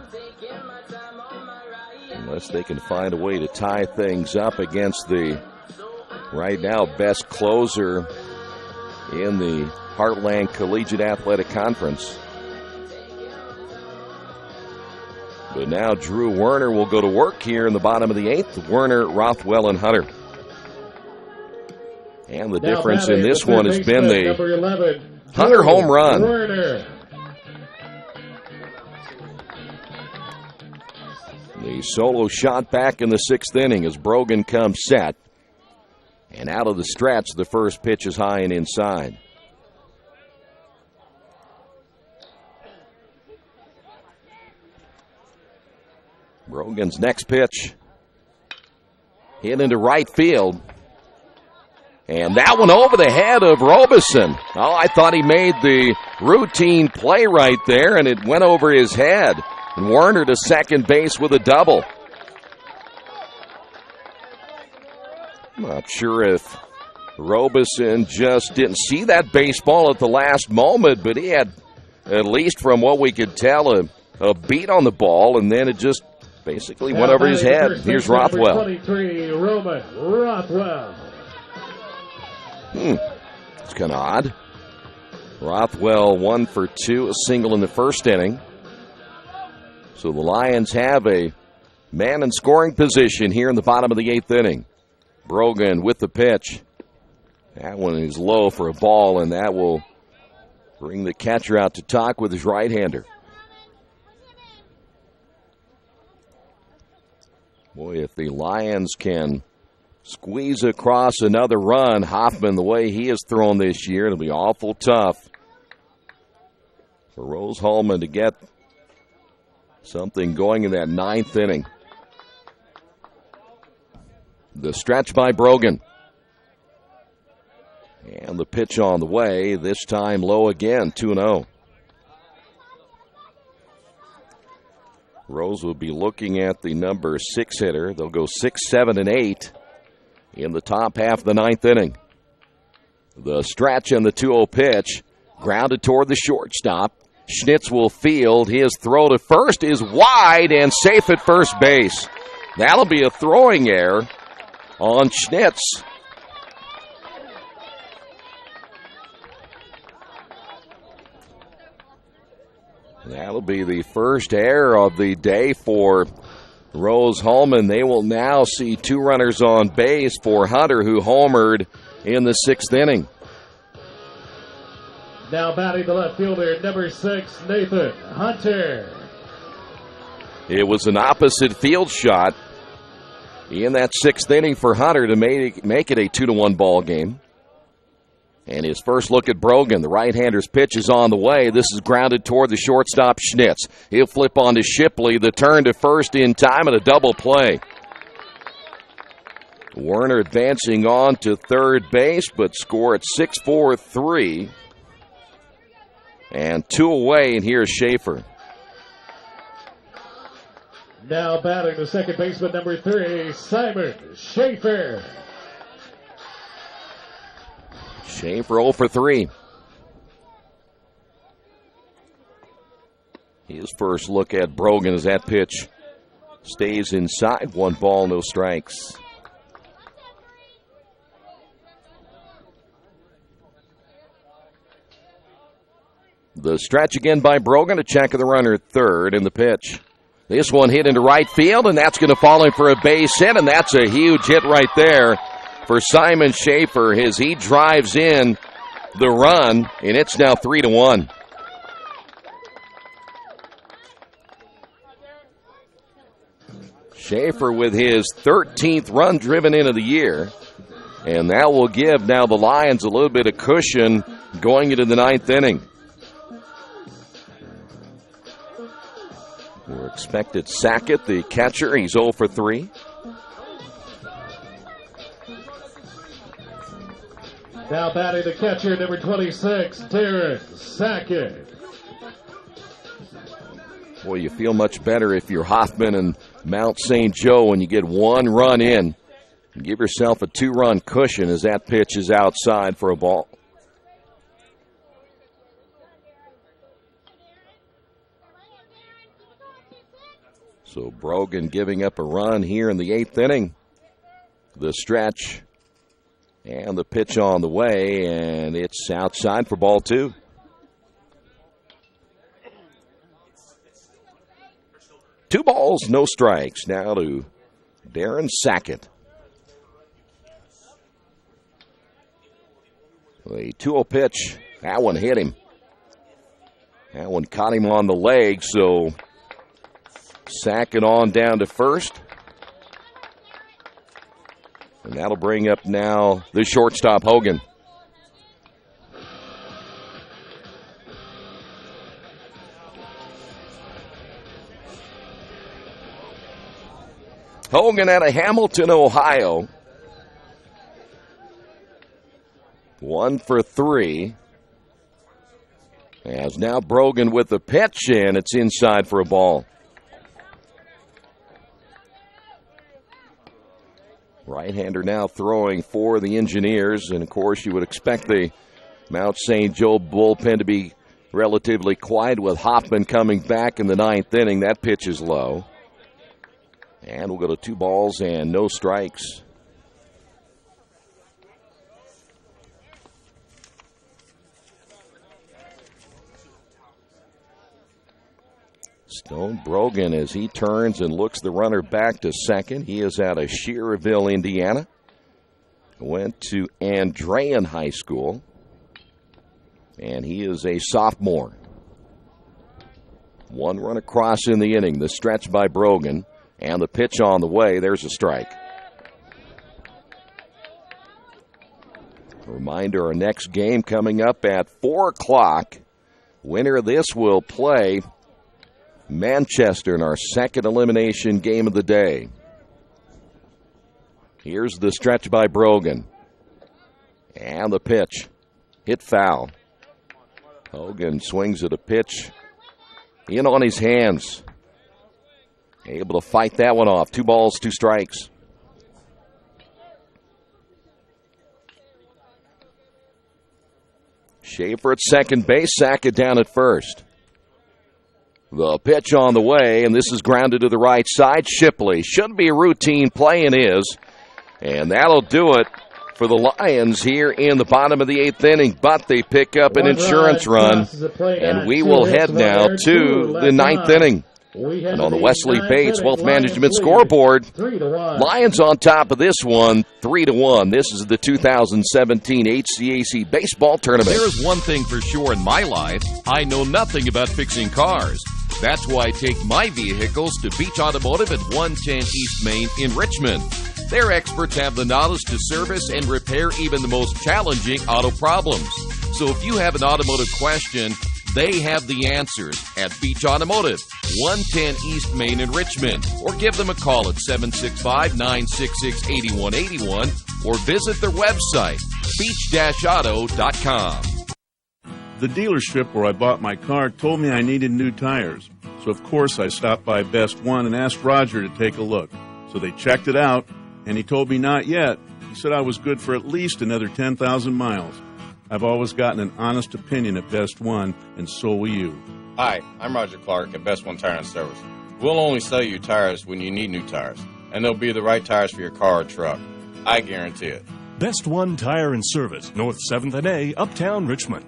Unless they can find a way to tie things up against the, right now, best closer in the Heartland Collegiate Athletic Conference. But now Drew Werner will go to work here in the bottom of the 8th. Werner, Rothwell, and Hunter. And the difference in this one has been the 11, Hunter home run. Werner. The solo shot back in the 6th inning as Brogan comes set. And out of the stretch, the first pitch is high and inside. Brogan's next pitch hit into right field. And that one over the head of Robeson. Oh, I thought he made the routine play right there, and it went over his head. And Werner to second base with a double. I'm not sure if Robeson just didn't see that baseball at the last moment, but he had, at least from what we could tell, a beat on the ball, and then it just basically went over his head. Here's Rothwell. 23, Roman Rothwell. It's kind of odd. Rothwell 1 for 2, a single in the first inning. So the Lions have a man in scoring position here in the bottom of the 8th inning. Brogan with the pitch. That one is low for a ball, and that will bring the catcher out to talk with his right-hander. Boy, if the Lions can squeeze across another run, Hoffman, the way he has thrown this year, it'll be awful tough for Rose Hulman to get something going in that 9th inning. The stretch by Brogan. And the pitch on the way, this time low again, 2-0. Rose will be looking at the number 6 hitter. They'll go 6, 7, and 8 in the top half of the 9th inning. The stretch and the 2-0 pitch, grounded toward the shortstop. Schnitz will field. His throw to first is wide and safe at first base. That'll be a throwing error on Schnitz. That'll be the first error of the day for Rose Hulman. They will now see 2 runners on base for Hunter, who homered in the 6th inning. Now batting the left fielder, number 6, Nathan Hunter. It was an opposite field shot in that 6th inning for Hunter to make it a 2-1 ball game. And his first look at Brogan. The right-hander's pitch is on the way. This is grounded toward the shortstop, Schnitz. He'll flip on to Shipley. The turn to first in time and a double play. Werner advancing on to third base, but score at 6-4-3. And 2 away, and here's Schaefer. Now batting the second baseman, number 3, Simon Schaefer. Schaefer 0 for 3. His first look at Brogan as that pitch stays inside. 1 ball, no strikes. The stretch again by Brogan. A check of the runner at third in the pitch. This one hit into right field, and that's going to fall in for a base hit, and that's a huge hit right there for Simon Schaefer as he drives in the run, and it's now 3-1. Schaefer with his 13th run driven in of the year, and that will give now the Lions a little bit of cushion going into the 9th inning. We're expected Sackett, the catcher. He's 0 for 3. Now batting the catcher, number 26, Darren Sackett. Boy, you feel much better if you're Hoffman and Mount St. Joe when you get 1 run in. Give yourself a 2-run cushion as that pitch is outside for a ball. So Brogan giving up a run here in the 8th inning. The stretch and the pitch on the way, and it's outside for ball 2. Two balls, no strikes. Now to Darren Sackett. A 2-0 pitch. That one hit him. That one caught him on the leg, so Sackett on down to first. And that'll bring up now the shortstop, Hogan. Hogan out of Hamilton, Ohio. 1 for 3. As now Brogan with the pitch, and it's inside for a ball. Right-hander now throwing for the Engineers, and of course you would expect the Mount St. Joe bullpen to be relatively quiet with Hoffman coming back in the 9th inning. That pitch is low. And we'll go to 2 balls and no strikes. Stone Brogan, as he turns and looks the runner back to second. He is out of Schererville, Indiana. Went to Andrean High School. And he is a sophomore. 1 run across in the inning. The stretch by Brogan. And the pitch on the way. There's a strike. A reminder, our next game coming up at 4 o'clock. Winner of this will play Manchester in our second elimination game of the day. Here's the stretch by Brogan. And the pitch. Hit foul. Hogan swings at a pitch in on his hands. Able to fight that one off. 2 balls, 2 strikes. Schaefer at second base. Sackett down at first. The pitch on the way, and this is grounded to the right side. Shipley. Should be a routine play and is. And that'll do it for the Lions here in the bottom of the 8th inning. But they pick up an insurance run, and we will head now to the 9th inning. And on the Wesley Bates Wealth Management scoreboard, 3-1. Lions on top of this one, 3-1. This is the 2017 HCAC baseball tournament. There is one thing for sure in my life. I know nothing about fixing cars. That's why I take my vehicles to Beach Automotive at 110 East Main in Richmond. Their experts have the knowledge to service and repair even the most challenging auto problems. So if you have an automotive question, they have the answers at Beach Automotive, 110 East Main in Richmond. Or give them a call at 765-966-8181 or visit their website, beach-auto.com. The dealership where I bought my car told me I needed new tires. So, of course, I stopped by Best One and asked Roger to take a look. So they checked it out, and he told me not yet. He said I was good for at least another 10,000 miles. I've always gotten an honest opinion at Best One, and so will you. Hi, I'm Roger Clark at Best One Tire and Service. We'll only sell you tires when you need new tires, and they'll be the right tires for your car or truck. I guarantee it. Best One Tire and Service, North 7th and A, Uptown Richmond.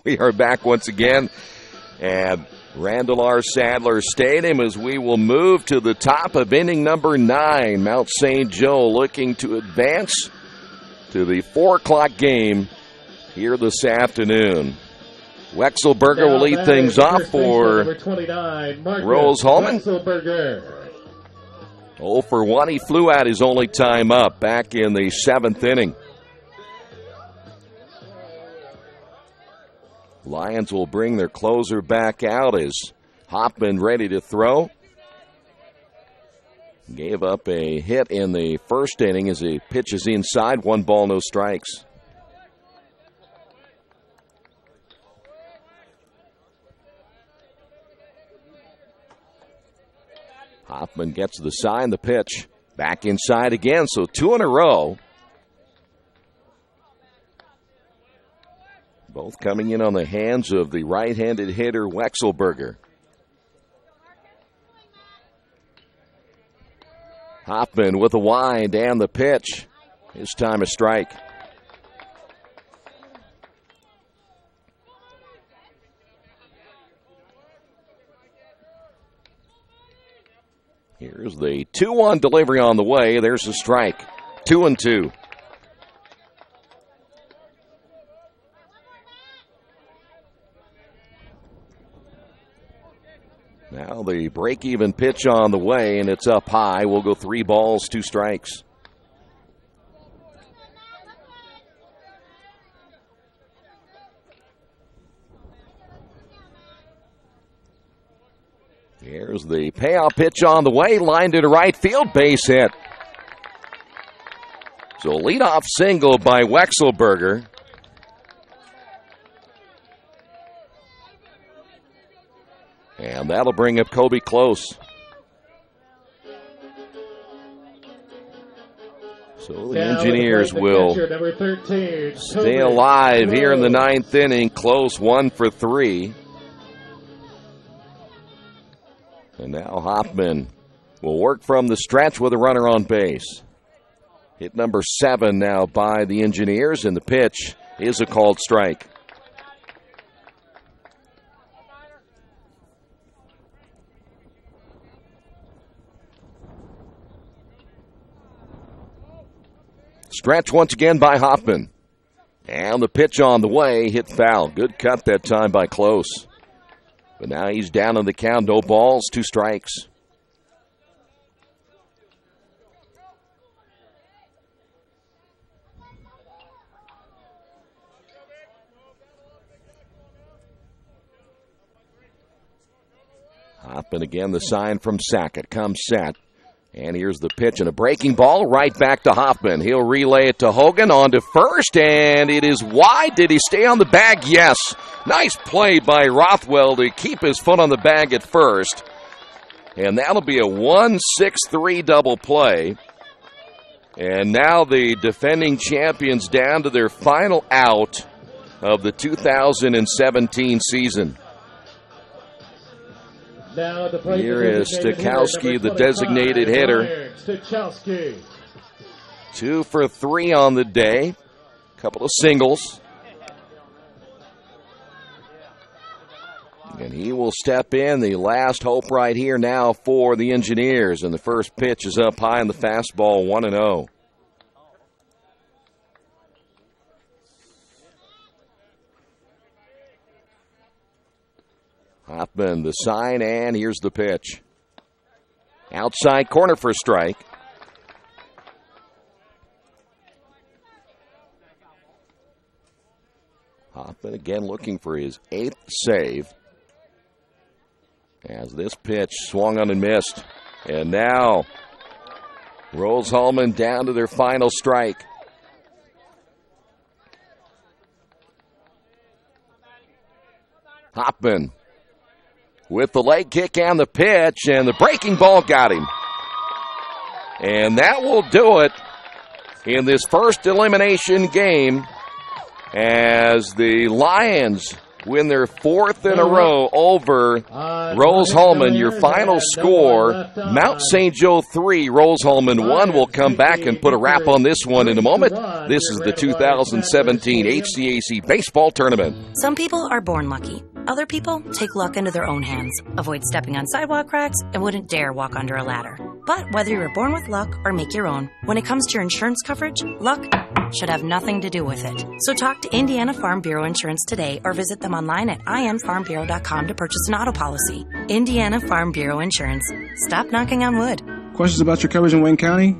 We are back once again at Randall R. Sadler Stadium as we will move to the top of inning number 9. Mount St. Joe looking to advance to the 4 o'clock game here this afternoon. Wexelberger will lead things off for Rose Hulman. 0 for 1. He flew out his only time up back in the 7th inning. Lions will bring their closer back out as Hopman ready to throw. Gave up a hit in the first inning as he pitches inside. 1 ball, no strikes. Hoffman gets the sign, the pitch. Back inside again, so 2 in a row. Both coming in on the hands of the right-handed hitter, Wexelberger. Hoffman with a wind and the pitch. His time a strike. Here's the 2-1 delivery on the way. There's a strike. 2-2. Now the break-even pitch on the way, and it's up high. We'll go 3 balls, 2 strikes. Here's the payoff pitch on the way, lined into right field, base hit. So leadoff single by Wexelberger. And that'll bring up Kobe Close. So the Engineers will stay alive here in the 9th inning. Close 1 for 3. And now Hoffman will work from the stretch with a runner on base. Hit number 7 now by the Engineers, and the pitch is a called strike. Stretch once again by Hoffman. And the pitch on the way, hit foul. Good cut that time by Close. But now he's down on the count. No balls, 2 strikes. Hoffman again, the sign from Sackett. Comes set. And here's the pitch and a breaking ball right back to Hoffman. He'll relay it to Hogan on to first, and it is wide. Did he stay on the bag? Yes. Nice play by Rothwell to keep his foot on the bag at first. And that'll be a 1-6-3 double play. And now the defending champions down to their final out of the 2017 season. Here is Stachowski, the designated hitter. 2 for 3 on the day. Couple of singles. And he will step in, the last hope right here now for the Engineers. And the first pitch is up high in the fastball, 1-0. Hoffman, the sign, and here's the pitch. Outside corner for a strike. Hoffman again looking for his 8th save. As this pitch swung on and missed. And now, Rose Hulman down to their final strike. Hoffman with the leg kick and the pitch, and the breaking ball got him. And that will do it in this first elimination game as the Lions win their 4th in a row over Rose Hulman. Your final score, Mount St. Joe 3, Rose Hulman 1. We'll come back and put a wrap on this one in a moment. This is the 2017 HCAC Baseball Tournament. Some people are born lucky. Other people take luck into their own hands, avoid stepping on sidewalk cracks, and wouldn't dare walk under a ladder. But whether you're born with luck or make your own, when it comes to your insurance coverage, luck should have nothing to do with it. So talk to Indiana Farm Bureau Insurance today or visit them online at infarmbureau.com to purchase an auto policy. Indiana Farm Bureau Insurance. Stop knocking on wood. Questions about your coverage in Wayne County?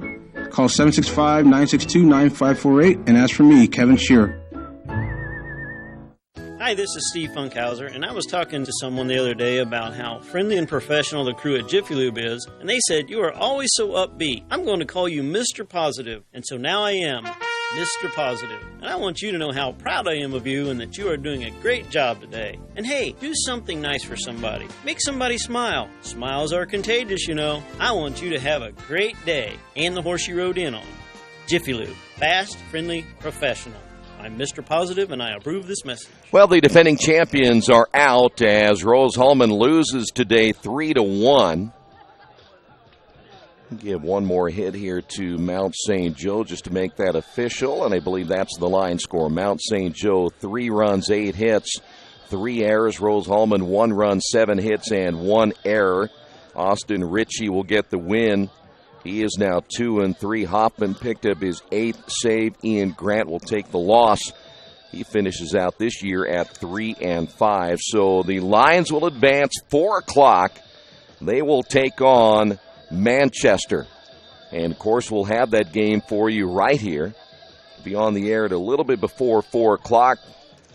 Call 765-962-9548 and ask for me, Kevin Shearer. Hi, this is Steve Funkhauser, and I was talking to someone the other day about how friendly and professional the crew at Jiffy Lube is, and they said, "You are always so upbeat. I'm going to call you Mr. Positive." And so now I am Mr. Positive. And I want you to know how proud I am of you and that you are doing a great job today. And hey, do something nice for somebody. Make somebody smile. Smiles are contagious, you know. I want you to have a great day and the horse you rode in on. Jiffy Lube. Fast, friendly, professional. I'm Mr. Positive, and I approve this message. Well, the defending champions are out as Rose Hulman loses today 3-1. Give one more hit here to Mount St. Joe just to make that official, and I believe that's the line score. Mount St. Joe, 3 runs, 8 hits, 3 errors. Rose Hulman, 1 run, 7 hits, and 1 error. Austin Ritchie will get the win. He is now 2-3. Hoffman picked up his 8th save. Ian Grant will take the loss. He finishes out this year at 3-5. So the Lions will advance 4 o'clock. They will take on Manchester. And, of course, we'll have that game for you right here. Be on the air at a little bit before 4 o'clock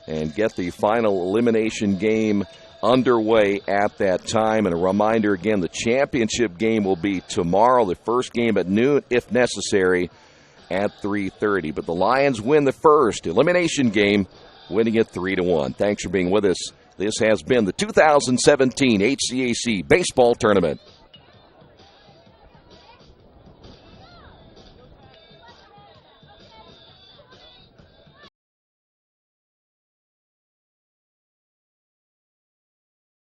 and get the final elimination game underway at that time. And a reminder again, the championship game will be tomorrow, the first game at noon, if necessary, at 3:30. But the Lions win the first elimination game, winning it 3-1. Thanks for being with us. This has been the 2017 HCAC Baseball Tournament.